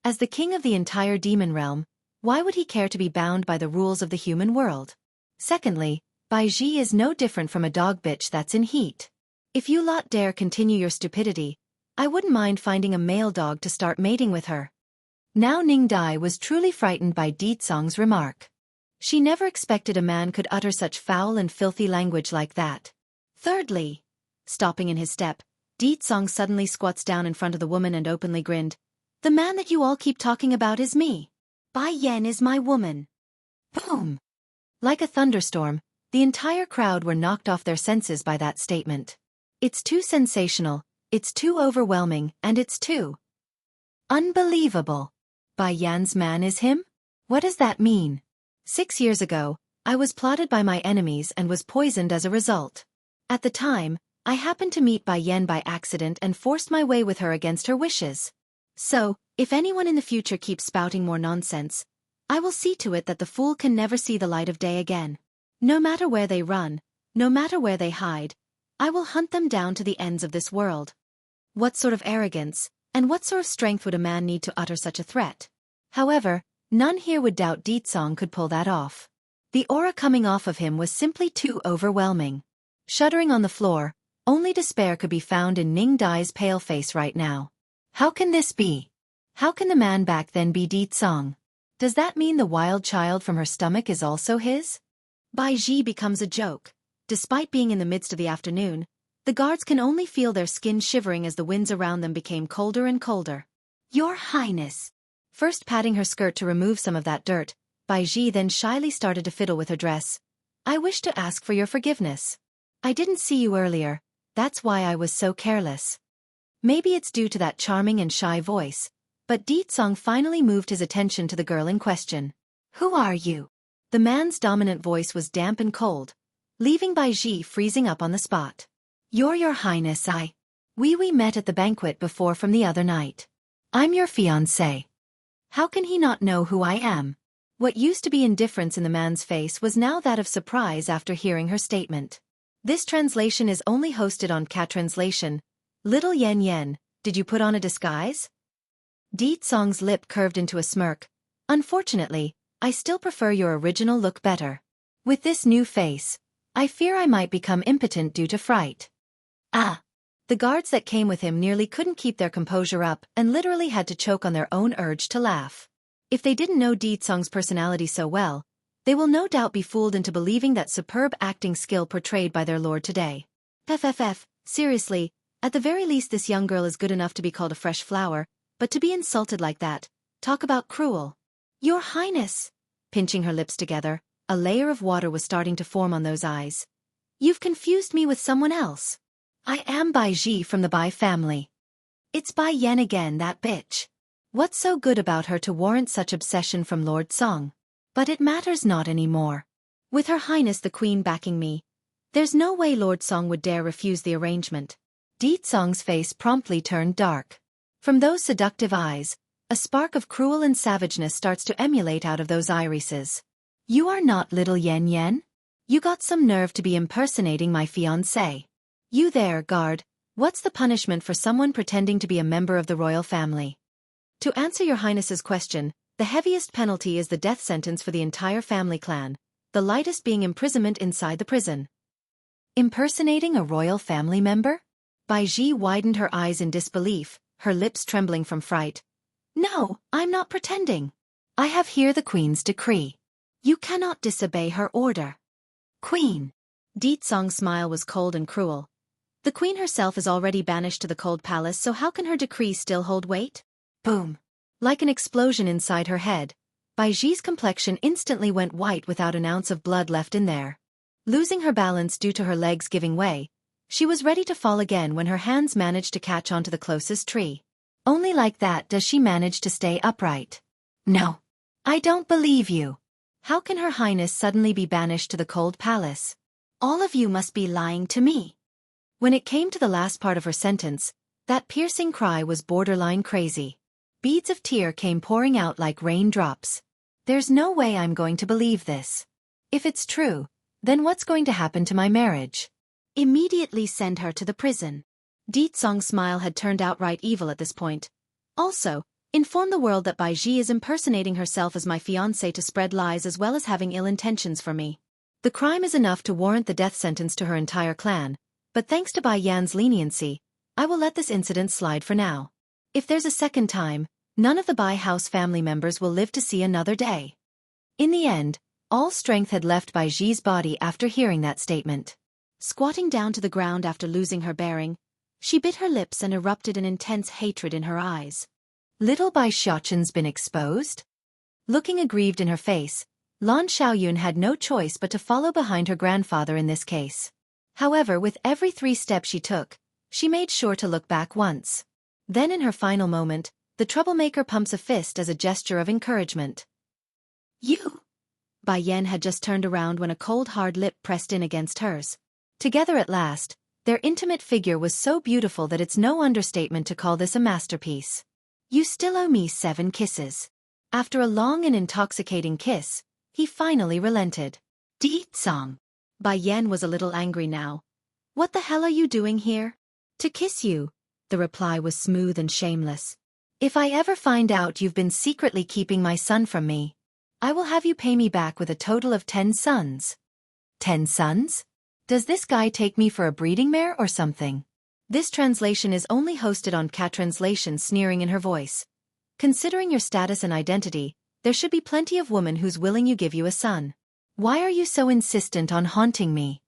As the king of the entire demon realm, why would he care to be bound by the rules of the human world? Secondly, Bai Ji is no different from a dog bitch that's in heat. If you lot dare continue your stupidity, I wouldn't mind finding a male dog to start mating with her. Now Ning Dai was truly frightened by Deet Song's remark. She never expected a man could utter such foul and filthy language like that. Thirdly, stopping in his step, Deet Song suddenly squats down in front of the woman and openly grinned. The man that you all keep talking about is me. Bai Yan is my woman. Boom! Like a thunderstorm, the entire crowd were knocked off their senses by that statement. It's too sensational, it's too overwhelming, and it's too unbelievable. Bai Yan's man is him? What does that mean? 6 years ago, I was plotted by my enemies and was poisoned as a result. At the time, I happened to meet Bai Yan by accident and forced my way with her against her wishes. So, if anyone in the future keeps spouting more nonsense, I will see to it that the fool can never see the light of day again. No matter where they run, no matter where they hide, I will hunt them down to the ends of this world. What sort of arrogance, and what sort of strength would a man need to utter such a threat? However, none here would doubt Deet Song could pull that off. The aura coming off of him was simply too overwhelming. Shuddering on the floor, only despair could be found in Ning Dai's pale face right now. How can this be? How can the man back then be Deet Song? Does that mean the wild child from her stomach is also his? Bai Ji becomes a joke. Despite being in the midst of the afternoon, the guards can only feel their skin shivering as the winds around them became colder and colder. Your Highness! First patting her skirt to remove some of that dirt, Bai Ji then shyly started to fiddle with her dress. I wish to ask for your forgiveness. I didn't see you earlier, that's why I was so careless. Maybe it's due to that charming and shy voice, but Ditsong finally moved his attention to the girl in question. Who are you? The man's dominant voice was damp and cold, leaving Bai Ji freezing up on the spot. Your Highness, we met at the banquet before from the other night. I'm your fiancé. How can he not know who I am? What used to be indifference in the man's face was now that of surprise after hearing her statement. This translation is only hosted on Cat Translation. Little Yen, did you put on a disguise? Ditsong's lip curved into a smirk. Unfortunately, I still prefer your original look better. With this new face, I fear I might become impotent due to fright. The guards that came with him nearly couldn't keep their composure up and literally had to choke on their own urge to laugh. If they didn't know Ditsong's personality so well, they will no doubt be fooled into believing that superb acting skill portrayed by their lord today. Seriously, at the very least this young girl is good enough to be called a fresh flower, but to be insulted like that, talk about cruel. Your Highness! Pinching her lips together, a layer of water was starting to form on those eyes. You've confused me with someone else. I am Bai Ji from the Bai family. It's Bai Yan again, that bitch. What's so good about her to warrant such obsession from Lord Song? But it matters not anymore. With Her Highness the Queen backing me, there's no way Lord Song would dare refuse the arrangement. Ditsong's face promptly turned dark. From those seductive eyes, a spark of cruel and savageness starts to emulate out of those irises. You are not little Yen? You got some nerve to be impersonating my fiancé. You there, guard, what's the punishment for someone pretending to be a member of the royal family? To answer your highness's question, the heaviest penalty is the death sentence for the entire family clan, the lightest being imprisonment inside the prison. Impersonating a royal family member? Bai Ji widened her eyes in disbelief, her lips trembling from fright. No, I'm not pretending. I have here the Queen's decree. You cannot disobey her order. Queen. Ditsong's smile was cold and cruel. The Queen herself is already banished to the cold palace, so how can her decree still hold weight? Boom. Like an explosion inside her head, Bai Ji's complexion instantly went white without an ounce of blood left in there. Losing her balance due to her legs giving way, she was ready to fall again when her hands managed to catch onto the closest tree. Only like that does she manage to stay upright. No. I don't believe you. How can Her Highness suddenly be banished to the cold palace? All of you must be lying to me. When it came to the last part of her sentence, that piercing cry was borderline crazy. Beads of tear came pouring out like raindrops. There's no way I'm going to believe this. If it's true, then what's going to happen to my marriage? Immediately send her to the prison. Ditsong's smile had turned outright evil at this point. Also, inform the world that Bai Ji is impersonating herself as my fiancé to spread lies as well as having ill intentions for me. The crime is enough to warrant the death sentence to her entire clan, but thanks to Bai Yan's leniency, I will let this incident slide for now. If there's a second time, none of the Bai house family members will live to see another day. In the end, all strength had left Bai Ji's body after hearing that statement. Squatting down to the ground after losing her bearing, she bit her lips and erupted an intense hatred in her eyes. Little Bai Xiaoqin's been exposed? Looking aggrieved in her face, Lan Xiaoyun had no choice but to follow behind her grandfather in this case. However, with every 3 steps she took, she made sure to look back once. Then in her final moment, the troublemaker pumps a fist as a gesture of encouragement. You! Bai Yan had just turned around when a cold hard lip pressed in against hers. Together at last, their intimate figure was so beautiful that it's no understatement to call this a masterpiece. You still owe me 7 kisses. After a long and intoxicating kiss, he finally relented. Ditsong. Bai Yan was a little angry now. What the hell are you doing here? To kiss you. The reply was smooth and shameless. If I ever find out you've been secretly keeping my son from me, I will have you pay me back with a total of 10 sons. 10 sons? Does this guy take me for a breeding mare or something? This translation is only hosted on Cat Translation, sneering in her voice. Considering your status and identity, There should be plenty of women who's willing you give you a son. Why are you so insistent on haunting me?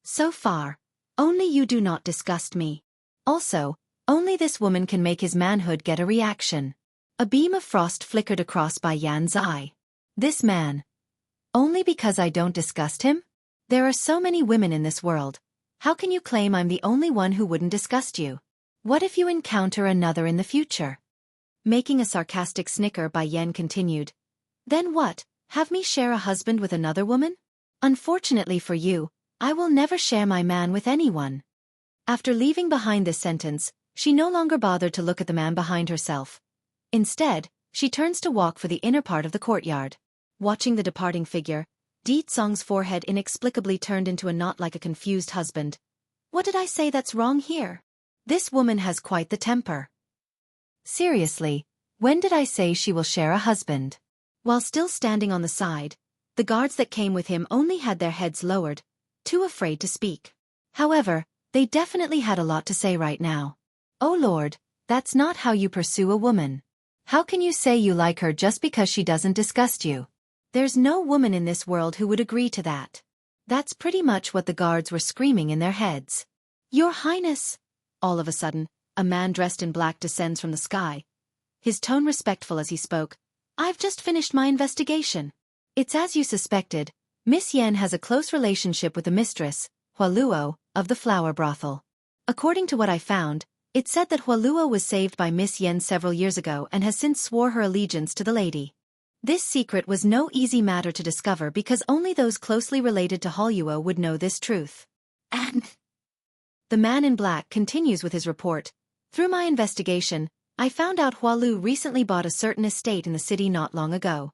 So far, only you do not disgust me. Also, only this woman can make his manhood get a reaction. A beam of frost flickered across Bai Yan's eye. This man. Only because I don't disgust him? There are so many women in this world. How can you claim I'm the only one who wouldn't disgust you? What if you encounter another in the future? Making a sarcastic snicker, Bai Yan continued. Then what, have me share a husband with another woman? Unfortunately for you, I will never share my man with anyone. After leaving behind this sentence, she no longer bothered to look at the man behind herself. Instead, she turns to walk for the inner part of the courtyard. Watching the departing figure, Di Tsong's forehead inexplicably turned into a knot like a confused husband. What did I say that's wrong here? This woman has quite the temper. Seriously, when did I say she will share a husband? While still standing on the side, the guards that came with him only had their heads lowered, too afraid to speak. However, they definitely had a lot to say right now. Oh Lord, that's not how you pursue a woman. How can you say you like her just because she doesn't disgust you? There's no woman in this world who would agree to that. That's pretty much what the guards were screaming in their heads. Your Highness! All of a sudden, a man dressed in black descends from the sky. His tone respectful as he spoke. I've just finished my investigation. It's as you suspected. Miss Yan has a close relationship with the mistress, Hualuo, of the flower brothel. According to what I found, it said that Hualuo was saved by Miss Yan several years ago and has since swore her allegiance to the lady. This secret was no easy matter to discover because only those closely related to Hualuo would know this truth. And the man in black continues with his report. Through my investigation, I found out Hualu recently bought a certain estate in the city not long ago.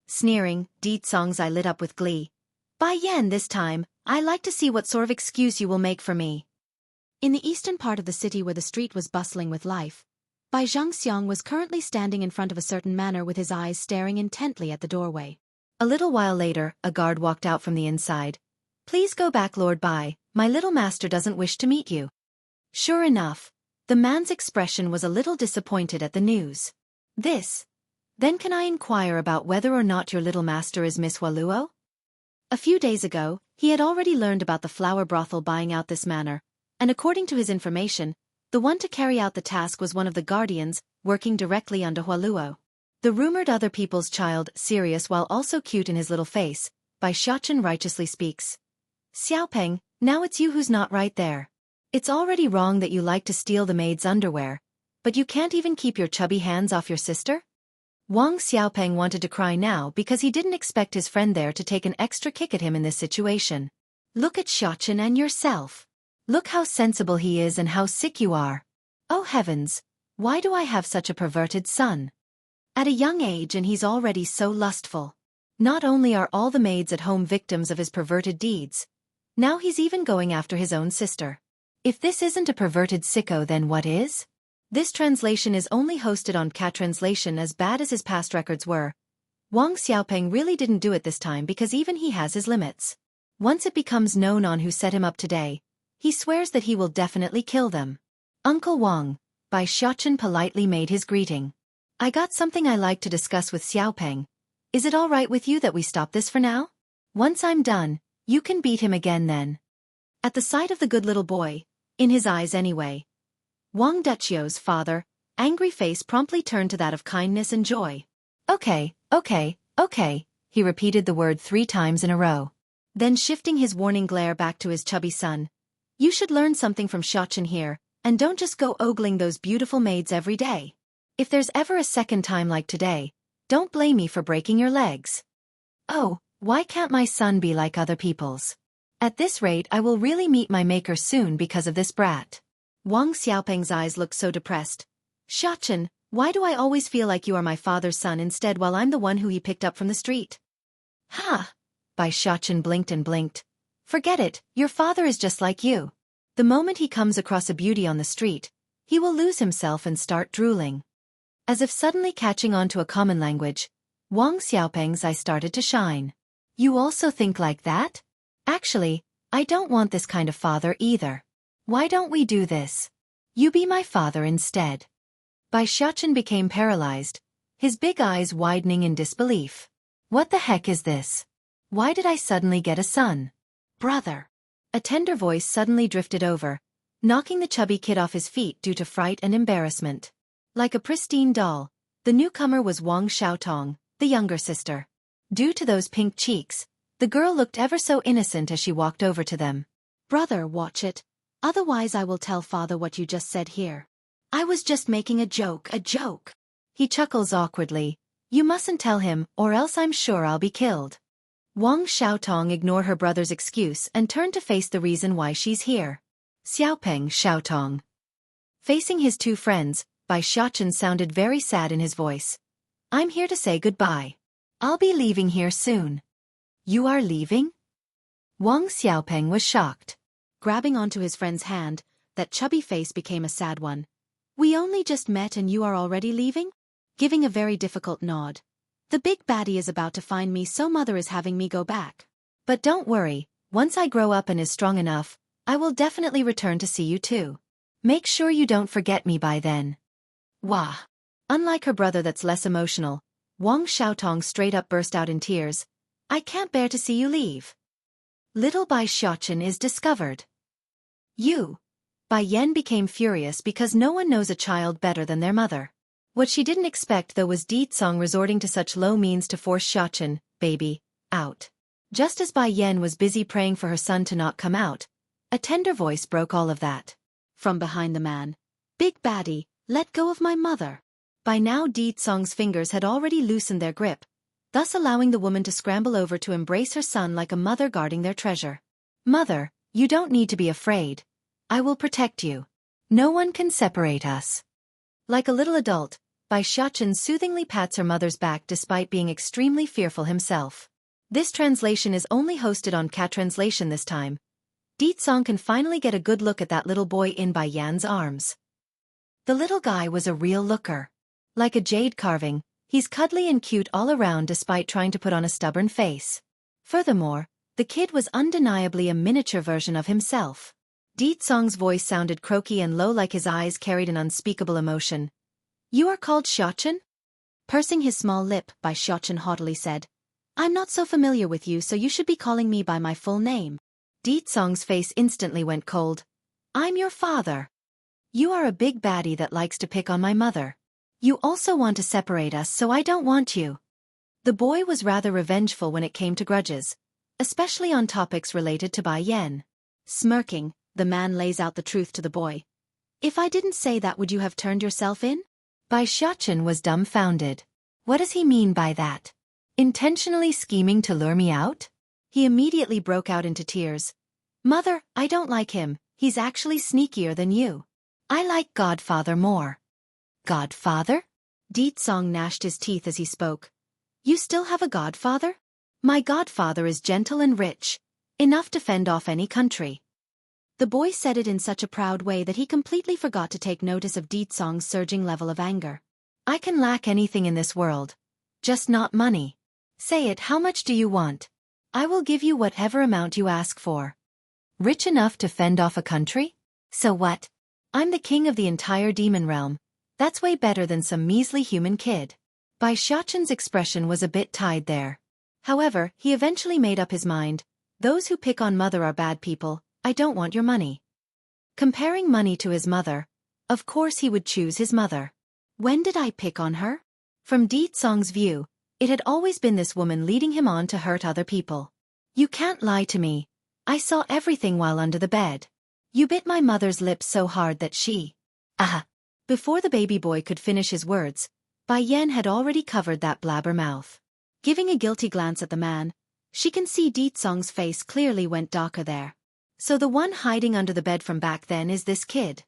Sneering, Di Tsong's eye lit up with glee. Bai Yan, this time, I like to see what sort of excuse you will make for me. In the eastern part of the city where the street was bustling with life, Bai Xianxia was currently standing in front of a certain manor with his eyes staring intently at the doorway. A little while later, a guard walked out from the inside. Please go back, Lord Bai, my little master doesn't wish to meet you. Sure enough, the man's expression was a little disappointed at the news. This? Then can I inquire about whether or not your little master is Miss Hualuo? A few days ago, he had already learned about the flower brothel buying out this manor, and according to his information, the one to carry out the task was one of the guardians, working directly under Hualuo. The rumored other people's child, serious while also cute in his little face, Bai Xiaochen righteously speaks. Xiaopeng, now it's you who's not right there. It's already wrong that you like to steal the maid's underwear, but you can't even keep your chubby hands off your sister? Wang Xiaopeng wanted to cry now because he didn't expect his friend there to take an extra kick at him in this situation. Look at Xiaochen and yourself. Look how sensible he is and how sick you are. Oh heavens, why do I have such a perverted son? At a young age and he's already so lustful. Not only are all the maids at home victims of his perverted deeds, now he's even going after his own sister. If this isn't a perverted sicko, then what is? This translation is only hosted on Cat Translation, as bad as his past records were. Wang Xiaopeng really didn't do it this time because even he has his limits. Once it becomes known on who set him up today, he swears that he will definitely kill them. Uncle Wang, Bai Xiaochen politely made his greeting. I got something I like to discuss with Xiaopeng. Is it all right with you that we stop this for now? Once I'm done, you can beat him again then. At the sight of the good little boy, in his eyes anyway, Wang Duchio's father, angry face promptly turned to that of kindness and joy. Okay, he repeated the word 3 times in a row. Then shifting his warning glare back to his chubby son. You should learn something from Xiaochen here, and don't just go ogling those beautiful maids every day. If there's ever a second time like today, don't blame me for breaking your legs. Oh, why can't my son be like other people's? At this rate I will really meet my maker soon because of this brat. Wang Xiaopeng's eyes looked so depressed. Xiaochen, why do I always feel like you are my father's son instead while I'm the one who he picked up from the street? Ha! Bai Xiaochen blinked and blinked. Forget it, your father is just like you. The moment he comes across a beauty on the street, he will lose himself and start drooling. As if suddenly catching on to a common language, Wang Xiaopeng's eye started to shine. You also think like that? Actually, I don't want this kind of father either. Why don't we do this? You be my father instead. Bai Xiaochen became paralyzed. his big eyes widening in disbelief. What the heck is this? Why did I suddenly get a son? Brother. A tender voice suddenly drifted over, knocking the chubby kid off his feet due to fright and embarrassment. Like a pristine doll, the newcomer was Wang Xiaotong, the younger sister. Due to those pink cheeks, the girl looked ever so innocent as she walked over to them. Brother, watch it. Otherwise I will tell father what you just said here. I was just making a joke. He chuckles awkwardly. You mustn't tell him, or else I'm sure I'll be killed. Wang Xiaotong ignored her brother's excuse and turned to face the reason why she's here. Xiaopeng Xiaotong. Facing his two friends, Bai Xiaochen sounded very sad in his voice. I'm here to say goodbye. I'll be leaving here soon. You are leaving? Wang Xiaopeng was shocked. Grabbing onto his friend's hand, that chubby face became a sad one. We only just met and you are already leaving? Giving a very difficult nod. The big baddie is about to find me, so mother is having me go back. But don't worry, once I grow up and is strong enough, I will definitely return to see you too. Make sure you don't forget me by then. Wah! Unlike her brother that's less emotional, Wang Xiaotong straight up burst out in tears. I can't bear to see you leave. Little Bai Xiaochen is discovered. You. Bai Yan became furious because no one knows a child better than their mother. What she didn't expect though was Ditsong resorting to such low means to force Xiaochen, baby, out. Just as Bai Yan was busy praying for her son to not come out, a tender voice broke all of that. From behind the man. Big baddie, let go of my mother. By now Ditsong's fingers had already loosened their grip, thus allowing the woman to scramble over to embrace her son like a mother guarding their treasure. Mother, you don't need to be afraid. I will protect you. No one can separate us. Like a little adult, Bai Xiaochen soothingly pats her mother's back despite being extremely fearful himself. This translation is only hosted on Cat Translation this time. Ditsong can finally get a good look at that little boy in Bai Yan's arms. The little guy was a real looker. Like a jade carving, he's cuddly and cute all around despite trying to put on a stubborn face. Furthermore, the kid was undeniably a miniature version of himself. Ditsong's voice sounded croaky and low, like his eyes carried an unspeakable emotion. You are called Xiaochen? Pursing his small lip, Bai Xiaochen haughtily said. I'm not so familiar with you, so you should be calling me by my full name. Ditsong's face instantly went cold. I'm your father. You are a big baddie that likes to pick on my mother. You also want to separate us, so I don't want you. The boy was rather revengeful when it came to grudges, especially on topics related to Bai Yan. Smirking, the man lays out the truth to the boy. If I didn't say that, would you have turned yourself in? Bai Xiaochen was dumbfounded. What does he mean by that? Intentionally scheming to lure me out? He immediately broke out into tears. Mother, I don't like him, he's actually sneakier than you. I like Godfather more. Godfather? Ditsong gnashed his teeth as he spoke. You still have a godfather? My godfather is gentle and rich, enough to fend off any country. The boy said it in such a proud way that he completely forgot to take notice of Ditsong's surging level of anger. I can lack anything in this world. Just not money. Say it, how much do you want? I will give you whatever amount you ask for. Rich enough to fend off a country? So what? I'm the king of the entire demon realm. That's way better than some measly human kid. Bai Xiaochen's expression was a bit tied there. However, he eventually made up his mind. Those who pick on mother are bad people. I don't want your money. Comparing money to his mother, of course he would choose his mother. When did I pick on her? From Ditsong's view, it had always been this woman leading him on to hurt other people. You can't lie to me. I saw everything while under the bed. You bit my mother's lips so hard that she... Ah! Before the baby boy could finish his words, Bai Yan had already covered that blabber mouth. Giving a guilty glance at the man, she can see Ditsong's face clearly went darker there. So the one hiding under the bed from back then is this kid.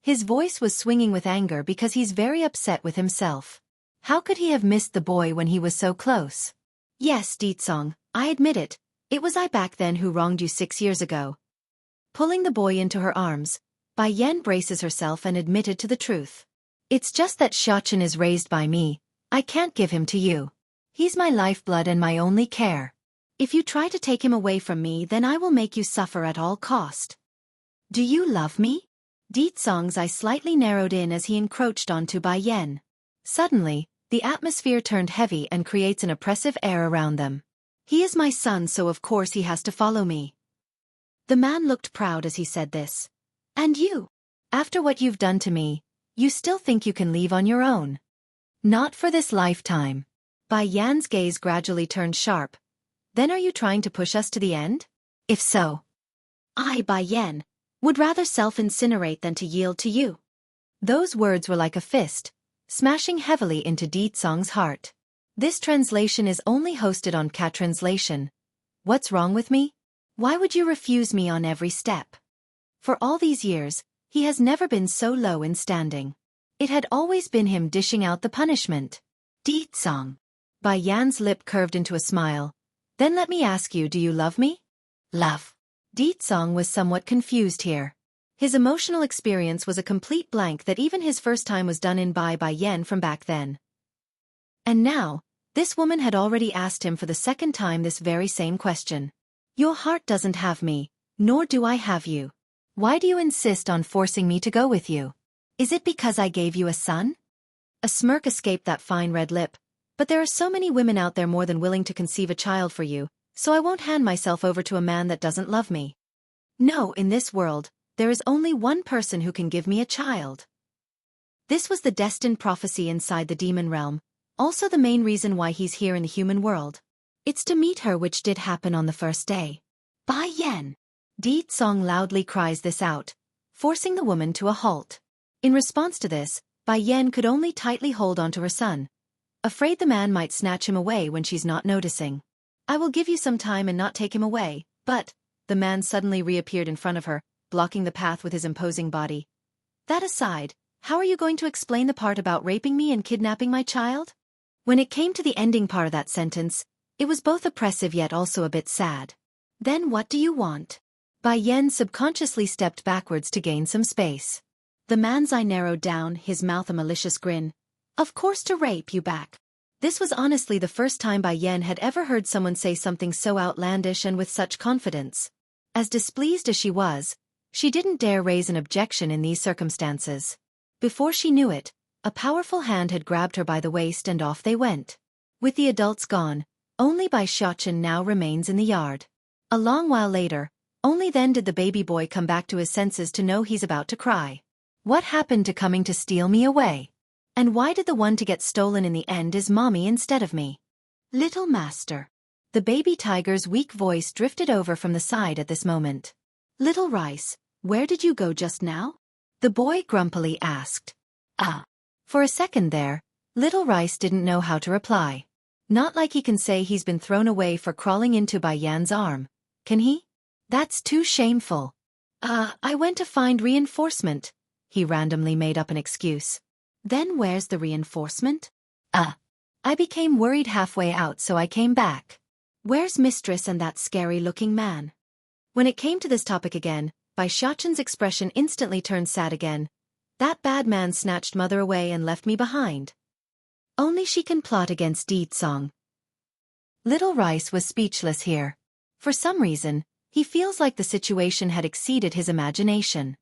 His voice was swinging with anger because he's very upset with himself. How could he have missed the boy when he was so close? Yes, Ditsong, I admit it. It was I back then who wronged you 6 years ago. Pulling the boy into her arms, Bai Yan braces herself and admitted to the truth. It's just that Xiaochen is raised by me. I can't give him to you. He's my lifeblood and my only care. If you try to take him away from me, then I will make you suffer at all cost. Do you love me? Ditsong's eyes slightly narrowed in as he encroached onto Bai Yan. Suddenly, The atmosphere turned heavy and creates an oppressive air around them. He is my son, so of course he has to follow me. The man looked proud as he said this. And you? After what you've done to me, you still think you can leave on your own? Not for this lifetime. Bai Yan's gaze gradually turned sharp. Then are you trying to push us to the end? If so, I, Bai Yan, would rather self-incinerate than to yield to you. Those words were like a fist, smashing heavily into Di Tsong's heart. This translation is only hosted on Cat Translation. What's wrong with me? Why would you refuse me on every step? For all these years, he has never been so low in standing. It had always been him dishing out the punishment. Di Tsong. Bai Yan's lip curved into a smile. Then let me ask you, do you love me? Love. Di Tsong was somewhat confused here. His emotional experience was a complete blank that even his first time was done in Bai Yan from back then. And now, this woman had already asked him for the second time this very same question. Your heart doesn't have me, nor do I have you. Why do you insist on forcing me to go with you? Is it because I gave you a son? A smirk escaped that fine red lip. But there are so many women out there more than willing to conceive a child for you, so I won't hand myself over to a man that doesn't love me. No, in this world, there is only one person who can give me a child. This was the destined prophecy inside the demon realm, also the main reason why he's here in the human world. It's to meet her, which did happen on the first day. Bai Yan. Di Tsong loudly cries this out, forcing the woman to a halt. In response to this, Bai Yan could only tightly hold onto her son, afraid the man might snatch him away when she's not noticing. I will give you some time and not take him away, but... The man suddenly reappeared in front of her, blocking the path with his imposing body. That aside, how are you going to explain the part about raping me and kidnapping my child? When it came to the ending part of that sentence, it was both oppressive yet also a bit sad. Then what do you want? Bai Yan subconsciously stepped backwards to gain some space. The man's eye narrowed down, his mouth a malicious grin. Of course, to rape you back. This was honestly the first time Bai Yan had ever heard someone say something so outlandish and with such confidence. As displeased as she was, she didn't dare raise an objection in these circumstances. Before she knew it, a powerful hand had grabbed her by the waist and off they went. With the adults gone, only Bai Xueqi now remains in the yard. A long while later, only then did the baby boy come back to his senses to know he's about to cry. What happened to coming to steal me away? And why did the one to get stolen in the end is mommy instead of me? Little master. The baby tiger's weak voice drifted over from the side at this moment. Little Rice, where did you go just now? The boy grumpily asked. For a second there, Little Rice didn't know how to reply. Not like he can say he's been thrown away for crawling into Bai Yan's arm, can he? That's too shameful. I went to find reinforcement. He randomly made up an excuse. Then where's the reinforcement? I became worried halfway out, so I came back. Where's Mistress and that scary-looking man? When it came to this topic again, Bai Xueqi's expression instantly turned sad again. That bad man snatched mother away and left me behind. Only she can plot against Di Tsong. Little Rice was speechless here. For some reason, he feels like the situation had exceeded his imagination.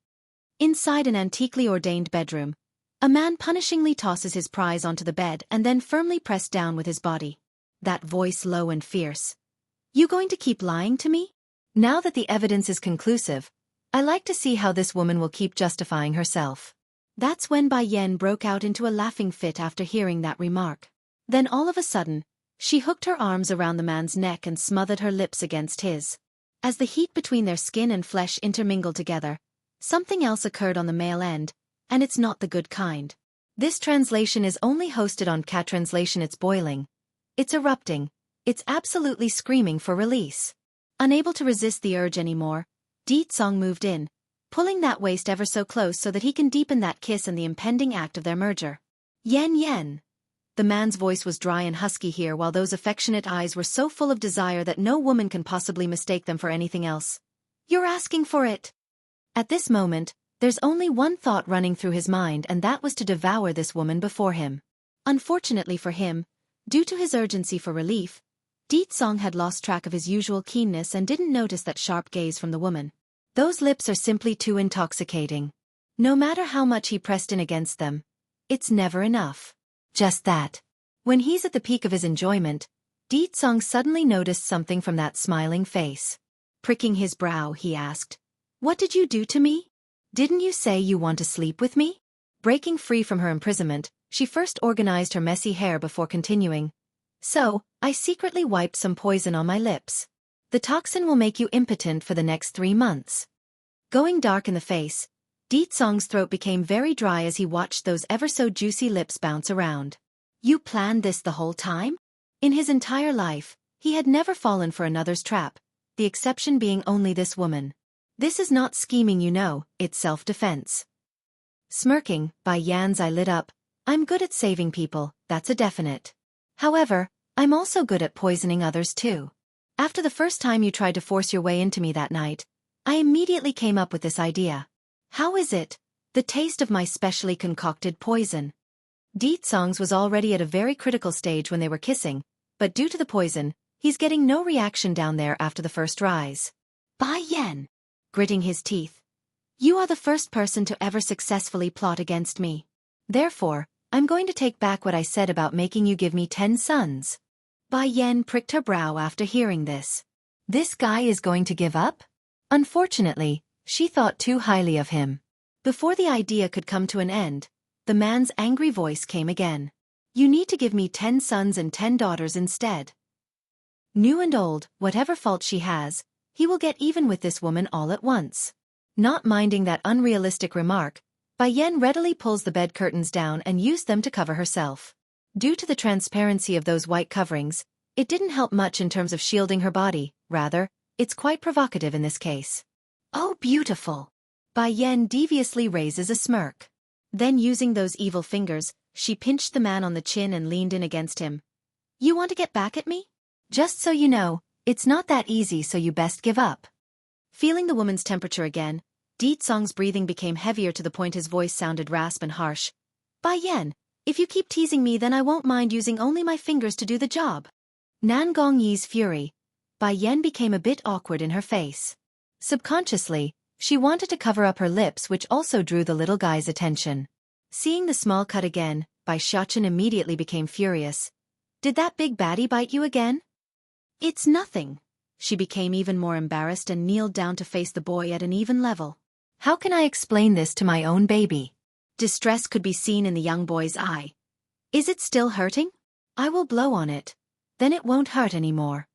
Inside an antiquely ordained bedroom, a man punishingly tosses his prize onto the bed and then firmly pressed down with his body. That voice low and fierce. You going to keep lying to me? Now that the evidence is conclusive, I like to see how this woman will keep justifying herself. That's when Bai Yan broke out into a laughing fit after hearing that remark. Then all of a sudden, she hooked her arms around the man's neck and smothered her lips against his. As the heat between their skin and flesh intermingled together, something else occurred on the male end, and it's not the good kind. This translation is only hosted on Cat Translation. It's boiling. It's erupting. It's absolutely screaming for release. Unable to resist the urge anymore, Di Tsong moved in, pulling that waist ever so close so that he can deepen that kiss and the impending act of their merger. Yen. The man's voice was dry and husky here, while those affectionate eyes were so full of desire that no woman can possibly mistake them for anything else. You're asking for it. At this moment, there's only one thought running through his mind, and that was to devour this woman before him. Unfortunately for him, due to his urgency for relief, Di Tsong had lost track of his usual keenness and didn't notice that sharp gaze from the woman. Those lips are simply too intoxicating. No matter how much he pressed in against them, it's never enough. Just that. When he's at the peak of his enjoyment, Song suddenly noticed something from that smiling face. Pricking his brow, he asked, "What did you do to me? Didn't you say you want to sleep with me?" Breaking free from her imprisonment, she first organized her messy hair before continuing. "So, I secretly wiped some poison on my lips. The toxin will make you impotent for the next 3 months." Going dark in the face, Song's throat became very dry as he watched those ever-so-juicy lips bounce around. "You planned this the whole time?" In his entire life, he had never fallen for another's trap, the exception being only this woman. "This is not scheming, you know, it's self-defense." Smirking, Bai Yan's eye lit up. "I'm good at saving people, that's a definite. However, I'm also good at poisoning others too. After the first time you tried to force your way into me that night, I immediately came up with this idea. How is it? The taste of my specially concocted poison." Song's was already at a very critical stage when they were kissing, but due to the poison, he's getting no reaction down there after the first rise. "Bai Yan," gritting his teeth, "you are the first person to ever successfully plot against me. Therefore, I'm going to take back what I said about making you give me 10 sons." Bai Yan pricked her brow after hearing this. This guy is going to give up? Unfortunately, she thought too highly of him. Before the idea could come to an end, the man's angry voice came again. "You need to give me 10 sons and 10 daughters instead. New and old, whatever fault she has, he will get even with this woman all at once." Not minding that unrealistic remark, Bai Yan readily pulls the bed curtains down and used them to cover herself. Due to the transparency of those white coverings, it didn't help much in terms of shielding her body, rather, it's quite provocative in this case. "Oh, beautiful." Bai Yan deviously raises a smirk. Then using those evil fingers, she pinched the man on the chin and leaned in against him. "You want to get back at me? Just so you know, it's not that easy, so you best give up." Feeling the woman's temperature again, Song's breathing became heavier to the point his voice sounded rasp and harsh. "Bai Yan, if you keep teasing me, then I won't mind using only my fingers to do the job." Nan Gongyi's fury. Bai Yan became a bit awkward in her face. Subconsciously, she wanted to cover up her lips, which also drew the little guy's attention. Seeing the small cut again, Bai Xiachen immediately became furious. "Did that big baddie bite you again?" "It's nothing." She became even more embarrassed and kneeled down to face the boy at an even level. "How can I explain this to my own baby?" Distress could be seen in the young boy's eye. "Is it still hurting? I will blow on it. Then it won't hurt anymore."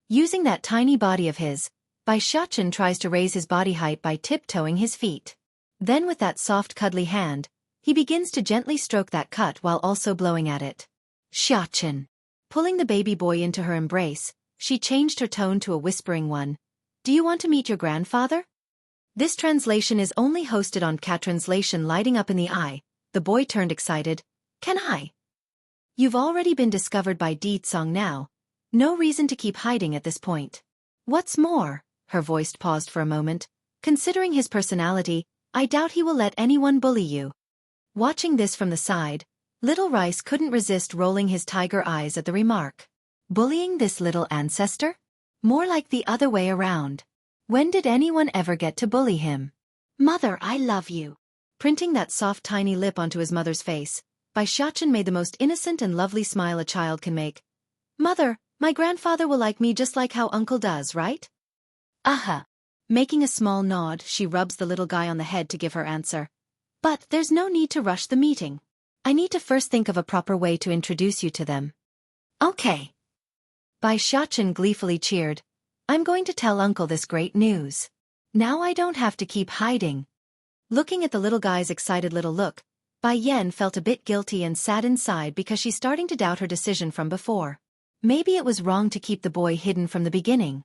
Using that tiny body of his, Bai Xiachen tries to raise his body height by tiptoeing his feet. Then with that soft cuddly hand, he begins to gently stroke that cut while also blowing at it. "Xiachen." Pulling the baby boy into her embrace, she changed her tone to a whispering one. "Do you want to meet your grandfather?" This translation is only hosted on Cat-Translation. Lighting up in the eye, the boy turned excited. "Can I?" "You've already been discovered by Song now. No reason to keep hiding at this point. What's more," her voice paused for a moment, "considering his personality, I doubt he will let anyone bully you." Watching this from the side, Little Rice couldn't resist rolling his tiger eyes at the remark. Bullying this little ancestor? More like the other way around. When did anyone ever get to bully him? "Mother, I love you." Printing that soft tiny lip onto his mother's face, Bai Xiachen made the most innocent and lovely smile a child can make. "Mother, my grandfather will like me just like how uncle does, right?" "Aha." Making a small nod, she rubs the little guy on the head to give her answer. "But there's no need to rush the meeting. I need to first think of a proper way to introduce you to them." "Okay." Bai Xiachen gleefully cheered. "I'm going to tell uncle this great news. Now I don't have to keep hiding." Looking at the little guy's excited little look, Bai Yan felt a bit guilty and sad inside because she's starting to doubt her decision from before. Maybe it was wrong to keep the boy hidden from the beginning.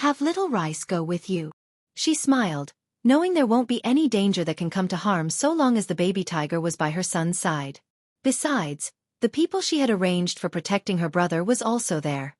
"Have Little Rice go with you." She smiled, knowing there won't be any danger that can come to harm so long as the baby tiger was by her son's side. Besides, the people she had arranged for protecting her brother was also there.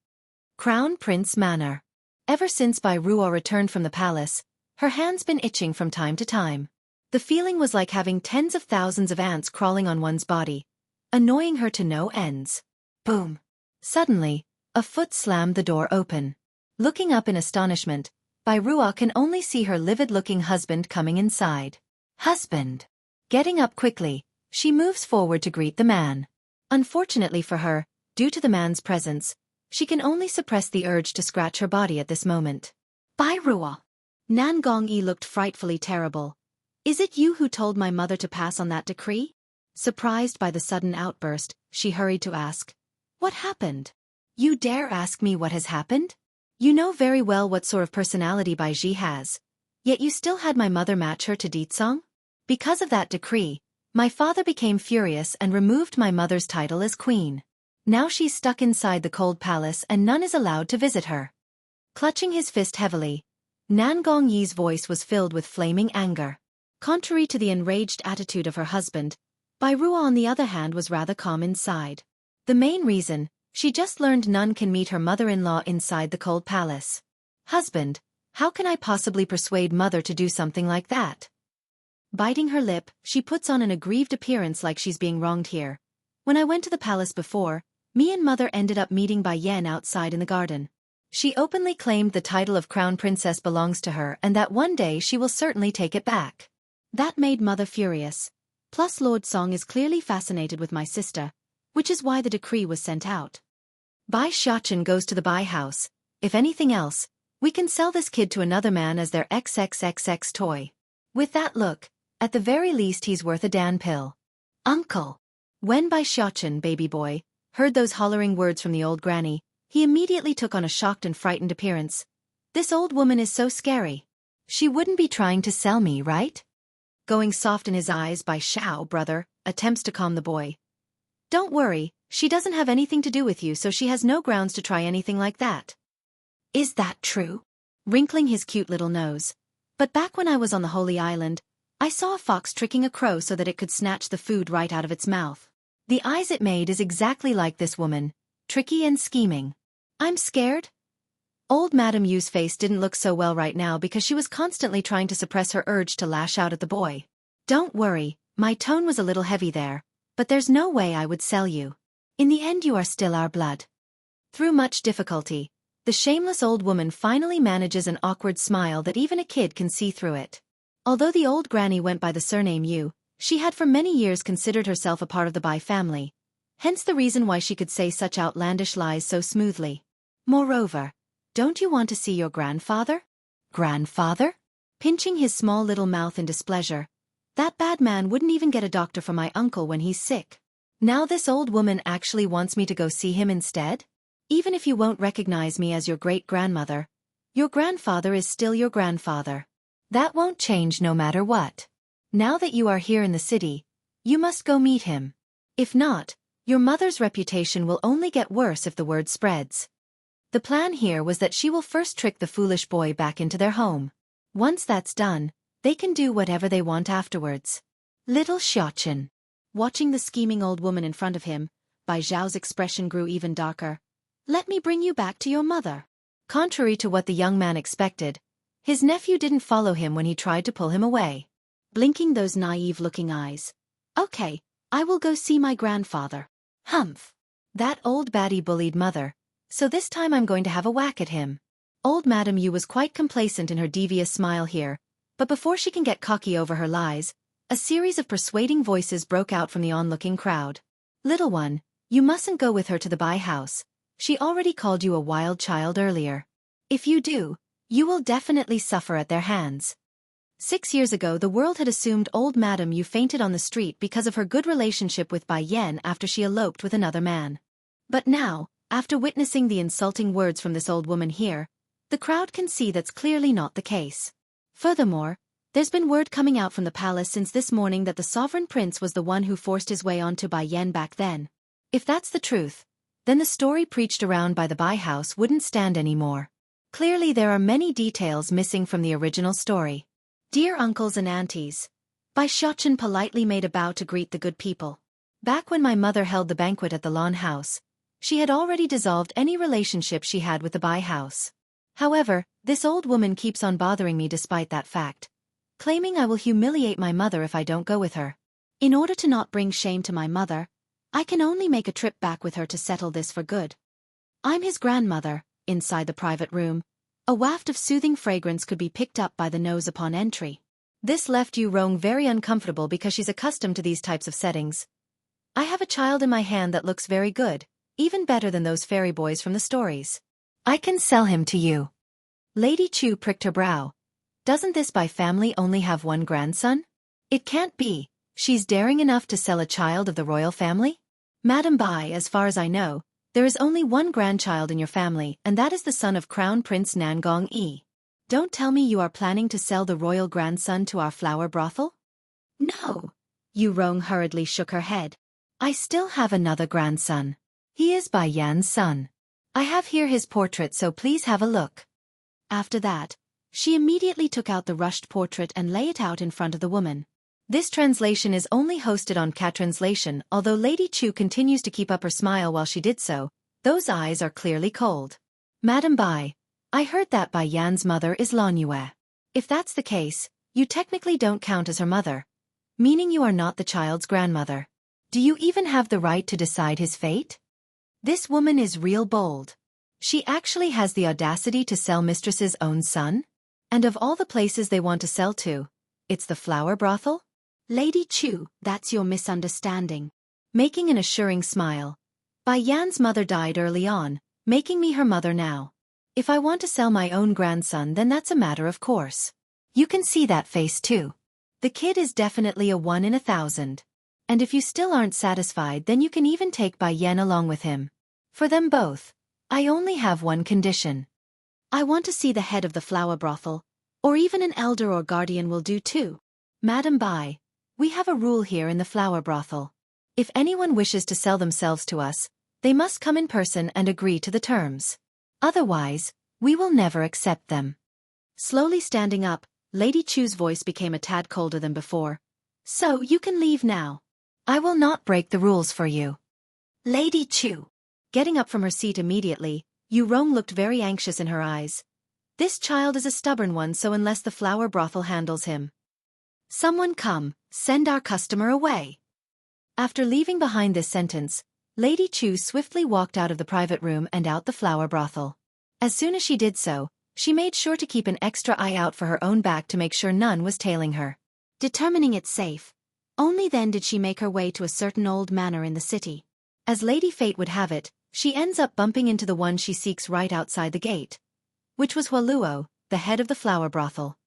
Crown Prince Manor. Ever since Bai Ruo returned from the palace, her hands been itching from time to time. The feeling was like having tens of thousands of ants crawling on one's body, annoying her to no ends. Boom. Suddenly, a foot slammed the door open. Looking up in astonishment, Bai Ruo can only see her livid-looking husband coming inside. "Husband." Getting up quickly, she moves forward to greet the man. Unfortunately for her, due to the man's presence, she can only suppress the urge to scratch her body at this moment. Bai Ruo. Nan Gongyi looked frightfully terrible. Is it you who told my mother to pass on that decree? Surprised by the sudden outburst, she hurried to ask. What happened? You dare ask me what has happened? You know very well what sort of personality Bai Ji has. Yet you still had my mother match her to Ditsong? Because of that decree, my father became furious and removed my mother's title as queen. Now she's stuck inside the cold palace and none is allowed to visit her. Clutching his fist heavily, Nan Gongyi's voice was filled with flaming anger. Contrary to the enraged attitude of her husband, Bai Ruo on the other hand was rather calm inside. The main reason, she just learned none can meet her mother-in-law inside the cold palace. Husband, how can I possibly persuade mother to do something like that? Biting her lip, she puts on an aggrieved appearance like she's being wronged here. When I went to the palace before, me and mother ended up meeting Bai Yan outside in the garden. She openly claimed the title of crown princess belongs to her and that one day she will certainly take it back. That made mother furious. Plus Lord Song is clearly fascinated with my sister, which is why the decree was sent out. Bai Xiachen goes to the Bai house. If anything else, we can sell this kid to another man as their XXXX toy. With that look, at the very least he's worth a Dan pill. Uncle. When Bai Xiachen, baby boy, heard those hollering words from the old granny, he immediately took on a shocked and frightened appearance. This old woman is so scary. She wouldn't be trying to sell me, right? Going soft in his eyes, Bai Xiao, brother, attempts to calm the boy. Don't worry, she doesn't have anything to do with you, so she has no grounds to try anything like that. Is that true? Wrinkling his cute little nose. But back when I was on the Holy Island, I saw a fox tricking a crow so that it could snatch the food right out of its mouth. The eyes it made is exactly like this woman, tricky and scheming. I'm scared. Old Madame Yu's face didn't look so well right now because she was constantly trying to suppress her urge to lash out at the boy. Don't worry, my tone was a little heavy there, but there's no way I would sell you. In the end you are still our blood. Through much difficulty, the shameless old woman finally manages an awkward smile that even a kid can see through it. Although the old granny went by the surname Yu, she had for many years considered herself a part of the Bai family, hence the reason why she could say such outlandish lies so smoothly. Moreover, don't you want to see your grandfather? Grandfather? Pinching his small little mouth in displeasure. That bad man wouldn't even get a doctor for my uncle when he's sick. Now this old woman actually wants me to go see him instead? Even if you won't recognize me as your great-grandmother, your grandfather is still your grandfather. That won't change no matter what. Now that you are here in the city, you must go meet him. If not, your mother's reputation will only get worse if the word spreads. The plan here was that she will first trick the foolish boy back into their home. Once that's done, they can do whatever they want afterwards. Little Xiachen. Watching the scheming old woman in front of him, Bai Zhao's expression grew even darker. Let me bring you back to your mother. Contrary to what the young man expected, his nephew didn't follow him when he tried to pull him away. Blinking those naive-looking eyes. Okay, I will go see my grandfather. Humph. That old baddie bullied mother, so this time I'm going to have a whack at him. Old Madame Yu was quite complacent in her devious smile here, but before she can get cocky over her lies, a series of persuading voices broke out from the onlooking crowd. Little one, you mustn't go with her to the Bai house. She already called you a wild child earlier. If you do, you will definitely suffer at their hands. 6 years ago the world had assumed old Madame Yu fainted on the street because of her good relationship with Bai Yan after she eloped with another man. But now, after witnessing the insulting words from this old woman here, the crowd can see that's clearly not the case. Furthermore, there's been word coming out from the palace since this morning that the sovereign prince was the one who forced his way onto Bai Yan back then. If that's the truth, then the story preached around by the Bai house wouldn't stand anymore. Clearly there are many details missing from the original story. Dear uncles and aunties, Bai Xiachen politely made a bow to greet the good people. Back when my mother held the banquet at the lawn house, she had already dissolved any relationship she had with the Bai house. However, this old woman keeps on bothering me despite that fact, claiming I will humiliate my mother if I don't go with her. In order to not bring shame to my mother, I can only make a trip back with her to settle this for good. I'm his grandmother. Inside the private room, a waft of soothing fragrance could be picked up by the nose upon entry. This left Yu Rong very uncomfortable because she's accustomed to these types of settings. I have a child in my hand that looks very good, even better than those fairy boys from the stories. I can sell him to you. Lady Chu pricked her brow. Doesn't this Bai family only have one grandson? It can't be. She's daring enough to sell a child of the royal family? Madam Bai, as far as I know, there is only one grandchild in your family, and that is the son of Crown Prince Nangong Yi. Don't tell me you are planning to sell the royal grandson to our flower brothel? No. Yu Rong hurriedly shook her head. I still have another grandson. He is Bai Yan's son. I have here his portrait, so please have a look. After that, she immediately took out the rushed portrait and lay it out in front of the woman. This translation is only hosted on Cat Translation, although Lady Chu continues to keep up her smile while she did so. Those eyes are clearly cold. Madam Bai, I heard that Bai Yan's mother is Lan Yue. If that's the case, you technically don't count as her mother, meaning you are not the child's grandmother. Do you even have the right to decide his fate? This woman is real bold. She actually has the audacity to sell mistress's own son? And of all the places they want to sell to, it's the flower brothel? Lady Chu, that's your misunderstanding. Making an assuring smile. Bai Yan's mother died early on, making me her mother now. If I want to sell my own grandson, then that's a matter of course. You can see that face too. The kid is definitely a 1 in 1,000. And if you still aren't satisfied, then you can even take Bai Yan along with him. For them both, I only have one condition. I want to see the head of the flower brothel, or even an elder or guardian will do too. Madam Bai, we have a rule here in the flower brothel. If anyone wishes to sell themselves to us, they must come in person and agree to the terms. Otherwise, we will never accept them. Slowly standing up, Lady Chu's voice became a tad colder than before. So you can leave now. I will not break the rules for you. Lady Chu. Getting up from her seat immediately, Yu Rong looked very anxious in her eyes. This child is a stubborn one, so unless the flower brothel handles him. Someone come, send our customer away. After leaving behind this sentence, Lady Chu swiftly walked out of the private room and out the flower brothel. As soon as she did so, she made sure to keep an extra eye out for her own back to make sure none was tailing her. Determining it safe, only then did she make her way to a certain old manor in the city. As Lady Fate would have it, she ends up bumping into the one she seeks right outside the gate, which was Hualuo, the head of the flower brothel.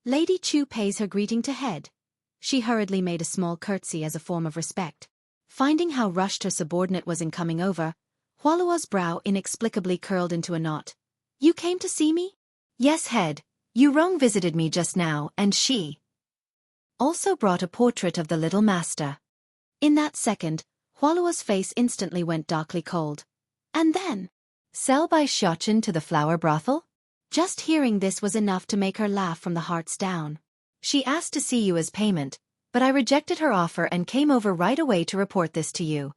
Lady Chu pays her greeting to head. She hurriedly made a small curtsy as a form of respect. Finding how rushed her subordinate was in coming over, Hualuo's brow inexplicably curled into a knot. You came to see me? Yes, head. Yu Rong visited me just now, and she also brought a portrait of the little master. In that second, Hualuo's face instantly went darkly cold. And then, sell by Xiaochen to the flower brothel? Just hearing this was enough to make her laugh from the hearts down. She asked to see you as payment, but I rejected her offer and came over right away to report this to you.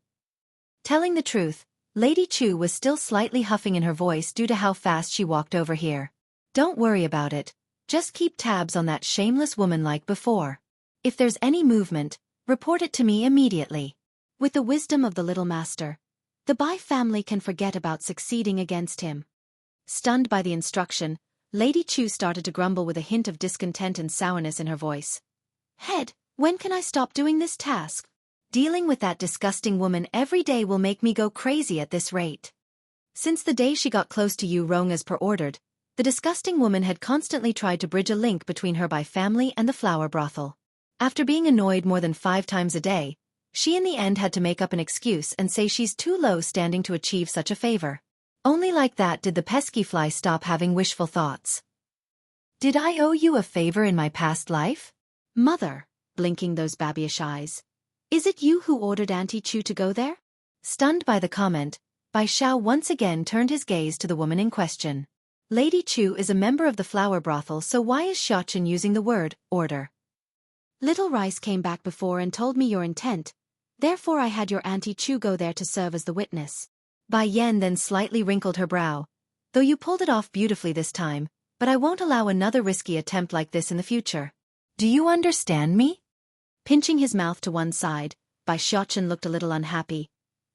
Telling the truth, Lady Chu was still slightly huffing in her voice due to how fast she walked over here. Don't worry about it. Just keep tabs on that shameless woman like before. If there's any movement, report it to me immediately. With the wisdom of the little master, the Bai family can forget about succeeding against him. Stunned by the instruction, Lady Chu started to grumble with a hint of discontent and sourness in her voice. Head, when can I stop doing this task? Dealing with that disgusting woman every day will make me go crazy at this rate. Since the day she got close to Yu Rong as per ordered, the disgusting woman had constantly tried to bridge a link between her Bai family and the flower brothel. After being annoyed more than 5 times a day, she in the end had to make up an excuse and say she's too low standing to achieve such a favor. Only like that did the pesky fly stop having wishful thoughts. Did I owe you a favor in my past life? Mother, blinking those babyish eyes. Is it you who ordered Auntie Chu to go there? Stunned by the comment, Bai Xiao once again turned his gaze to the woman in question. Lady Chu is a member of the flower brothel, so why is Xiaochen using the word order? Little Rice came back before and told me your intent, therefore I had your Auntie Chu go there to serve as the witness. Bai Yan then slightly wrinkled her brow. Though you pulled it off beautifully this time, but I won't allow another risky attempt like this in the future. Do you understand me? Pinching his mouth to one side, Bai Xiaochen looked a little unhappy.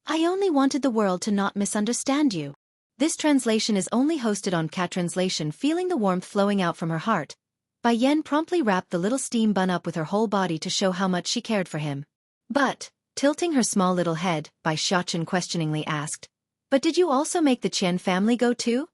I only wanted the world to not misunderstand you. This translation is only hosted on Cat Translation. Feeling the warmth flowing out from her heart, Bai Yan promptly wrapped the little steam bun up with her whole body to show how much she cared for him. But, tilting her small little head, Bai Xiaochen questioningly asked, But did you also make the Qian family go too?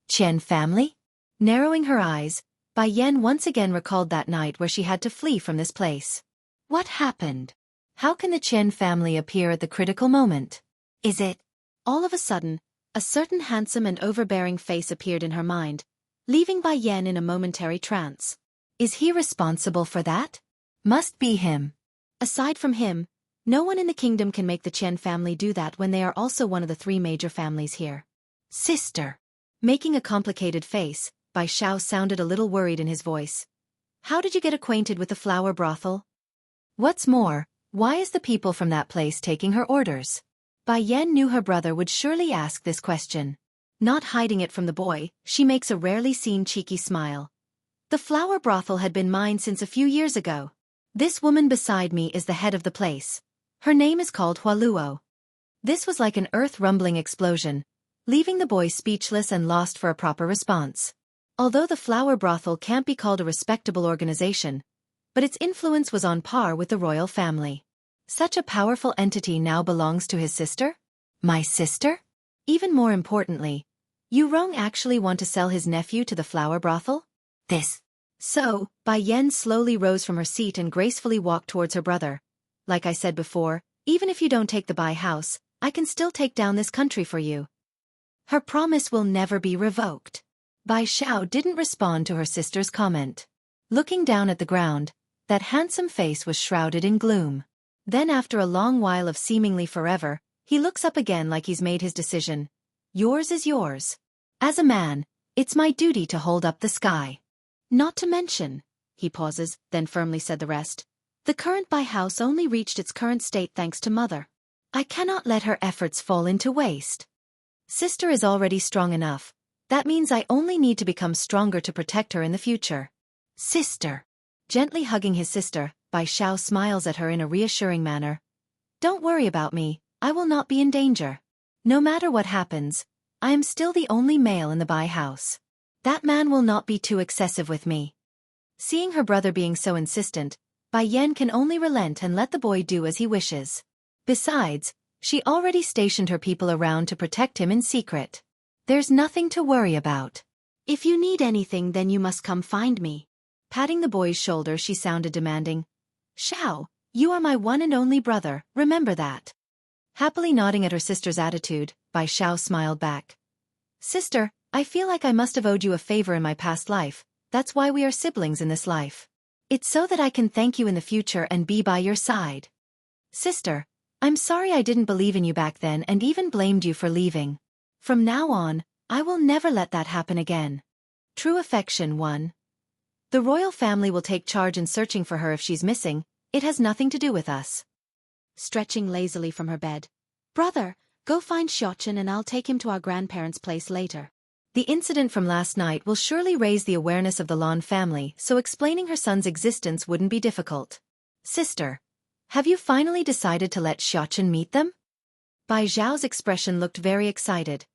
Qian family? Narrowing her eyes, Bai Yan once again recalled that night where she had to flee from this place. What happened? How can the Qian family appear at the critical moment? Is it? All of a sudden, a certain handsome and overbearing face appeared in her mind, leaving Bai Yan in a momentary trance. Is he responsible for that? Must be him. Aside from him, no one in the kingdom can make the Qian family do that when they are also one of the 3 major families here. Sister. Making a complicated face, Bai Xiao sounded a little worried in his voice. How did you get acquainted with the flower brothel? What's more, why is the people from that place taking her orders? Bai Yan knew her brother would surely ask this question. Not hiding it from the boy, she makes a rarely seen cheeky smile. The flower brothel had been mine since a few years ago. This woman beside me is the head of the place. Her name is called Hualuo. This was like an earth-rumbling explosion, leaving the boy speechless and lost for a proper response. Although the flower brothel can't be called a respectable organization, but its influence was on par with the royal family. Such a powerful entity now belongs to his sister? My sister? Even more importantly, Yu Rong actually want to sell his nephew to the flower brothel? This. So, Bai Yan slowly rose from her seat and gracefully walked towards her brother. Like I said before, even if you don't take the Bai house, I can still take down this country for you. Her promise will never be revoked. Bai Xiao didn't respond to her sister's comment. Looking down at the ground, that handsome face was shrouded in gloom. Then after a long while of seemingly forever, he looks up again like he's made his decision. Yours is yours. As a man, it's my duty to hold up the sky. Not to mention, he pauses, then firmly said the rest. The current Bai house only reached its current state thanks to mother. I cannot let her efforts fall into waste. Sister is already strong enough. That means I only need to become stronger to protect her in the future. Sister. Gently hugging his sister, Bai Xiao smiles at her in a reassuring manner. Don't worry about me, I will not be in danger. No matter what happens, I am still the only male in the Bai house. That man will not be too excessive with me. Seeing her brother being so insistent, Bai Yan can only relent and let the boy do as he wishes. Besides, she already stationed her people around to protect him in secret. There's nothing to worry about. If you need anything, then you must come find me. Patting the boy's shoulder, she sounded demanding. Xiao, you are my one and only brother, remember that. Happily nodding at her sister's attitude, Bai Xiao smiled back. Sister, I feel like I must have owed you a favor in my past life, that's why we are siblings in this life. It's so that I can thank you in the future and be by your side. Sister, I'm sorry I didn't believe in you back then and even blamed you for leaving. From now on, I will never let that happen again. True affection 1. The royal family will take charge in searching for her if she's missing, it has nothing to do with us. Stretching lazily from her bed. Brother, go find Xueqi and I'll take him to our grandparents' place later. The incident from last night will surely raise the awareness of the Lan family, so explaining her son's existence wouldn't be difficult. Sister, have you finally decided to let Xueqi meet them? Bai Zhao's expression looked very excited.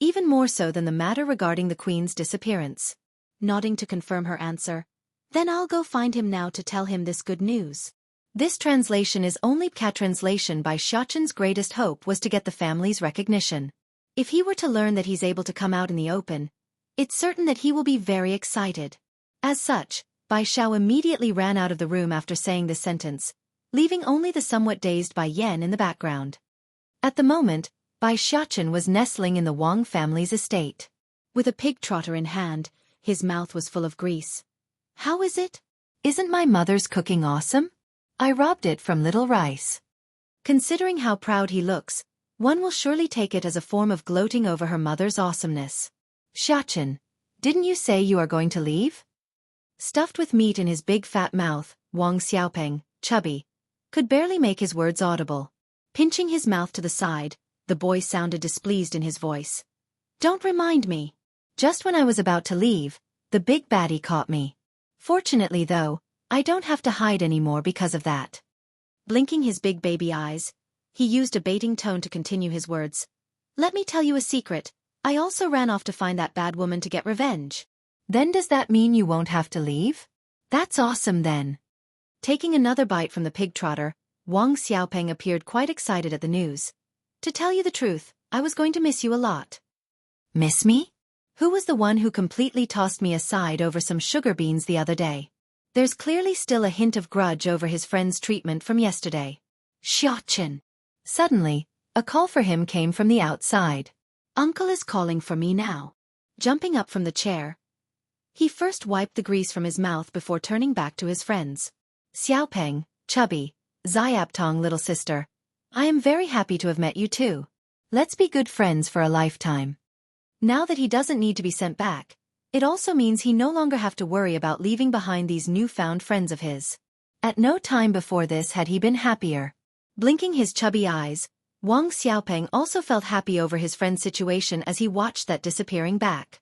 Even more so than the matter regarding the queen's disappearance. Nodding to confirm her answer. Then I'll go find him now to tell him this good news. This translation is only translation. By Xueqi's greatest hope was to get the family's recognition. If he were to learn that he's able to come out in the open, it's certain that he will be very excited. As such, Bai Xiao immediately ran out of the room after saying this sentence, leaving only the somewhat dazed Bai Yan in the background. At the moment, Bai Xueqi was nestling in the Wang family's estate. With a pig trotter in hand, his mouth was full of grease. How is it? Isn't my mother's cooking awesome? I robbed it from little rice. Considering how proud he looks, one will surely take it as a form of gloating over her mother's awesomeness. Xueqi, didn't you say you are going to leave? Stuffed with meat in his big fat mouth, Wang Xiaopeng, chubby, could barely make his words audible. Pinching his mouth to the side, the boy sounded displeased in his voice. Don't remind me. Just when I was about to leave, the big baddie caught me. Fortunately though, I don't have to hide anymore because of that. Blinking his big baby eyes, he used a baiting tone to continue his words. Let me tell you a secret, I also ran off to find that bad woman to get revenge. Then does that mean you won't have to leave? That's awesome then. Taking another bite from the pig trotter, Wang Xiaopeng appeared quite excited at the news. To tell you the truth, I was going to miss you a lot. Miss me? Who was the one who completely tossed me aside over some sugar beans the other day? There's clearly still a hint of grudge over his friend's treatment from yesterday. Xiaoqin. Suddenly, a call for him came from the outside. Uncle is calling for me now. Jumping up from the chair, he first wiped the grease from his mouth before turning back to his friends. Xiaopeng, chubby, Xiaptong little sister. I am very happy to have met you too. Let's be good friends for a lifetime. Now that he doesn't need to be sent back, it also means he no longer have to worry about leaving behind these newfound friends of his. At no time before this had he been happier. Blinking his chubby eyes, Wang Xiaopeng also felt happy over his friend's situation as he watched that disappearing back.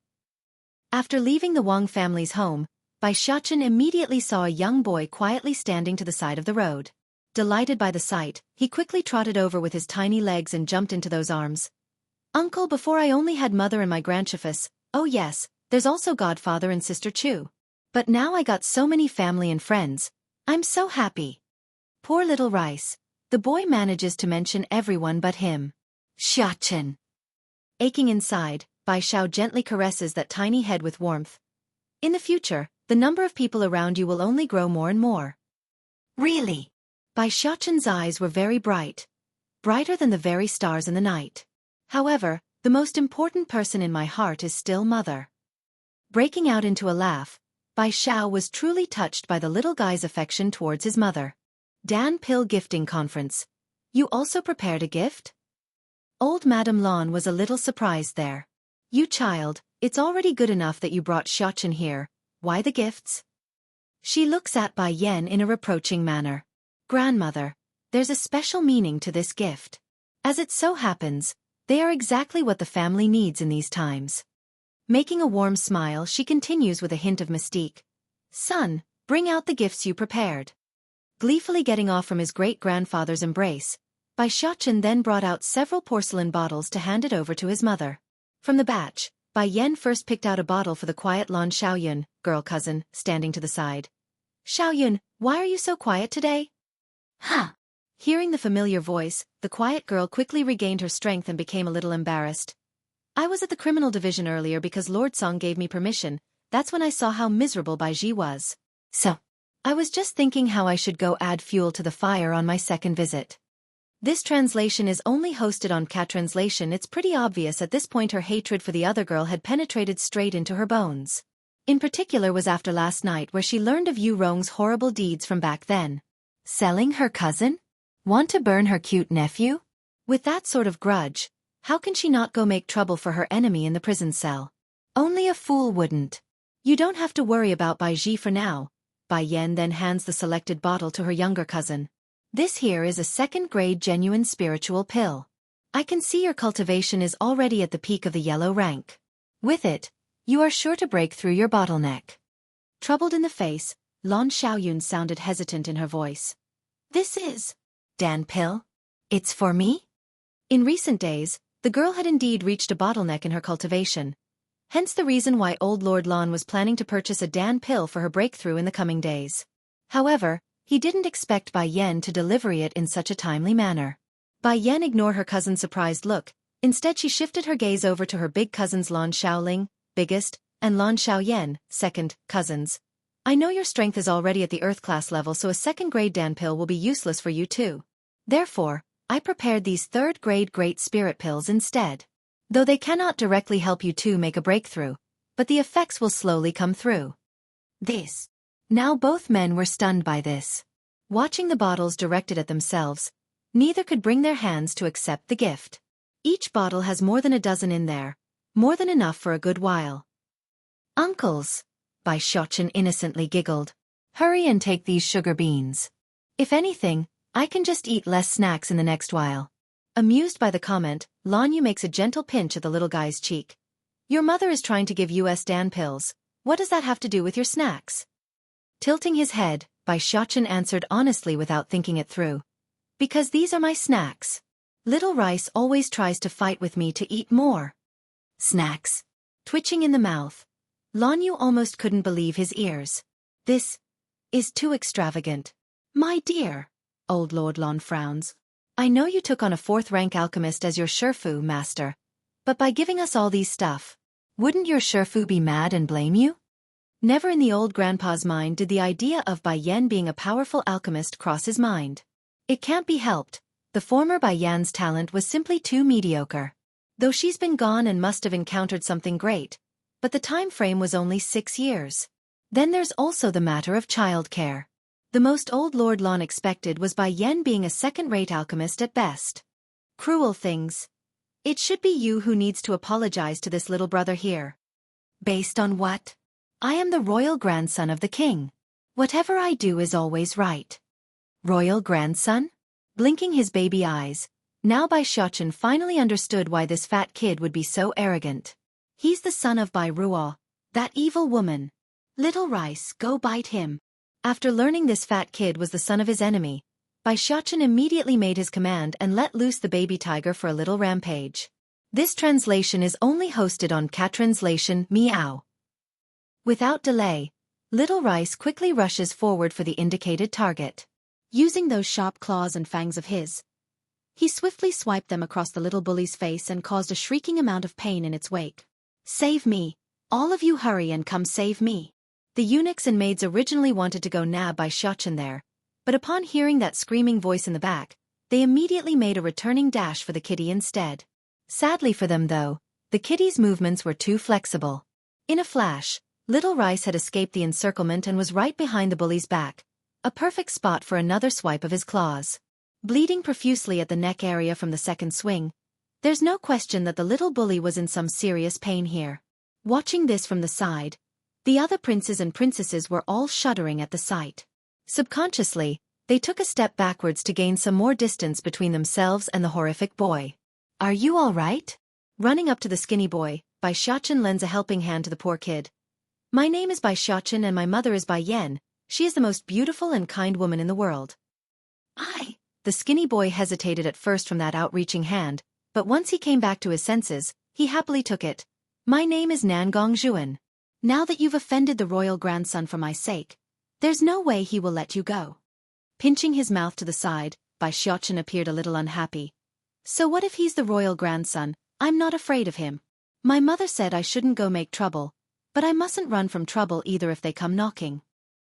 After leaving the Wang family's home, Bai Xiaoqin immediately saw a young boy quietly standing to the side of the road. Delighted by the sight, he quickly trotted over with his tiny legs and jumped into those arms. Uncle, before I only had mother and my grandchiefess, oh yes, there's also godfather and sister Chu. But now I got so many family and friends. I'm so happy. Poor little Rice. The boy manages to mention everyone but him. Xiaoqin. Aching inside, Bai Xiao gently caresses that tiny head with warmth. In the future, the number of people around you will only grow more and more. Really? Bai Xiaoqin's eyes were very bright. Brighter than the very stars in the night. However, the most important person in my heart is still mother. Breaking out into a laugh, Bai Xiao was truly touched by the little guy's affection towards his mother. Dan Pill Gifting Conference. You also prepared a gift? Old Madame Lan was a little surprised there. You child, it's already good enough that you brought Xiaoqin here. Why the gifts? She looks at Bai Yan in a reproaching manner. Grandmother, there's a special meaning to this gift. As it so happens, they are exactly what the family needs in these times. Making a warm smile, she continues with a hint of mystique. Son, bring out the gifts you prepared. Gleefully getting off from his great-grandfather's embrace, Bai Xiaoqin then brought out several porcelain bottles to hand it over to his mother. From the batch, Bai Yan first picked out a bottle for the quiet Lan Xiaoyun, girl cousin, standing to the side. Xiaoyun, why are you so quiet today? Huh. Hearing the familiar voice, the quiet girl quickly regained her strength and became a little embarrassed. I was at the criminal division earlier because Lord Song gave me permission. That's when I saw how miserable Bai Ji was. So, I was just thinking how I should go add fuel to the fire on my second visit. This translation is only hosted on Cat Translation. It's pretty obvious at this point her hatred for the other girl had penetrated straight into her bones. In particular was after last night where she learned of Yu Rong's horrible deeds from back then. Selling her cousin? Want to burn her cute nephew? With that sort of grudge, how can she not go make trouble for her enemy in the prison cell? Only a fool wouldn't. You don't have to worry about Bai Ji for now. Bai Yan then hands the selected bottle to her younger cousin. This here is a second-grade genuine spiritual pill. I can see your cultivation is already at the peak of the yellow rank. With it, you are sure to break through your bottleneck. Troubled in the face, Lan Xiaoyun sounded hesitant in her voice. This is Dan Pill? It's for me? In recent days, the girl had indeed reached a bottleneck in her cultivation. Hence the reason why old Lord Lan was planning to purchase a Dan Pill for her breakthrough in the coming days. However, he didn't expect Bai Yan to deliver it in such a timely manner. Bai Yan ignored her cousin's surprised look. Instead she shifted her gaze over to her big cousins Lan Xiaoling, biggest, and Lan Xiaoyan, second, cousins. I know your strength is already at the Earth class level, so a second-grade Dan Pill will be useless for you too. Therefore, I prepared these third-grade Great Spirit Pills instead. Though they cannot directly help you two make a breakthrough, but the effects will slowly come through. This. Now both men were stunned by this. Watching the bottles directed at themselves, neither could bring their hands to accept the gift. Each bottle has more than a dozen in there, more than enough for a good while. Uncles, Bai Xiaoqin innocently giggled. Hurry and take these sugar beans. If anything, I can just eat less snacks in the next while. Amused by the comment, Lan Yu makes a gentle pinch at the little guy's cheek. Your mother is trying to give us Dan pills. What does that have to do with your snacks? Tilting his head, Bai Xiaoqin answered honestly without thinking it through. Because these are my snacks. Little Rice always tries to fight with me to eat more. Snacks. Twitching in the mouth, Lan Yu almost couldn't believe his ears. This is too extravagant. My dear, old Lord Lan frowns. I know you took on a 4th-rank alchemist as your Shifu master, but by giving us all these stuff, wouldn't your Shifu be mad and blame you? Never in the old grandpa's mind did the idea of Bai Yan being a powerful alchemist cross his mind. It can't be helped, the former Bai Yan's talent was simply too mediocre. Though she's been gone and must have encountered something great, but the time frame was only 6 years. Then there's also the matter of childcare. The most old Lord Lon expected was Bai Yan being a second-rate alchemist at best. Cruel things. It should be you who needs to apologize to this little brother here. Based on what? I am the royal grandson of the king. Whatever I do is always right. Royal grandson? Blinking his baby eyes, now Bai Xueqi finally understood why this fat kid would be so arrogant. He's the son of Bai Ruo, that evil woman. Little Rice, go bite him. After learning this fat kid was the son of his enemy, Bai Xueqi immediately made his command and let loose the baby tiger for a little rampage. This translation is only hosted on Catranslation Meow. Without delay, Little Rice quickly rushes forward for the indicated target. Using those sharp claws and fangs of his, he swiftly swiped them across the little bully's face and caused a shrieking amount of pain in its wake. Save me! All of you hurry and come save me! The eunuchs and maids originally wanted to go nab Bai Xueqi there, but upon hearing that screaming voice in the back, they immediately made a returning dash for the kitty instead. Sadly for them though, the kitty's movements were too flexible. In a flash, Little Rice had escaped the encirclement and was right behind the bully's back, a perfect spot for another swipe of his claws. Bleeding profusely at the neck area from the second swing, there's no question that the little bully was in some serious pain here. Watching this from the side, the other princes and princesses were all shuddering at the sight. Subconsciously, they took a step backwards to gain some more distance between themselves and the horrific boy. Are you all right? Running up to the skinny boy, Bai Xueqi lends a helping hand to the poor kid. My name is Bai Xueqi and my mother is Bai Yan. She is the most beautiful and kind woman in the world. The skinny boy hesitated at first from that outreaching hand, but once he came back to his senses, he happily took it. My name is Nangong Zhuan. Now that you've offended the royal grandson for my sake, there's no way he will let you go. Pinching his mouth to the side, Bai Xueqi appeared a little unhappy. So what if he's the royal grandson? I'm not afraid of him. My mother said I shouldn't go make trouble, but I mustn't run from trouble either if they come knocking.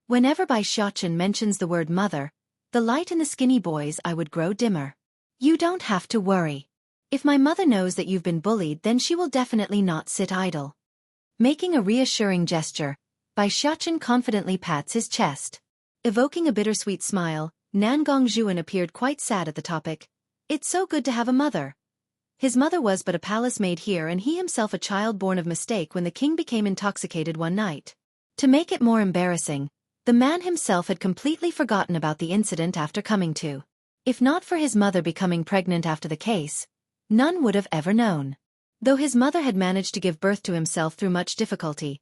Whenever Bai Xueqi mentions the word mother, the light in the skinny boy's eye would grow dimmer. You don't have to worry. If my mother knows that you've been bullied, then she will definitely not sit idle. Making a reassuring gesture, Bai Xueqi confidently pats his chest. Evoking a bittersweet smile, Nangong Zhuan appeared quite sad at the topic. It's so good to have a mother. His mother was but a palace maid here and he himself a child born of mistake when the king became intoxicated one night. To make it more embarrassing, the man himself had completely forgotten about the incident after coming to. If not for his mother becoming pregnant after the case, none would have ever known. Though his mother had managed to give birth to himself through much difficulty.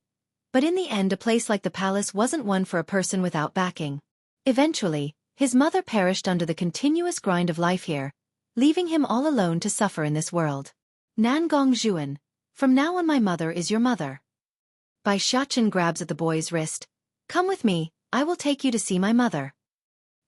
But in the end a place like the palace wasn't one for a person without backing. Eventually, his mother perished under the continuous grind of life here, leaving him all alone to suffer in this world. Nangong Zhuan, from now on my mother is your mother. Bai Xueqi grabs at the boy's wrist. Come with me, I will take you to see my mother.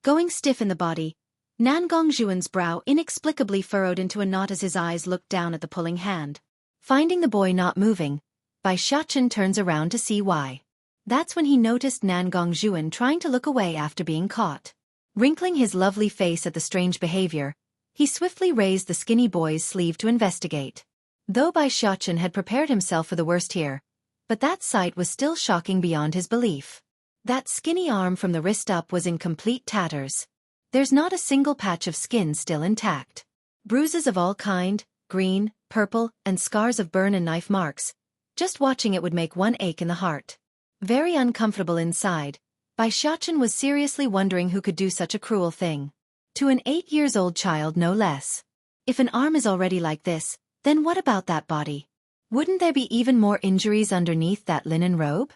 Going stiff in the body, Nangong Zhuan's brow inexplicably furrowed into a knot as his eyes looked down at the pulling hand. Finding the boy not moving, Bai Xueqi turns around to see why. That's when he noticed Nangong Zhuan trying to look away after being caught. Wrinkling his lovely face at the strange behavior, he swiftly raised the skinny boy's sleeve to investigate. Though Bai Xueqi had prepared himself for the worst here, but that sight was still shocking beyond his belief. That skinny arm from the wrist up was in complete tatters. There's not a single patch of skin still intact. Bruises of all kind, green, purple, and scars of burn and knife marks. Just watching it would make one ache in the heart. Very uncomfortable inside, Bai Xueqi was seriously wondering who could do such a cruel thing. To an 8-year-old child no less. If an arm is already like this, then what about that body? Wouldn't there be even more injuries underneath that linen robe?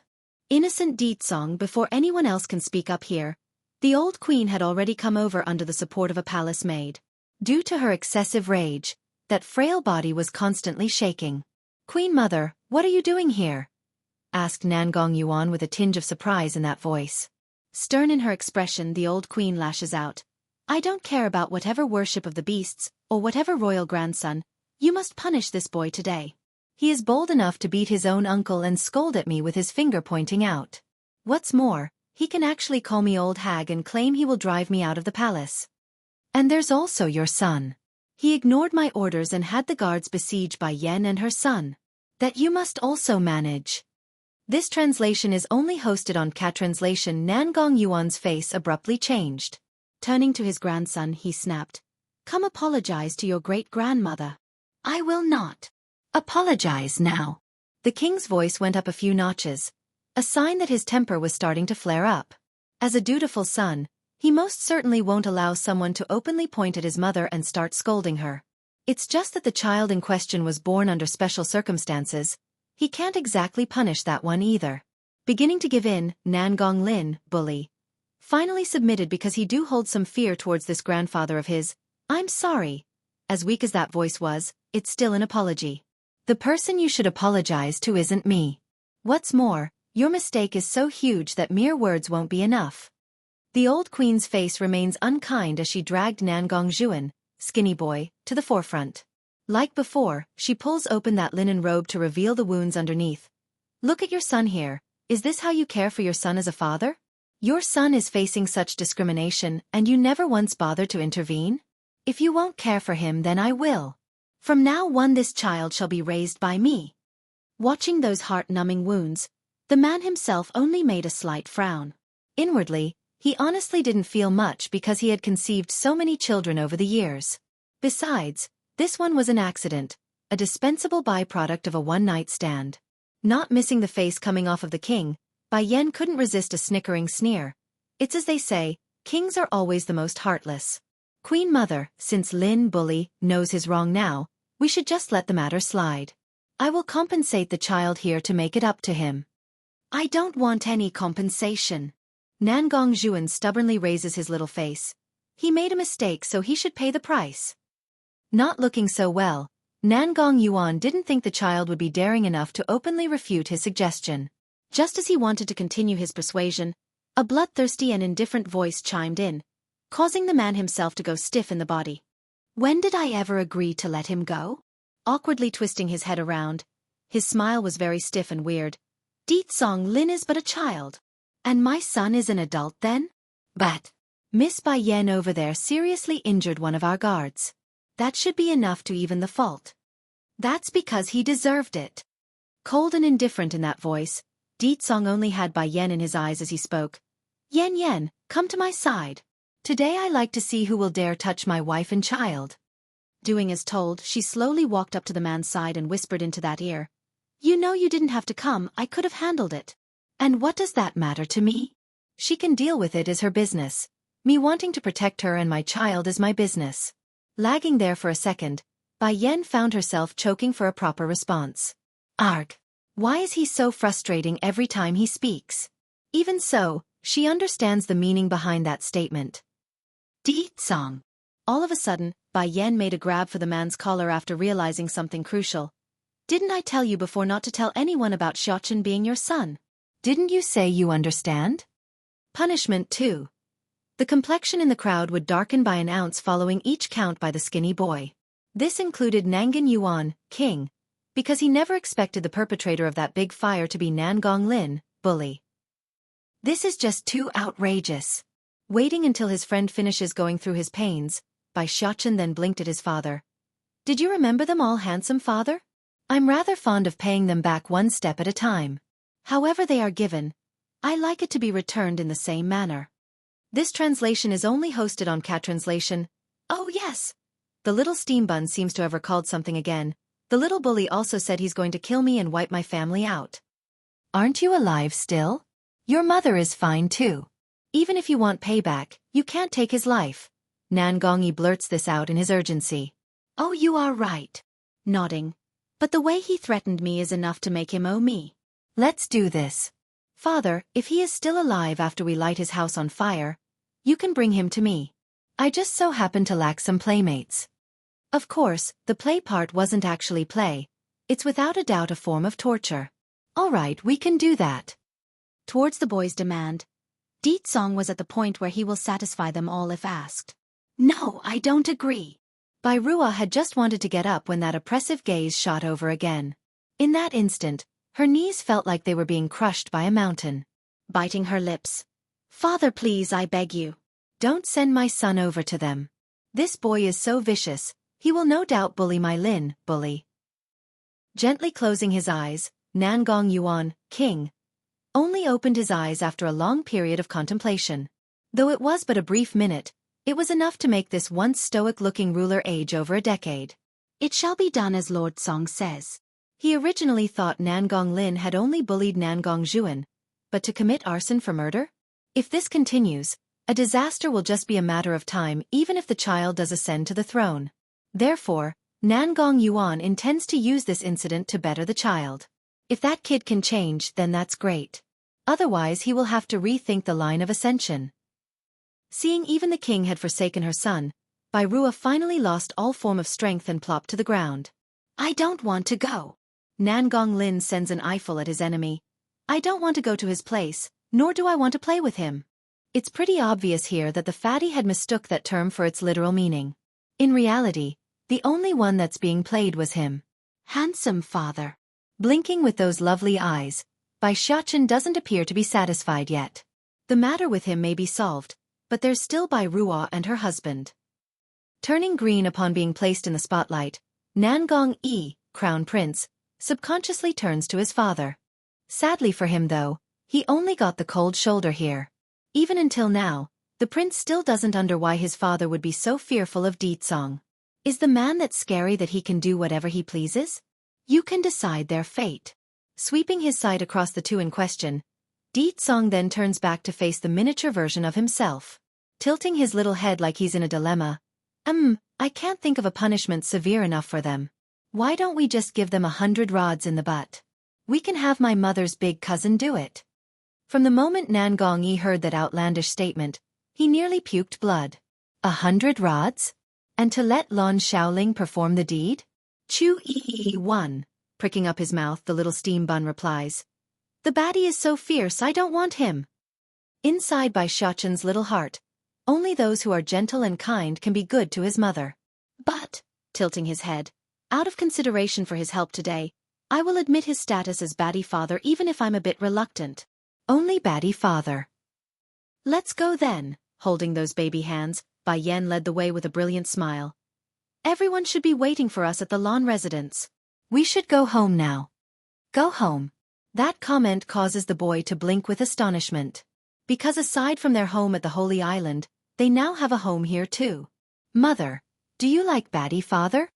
Innocent deed song before anyone else can speak up here. The old queen had already come over under the support of a palace maid. Due to her excessive rage, that frail body was constantly shaking. Queen Mother, what are you doing here? Asked Nangong Yuan with a tinge of surprise in that voice. Stern in her expression, the old queen lashes out. I don't care about whatever worship of the beasts, or whatever royal grandson, you must punish this boy today. He is bold enough to beat his own uncle and scold at me with his finger pointing out. What's more, he can actually call me old hag and claim he will drive me out of the palace. And there's also your son. He ignored my orders and had the guards besieged by Yen and her son. That you must also manage. This translation is only hosted on Cat Translation. Nangong Yuan's face abruptly changed. Turning to his grandson, he snapped, "Come apologize to your great-grandmother." "I will not. Apologize now." The king's voice went up a few notches, a sign that his temper was starting to flare up. As a dutiful son, he most certainly won't allow someone to openly point at his mother and start scolding her. It's just that the child in question was born under special circumstances. He can't exactly punish that one either. Beginning to give in, Nangong Lin, bully, finally submitted because he do hold some fear towards this grandfather of his. "I'm sorry." As weak as that voice was, it's still an apology. "The person you should apologize to isn't me. What's more, your mistake is so huge that mere words won't be enough." The old queen's face remains unkind as she dragged Nangong Juan, skinny boy, to the forefront. Like before, she pulls open that linen robe to reveal the wounds underneath. "Look at your son here. Is this how you care for your son as a father? Your son is facing such discrimination and you never once bothered to intervene? If you won't care for him, then I will. From now on this child shall be raised by me." Watching those heart-numbing wounds, the man himself only made a slight frown. Inwardly, he honestly didn't feel much because he had conceived so many children over the years. Besides, this one was an accident, a dispensable byproduct of a one-night stand. Not missing the face coming off of the king, Bai Yan couldn't resist a snickering sneer. It's as they say, kings are always the most heartless. "Queen Mother, since Lin Bully knows his wrong now, we should just let the matter slide. I will compensate the child here to make it up to him." "I don't want any compensation." Nangong Juan stubbornly raises his little face. He made a mistake, so he should pay the price. Not looking so well, Nangong Yuan didn't think the child would be daring enough to openly refute his suggestion. Just as he wanted to continue his persuasion, a bloodthirsty and indifferent voice chimed in, causing the man himself to go stiff in the body. "When did I ever agree to let him go?" Awkwardly twisting his head around, his smile was very stiff and weird. "Deetsong Lin is but a child. And my son is an adult then? But Miss Bai Yan over there seriously injured one of our guards. That should be enough to even the fault. That's because he deserved it." Cold and indifferent in that voice, Deetsong only had Bai Yan in his eyes as he spoke. Yen, come to my side. Today I like to see who will dare touch my wife and child." Doing as told, she slowly walked up to the man's side and whispered into that ear. "You know you didn't have to come, I could have handled it. And what does that matter to me? She can deal with it as her business. Me wanting to protect her and my child is my business." Lagging there for a second, Bai Yan found herself choking for a proper response. Arg. Why is he so frustrating every time he speaks? Even so, she understands the meaning behind that statement. Deetsong. All of a sudden, Bai Yan made a grab for the man's collar after realizing something crucial. "Didn't I tell you before not to tell anyone about Xueqi being your son? Didn't you say you understand?" Punishment 2. The complexion in the crowd would darken by an ounce following each count by the skinny boy. This included Nangong Yuan, king, because he never expected the perpetrator of that big fire to be Nangong Lin, bully. "This is just too outrageous." Waiting until his friend finishes going through his pains, Bai Xueqi then blinked at his father. "Did you remember them all, handsome father? I'm rather fond of paying them back one step at a time. However they are given, I like it to be returned in the same manner." This translation is only hosted on Cat Translation. Oh yes! The little steam bun seems to have recalled something again. The little bully also said he's going to kill me and wipe my family out. Aren't you alive still? Your mother is fine too. Even if you want payback, you can't take his life. Nangongi blurts this out in his urgency. Oh, you are right. Nodding. But the way he threatened me is enough to make him owe me. Let's do this. Father, if he is still alive after we light his house on fire, you can bring him to me. I just so happen to lack some playmates. Of course, the play part wasn't actually play. It's without a doubt a form of torture. All right, we can do that. Towards the boy's demand, Deetsong was at the point where he will satisfy them all if asked. No, I don't agree. Bai Ruo had just wanted to get up when that oppressive gaze shot over again. In that instant, her knees felt like they were being crushed by a mountain. Biting her lips. Father, please, I beg you. Don't send my son over to them. This boy is so vicious, he will no doubt bully my Lin, bully. Gently closing his eyes, Nangong Yuan, king, only opened his eyes after a long period of contemplation. Though it was but a brief minute, it was enough to make this once stoic-looking ruler age over a decade. It shall be done as Lord Song says. He originally thought Nangong Lin had only bullied Nangong Zhuan, but to commit arson for murder? If this continues, a disaster will just be a matter of time even if the child does ascend to the throne. Therefore, Nangong Yuan intends to use this incident to better the child. If that kid can change, then that's great. Otherwise he will have to rethink the line of ascension. Seeing even the king had forsaken her son, Bai Ruo finally lost all form of strength and plopped to the ground. I don't want to go. Nangong Lin sends an eyeful at his enemy. I don't want to go to his place, nor do I want to play with him. It's pretty obvious here that the fatty had mistook that term for its literal meaning. In reality, the only one that's being played was him. Handsome father. Blinking with those lovely eyes, Bai Xiachen doesn't appear to be satisfied yet. The matter with him may be solved, but there's still Bai Ruo and her husband. Turning green upon being placed in the spotlight, Nangong Yi, Crown Prince, subconsciously turns to his father. Sadly for him though, he only got the cold shoulder here. Even until now, the prince still doesn't understand why his father would be so fearful of Ditsong. Is the man that scary that he can do whatever he pleases? You can decide their fate. Sweeping his sight across the two in question, Ditsong then turns back to face the miniature version of himself. Tilting his little head like he's in a dilemma. I can't think of a punishment severe enough for them. Why don't we just give them 100 rods in the butt? We can have my mother's big cousin do it. From the moment Nangong Yi heard that outlandish statement, he nearly puked blood. 100 rods? And to let Lon Xiaoling perform the deed? Chu-yi 1. Pricking up his mouth, the little steam bun replies. The baddie is so fierce I don't want him. Inside Bai Xiachen's little heart, only those who are gentle and kind can be good to his mother. But, tilting his head, out of consideration for his help today, I will admit his status as baddie father even if I'm a bit reluctant. Only baddie father. Let's go then. Holding those baby hands, Bai Yan led the way with a brilliant smile. Everyone should be waiting for us at the lawn residence. We should go home now. Go home. That comment causes the boy to blink with astonishment. Because aside from their home at the Holy Island, they now have a home here too. Mother, do you like baddie father?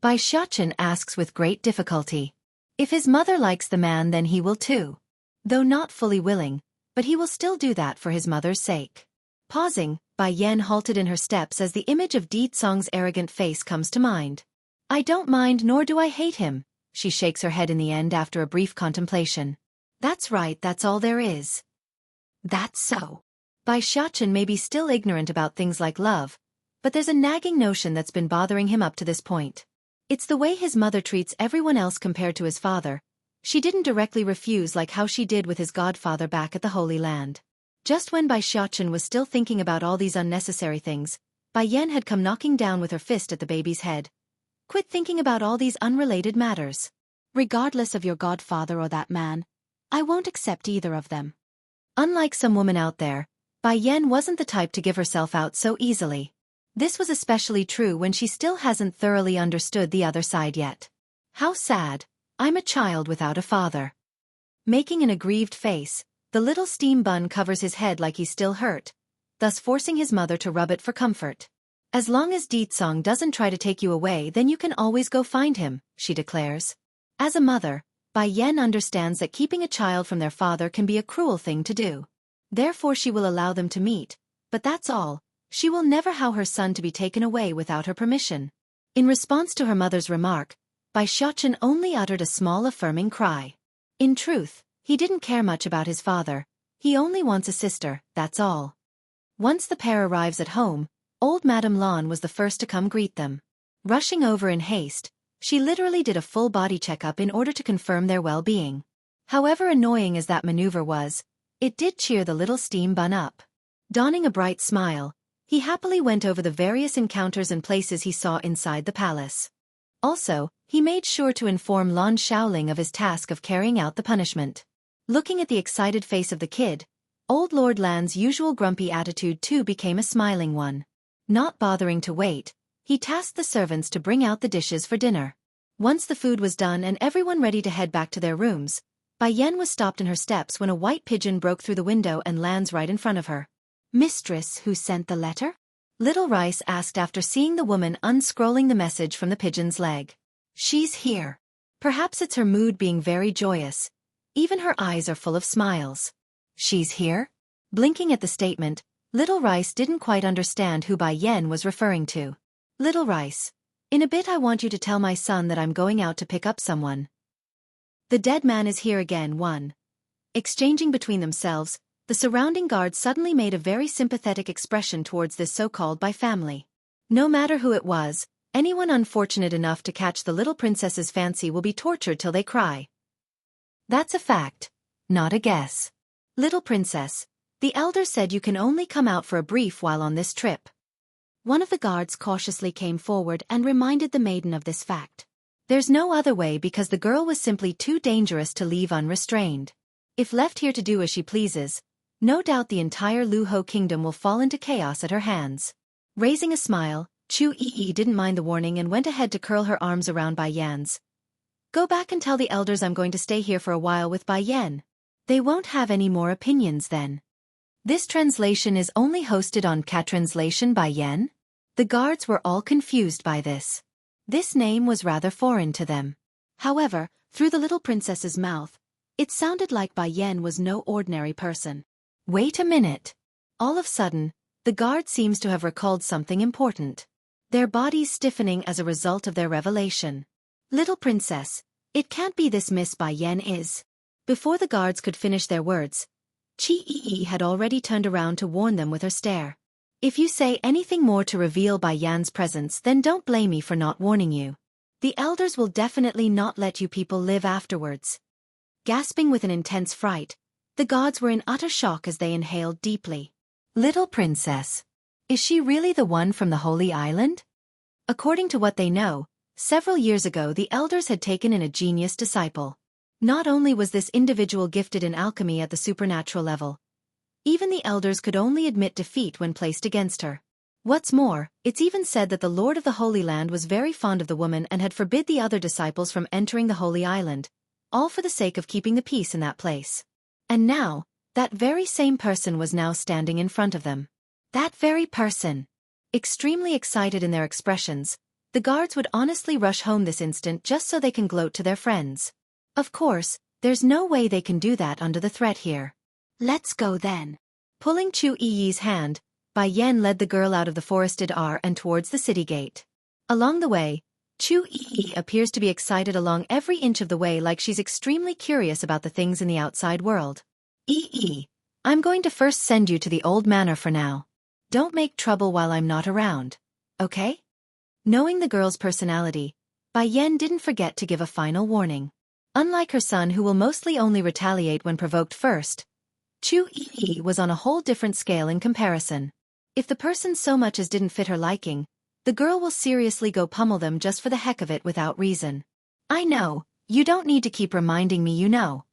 Bai Xiachen asks with great difficulty. If his mother likes the man then he will too. Though not fully willing, but he will still do that for his mother's sake. Pausing, Bai Yan halted in her steps as the image of Ditsong's arrogant face comes to mind. I don't mind nor do I hate him, she shakes her head in the end after a brief contemplation. That's right, that's all there is. That's so. Bai Xiachen may be still ignorant about things like love, but there's a nagging notion that's been bothering him up to this point. It's the way his mother treats everyone else compared to his father. She didn't directly refuse like how she did with his godfather back at the Holy Land. Just when Bai Xiachen was still thinking about all these unnecessary things, Bai Yan had come knocking down with her fist at the baby's head. Quit thinking about all these unrelated matters. Regardless of your godfather or that man, I won't accept either of them. Unlike some woman out there, Bai Yan wasn't the type to give herself out so easily. This was especially true when she still hasn't thoroughly understood the other side yet. How sad, I'm a child without a father. Making an aggrieved face, the little steam bun covers his head like he's still hurt, thus forcing his mother to rub it for comfort. As long as Ditsong doesn't try to take you away then you can always go find him, she declares. As a mother, Bai Yan understands that keeping a child from their father can be a cruel thing to do. Therefore she will allow them to meet, but that's all. She will never allow her son to be taken away without her permission. In response to her mother's remark, Bai Xiachen only uttered a small affirming cry. In truth, he didn't care much about his father. He only wants a sister, that's all. Once the pair arrives at home, old Madame Lan was the first to come greet them. Rushing over in haste, she literally did a full body checkup in order to confirm their well-being. However annoying as that maneuver was, it did cheer the little steam bun up. Donning a bright smile, He happily went over the various encounters and places he saw inside the palace. Also, he made sure to inform Lan Shaoling of his task of carrying out the punishment. Looking at the excited face of the kid, old Lord Lan's usual grumpy attitude too became a smiling one. Not bothering to wait, he tasked the servants to bring out the dishes for dinner. Once the food was done and everyone ready to head back to their rooms, Bai Yan was stopped in her steps when a white pigeon broke through the window and lands right in front of her. "Mistress, who sent the letter?" Little Rice asked after seeing the woman unscrolling the message from the pigeon's leg. "She's here." Perhaps it's her mood being very joyous. Even her eyes are full of smiles. "She's here?" Blinking at the statement, Little Rice didn't quite understand who Bai Yan was referring to. "Little Rice, in a bit I want you to tell my son that I'm going out to pick up someone. The dead man is here again." Exchanging between themselves, the surrounding guards suddenly made a very sympathetic expression towards this so-called Bai family. No matter who it was, anyone unfortunate enough to catch the little princess's fancy will be tortured till they cry. That's a fact, not a guess. "Little princess, the elder said you can only come out for a brief while on this trip." One of the guards cautiously came forward and reminded the maiden of this fact. There's no other way because the girl was simply too dangerous to leave unrestrained. If left here to do as she pleases, no doubt the entire Luho kingdom will fall into chaos at her hands. Raising a smile, Xueqi didn't mind the warning and went ahead to curl her arms around Bai Yan's. "Go back and tell the elders I'm going to stay here for a while with Bai Yan. They won't have any more opinions then." This translation is only hosted on Translation Bai Yan. The guards were all confused by this. This name was rather foreign to them. However, through the little princess's mouth, it sounded like Bai Yan was no ordinary person. Wait a minute. All of a sudden, the guard seems to have recalled something important. Their bodies stiffening as a result of their revelation. "Little princess, it can't be this Miss Bai Yan is." Before the guards could finish their words, Qi had already turned around to warn them with her stare. "If you say anything more to reveal Bai Yan's presence, then don't blame me for not warning you. The elders will definitely not let you people live afterwards." Gasping with an intense fright, the gods were in utter shock as they inhaled deeply. "Little princess. Is she really the one from the Holy Island?" According to what they know, several years ago the elders had taken in a genius disciple. Not only was this individual gifted in alchemy at the supernatural level, even the elders could only admit defeat when placed against her. What's more, it's even said that the Lord of the Holy Land was very fond of the woman and had forbid the other disciples from entering the Holy Island, all for the sake of keeping the peace in that place. And now, that very same person was now standing in front of them. That very person. Extremely excited in their expressions, the guards would honestly rush home this instant just so they can gloat to their friends. Of course, there's no way they can do that under the threat here. "Let's go then." Pulling Chu Yi's hand, Bai Yan led the girl out of the forested and towards the city gate. Along the way, Chu Yi appears to be excited along every inch of the way, like she's extremely curious about the things in the outside world. I'm going to first send you to the old manor for now. Don't make trouble while I'm not around, okay?" Knowing the girl's personality, Bai Yan didn't forget to give a final warning. Unlike her son, who will mostly only retaliate when provoked first, Chu Yi was on a whole different scale in comparison. If the person so much as didn't fit her liking, the girl will seriously go pummel them just for the heck of it without reason. "I know, you don't need to keep reminding me, you know."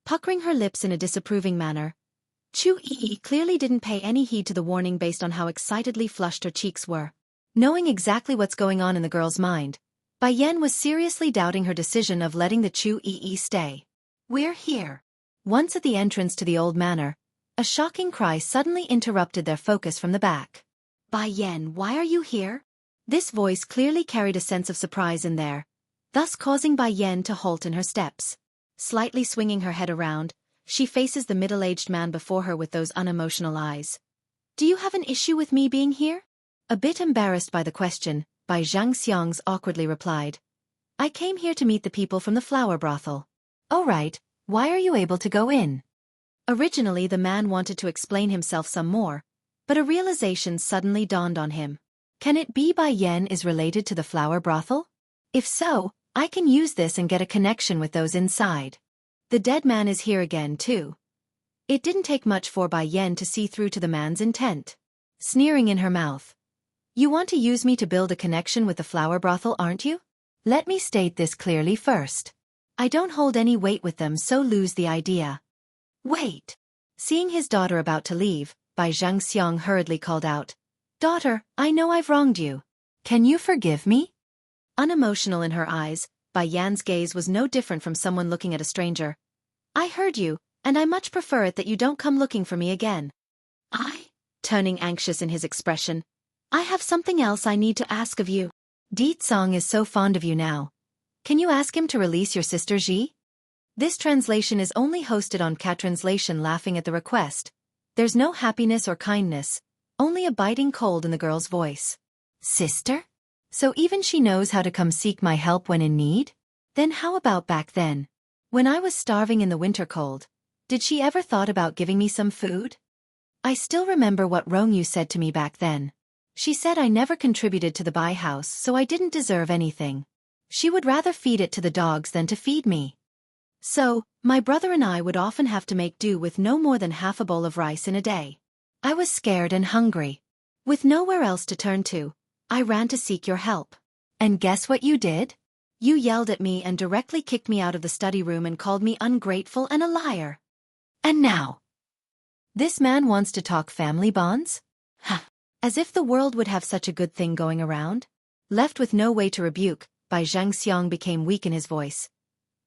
Puckering her lips in a disapproving manner, Chu Yi clearly didn't pay any heed to the warning based on how excitedly flushed her cheeks were. Knowing exactly what's going on in the girl's mind, Bai Yan was seriously doubting her decision of letting the Chu Yi stay. "We're here." Once at the entrance to the old manor, a shocking cry suddenly interrupted their focus from the back. "Bai Yan, why are you here?" This voice clearly carried a sense of surprise in there, thus causing Bai Yan to halt in her steps. Slightly swinging her head around, she faces the middle-aged man before her with those unemotional eyes. "Do you have an issue with me being here?" A bit embarrassed by the question, Bai Xianxia awkwardly replied, "I came here to meet the people from the flower brothel." "Oh right, why are you able to go in?" Originally the man wanted to explain himself some more, but a realization suddenly dawned on him. Can it be Bai Yan is related to the flower brothel? If so, I can use this and get a connection with those inside. The dead man is here again too. It didn't take much for Bai Yan to see through to the man's intent. sneering in her mouth. You want to use me to build a connection with the flower brothel, aren't you? Let me state this clearly first. I don't hold any weight with them, so lose the idea. Wait. Seeing his daughter about to leave, Bai Xianxia hurriedly called out, Daughter, I know I've wronged you. Can you forgive me? Unemotional in her eyes, Bai Yan's gaze was no different from someone looking at a stranger. I heard you, and I much prefer it that you don't come looking for me again. Turning anxious in his expression, I have something else I need to ask of you. Ditsong is so fond of you now. Can you ask him to release your sister Ji? This translation is only hosted on Cat Translation. Laughing at the request. There's no happiness or kindness, only a biting cold in the girl's voice. Sister? So even she knows how to come seek my help when in need? Then how about back then? When I was starving in the winter cold, did she ever thought about giving me some food? I still remember what Rong Yu said to me back then. She said I never contributed to the Bai house, so I didn't deserve anything. She would rather feed it to the dogs than to feed me. So, my brother and I would often have to make do with no more than half a bowl of rice in a day. I was scared and hungry. With nowhere else to turn to, I ran to seek your help. And guess what you did? You yelled at me and directly kicked me out of the study room and called me ungrateful and a liar. And now? This man wants to talk family bonds? Huh. As if the world would have such a good thing going around. Left with no way to rebuke, Bai Xianxia became weak in his voice.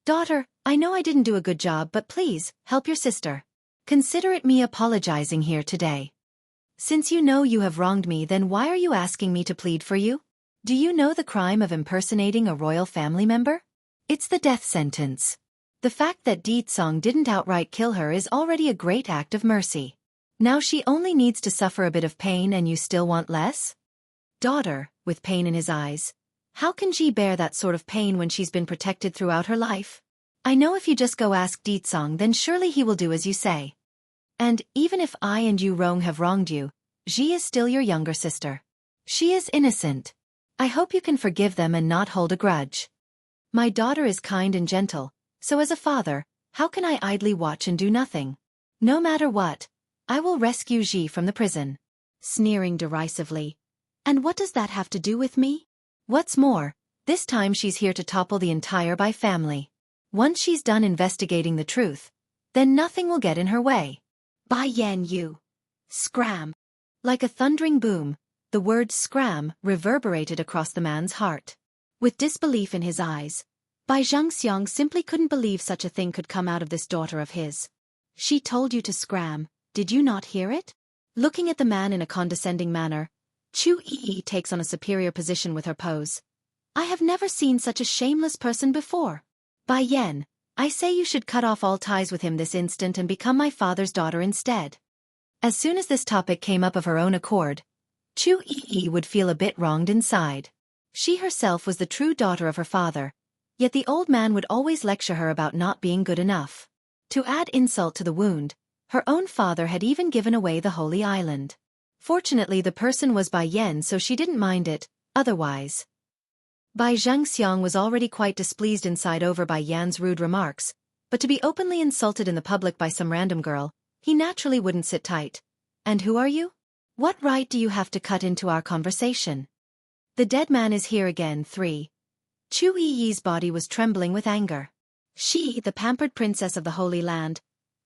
Daughter, I know I didn't do a good job, but please, help your sister. Consider it me apologizing here today. Since you know you have wronged me, then why are you asking me to plead for you? Do you know the crime of impersonating a royal family member? It's the death sentence. The fact that Ditsong didn't outright kill her is already a great act of mercy. Now she only needs to suffer a bit of pain and you still want less? Daughter, with pain in his eyes. How can Ji bear that sort of pain when she's been protected throughout her life? I know if you just go ask Ditsong, then surely he will do as you say. And, even if I and you Rong have wronged you, Ji is still your younger sister. She is innocent. I hope you can forgive them and not hold a grudge. My daughter is kind and gentle, so as a father, how can I idly watch and do nothing? No matter what, I will rescue Ji from the prison. Sneering derisively. And what does that have to do with me? What's more, this time she's here to topple the entire Bai family. Once she's done investigating the truth, then nothing will get in her way. Bai Yan Yu. Scram. Like a thundering boom, the word scram reverberated across the man's heart. With disbelief in his eyes, Bai Xianxia simply couldn't believe such a thing could come out of this daughter of his. She told you to scram, did you not hear it? Looking at the man in a condescending manner, Xueqi takes on a superior position with her pose. I have never seen such a shameless person before. Bai Yan, I say you should cut off all ties with him this instant and become my father's daughter instead. As soon as this topic came up of her own accord, Xueqi would feel a bit wronged inside. She herself was the true daughter of her father, yet the old man would always lecture her about not being good enough. To add insult to the wound, her own father had even given away the Holy Island. Fortunately the person was Bai Yan, so she didn't mind it, otherwise. Bai Xianxia was already quite displeased inside over Bai Yan's rude remarks, but to be openly insulted in the public by some random girl, he naturally wouldn't sit tight. And who are you? What right do you have to cut into our conversation? The dead man is here again. 3. Xueqi's body was trembling with anger. She, the pampered princess of the Holy Land,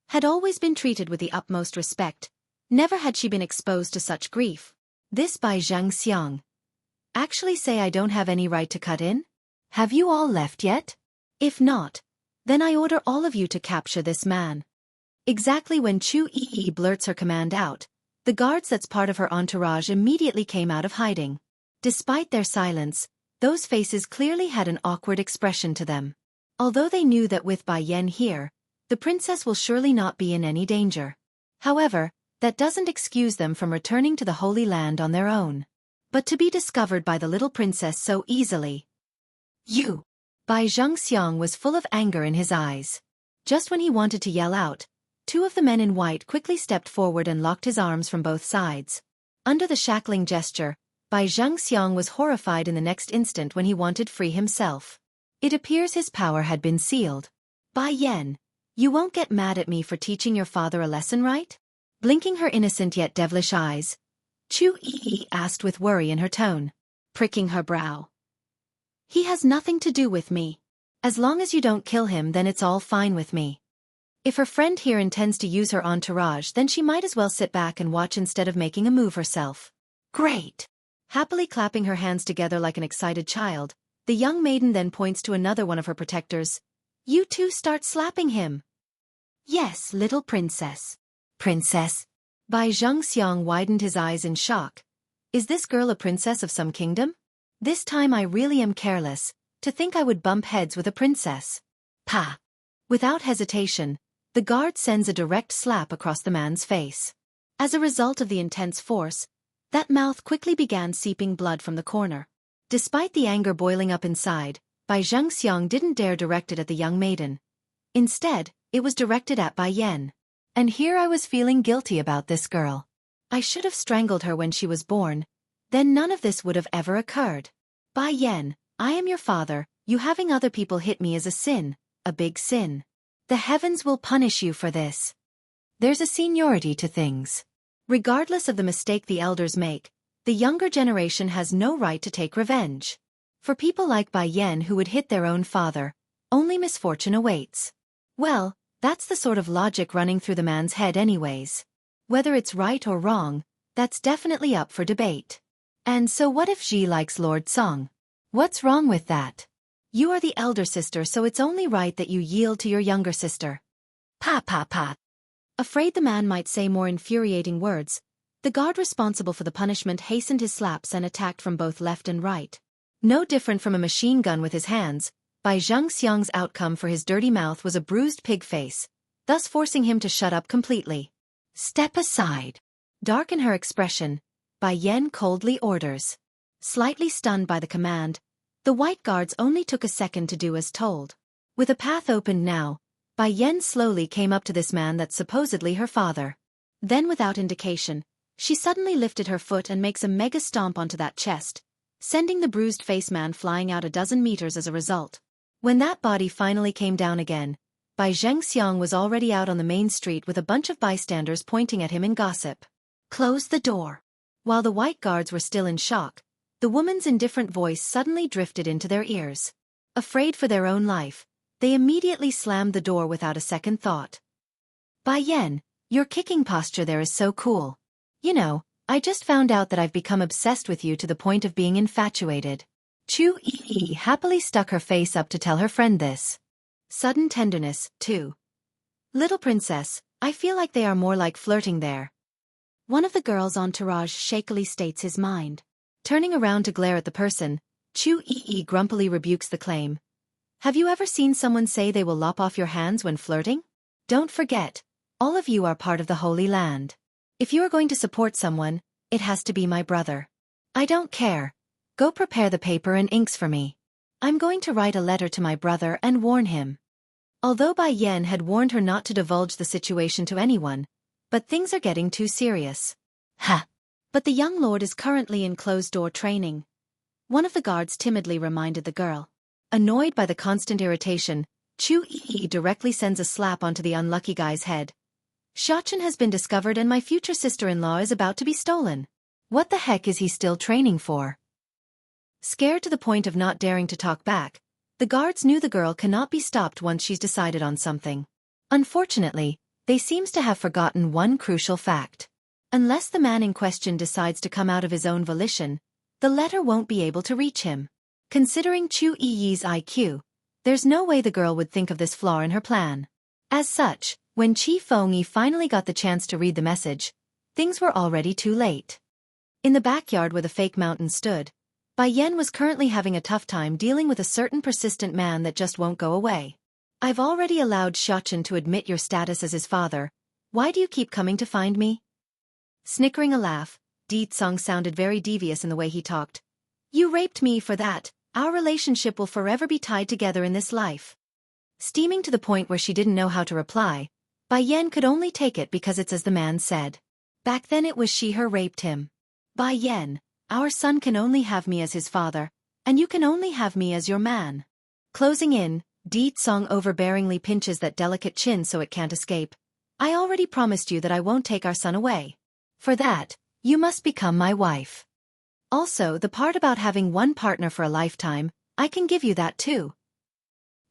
had always been treated with the utmost respect. Never had she been exposed to such grief. This Bai Xianxia. Actually say I don't have any right to cut in? Have you all left yet? If not, then I order all of you to capture this man. Exactly when Xueqi blurts her command out, the guards that's part of her entourage immediately came out of hiding. Despite their silence, those faces clearly had an awkward expression to them. Although they knew that with Bai Yan here, the princess will surely not be in any danger. However, that doesn't excuse them from returning to the Holy Land on their own. But to be discovered by the little princess so easily. You! Bai Xianxia was full of anger in his eyes. Just when he wanted to yell out, 2 of the men in white quickly stepped forward and locked his arms from both sides. Under the shackling gesture, Bai Xianxia was horrified in the next instant when he wanted free himself. It appears his power had been sealed. Bai Yan, you won't get mad at me for teaching your father a lesson, right? Blinking her innocent yet devilish eyes, Xueqi asked with worry in her tone, pricking her brow. He has nothing to do with me. As long as you don't kill him, then it's all fine with me. If her friend here intends to use her entourage, then she might as well sit back and watch instead of making a move herself. Great! Happily clapping her hands together like an excited child, the young maiden then points to another one of her protectors. You two start slapping him. Yes, little princess. Princess? Bai Xianxia widened his eyes in shock. Is this girl a princess of some kingdom? This time I really am careless, to think I would bump heads with a princess. Pa! Without hesitation, the guard sends a direct slap across the man's face. As a result of the intense force, that mouth quickly began seeping blood from the corner. Despite the anger boiling up inside, Bai Xianxia didn't dare direct it at the young maiden. Instead, it was directed at Bai Yan. And here I was feeling guilty about this girl. I should have strangled her when she was born, then none of this would have ever occurred. Bai Yan, I am your father, you having other people hit me is a sin, a big sin. The heavens will punish you for this. There's a seniority to things. Regardless of the mistake the elders make, the younger generation has no right to take revenge. For people like Bai Yan who would hit their own father, only misfortune awaits. Well, that's the sort of logic running through the man's head anyways. Whether it's right or wrong, that's definitely up for debate. And so what if Ji likes Lord Song? What's wrong with that? You are the elder sister, so it's only right that you yield to your younger sister. Pa pa pa. Afraid the man might say more infuriating words, the guard responsible for the punishment hastened his slaps and attacked from both left and right. No different from a machine gun with his hands, Bai Xianxia's outcome for his dirty mouth was a bruised pig face, thus forcing him to shut up completely. Step aside. Dark in her expression, Bai Yan coldly orders. Slightly stunned by the command, the white guards only took a second to do as told. With a path opened now, Bai Yan slowly came up to this man that's supposedly her father. Then without indication, she suddenly lifted her foot and makes a mega stomp onto that chest, sending the bruised face man flying out a dozen meters as a result. When that body finally came down again, Bai Xianxia was already out on the main street with a bunch of bystanders pointing at him in gossip. Close the door. While the white guards were still in shock, the woman's indifferent voice suddenly drifted into their ears. Afraid for their own life, they immediately slammed the door without a second thought. Bai Yan, your kicking posture there is so cool. You know, I just found out that I've become obsessed with you to the point of being infatuated. Xueqi happily stuck her face up to tell her friend this. Sudden tenderness, too. Little princess, I feel like they are more like flirting there. One of the girls' entourage shakily states his mind. Turning around to glare at the person, Xueqi grumpily rebukes the claim. Have you ever seen someone say they will lop off your hands when flirting? Don't forget, all of you are part of the Holy Land. If you are going to support someone, it has to be my brother. I don't care. Go prepare the paper and inks for me. I'm going to write a letter to my brother and warn him. Although Bai Yan had warned her not to divulge the situation to anyone, but things are getting too serious. Ha! But the young lord is currently in closed-door training. One of the guards timidly reminded the girl. Annoyed by the constant irritation, Xueqi directly sends a slap onto the unlucky guy's head. Xianxia has been discovered and my future sister-in-law is about to be stolen. What the heck is he still training for? Scared to the point of not daring to talk back, the guards knew the girl cannot be stopped once she's decided on something. Unfortunately, they seems to have forgotten one crucial fact. Unless the man in question decides to come out of his own volition, the letter won't be able to reach him. Considering Xueqi's IQ, there's no way the girl would think of this flaw in her plan. As such, when Qi Fengyi finally got the chance to read the message, things were already too late. In the backyard where the fake mountain stood, Bai Yan was currently having a tough time dealing with a certain persistent man that just won't go away. I've already allowed Xianxia to admit your status as his father. Why do you keep coming to find me? Snickering a laugh, Di Tsong sounded very devious in the way he talked. You raped me for that. Our relationship will forever be tied together in this life. Steaming to the point where she didn't know how to reply, Bai Yan could only take it because it's as the man said. Back then it was she who raped him. Bai Yan, our son can only have me as his father, and you can only have me as your man. Closing in, Di Tsong overbearingly pinches that delicate chin so it can't escape. I already promised you that I won't take our son away. For that, You must become my wife. Also, the part about having one partner for a lifetime, I can give you that too.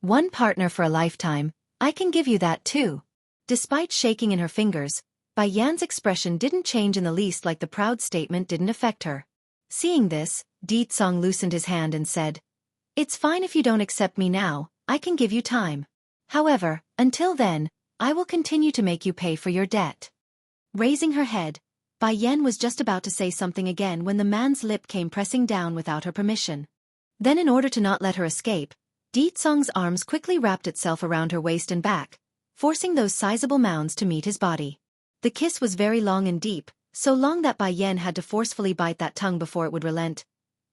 One partner for a lifetime, I can give you that too. Despite shaking in her fingers, Bai Yan's expression didn't change in the least, like the proud statement didn't affect her. Seeing this, Di Tsong loosened his hand and said, It's fine if you don't accept me now, I can give you time. However, until then, I will continue to make you pay for your debt. Raising her head, Bai Yan was just about to say something again when the man's lip came pressing down without her permission. Then, in order to not let her escape, Di Tsong's arms quickly wrapped itself around her waist and back, forcing those sizable mounds to meet his body. The kiss was very long and deep, so long that Bai Yan had to forcefully bite that tongue before it would relent.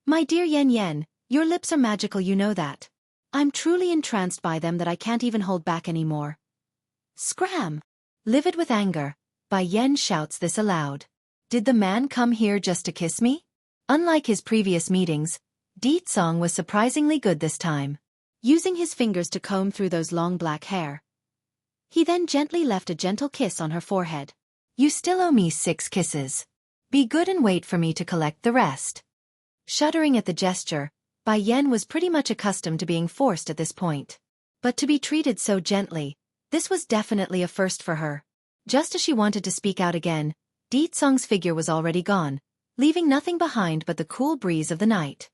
My dear Yan Yan, your lips are magical, you know that. I'm truly entranced by them that I can't even hold back anymore. Scram! Livid with anger, Bai Yan shouts this aloud. Did the man come here just to kiss me? Unlike his previous meetings, Di Tsong was surprisingly good this time. Using his fingers to comb through those long black hair, he then gently left a gentle kiss on her forehead. You still owe me 6 kisses. Be good and wait for me to collect the rest. Shuddering at the gesture, Bai Yan was pretty much accustomed to being forced at this point. But to be treated so gently, this was definitely a first for her. Just as she wanted to speak out again, Di Tsong's figure was already gone, leaving nothing behind but the cool breeze of the night.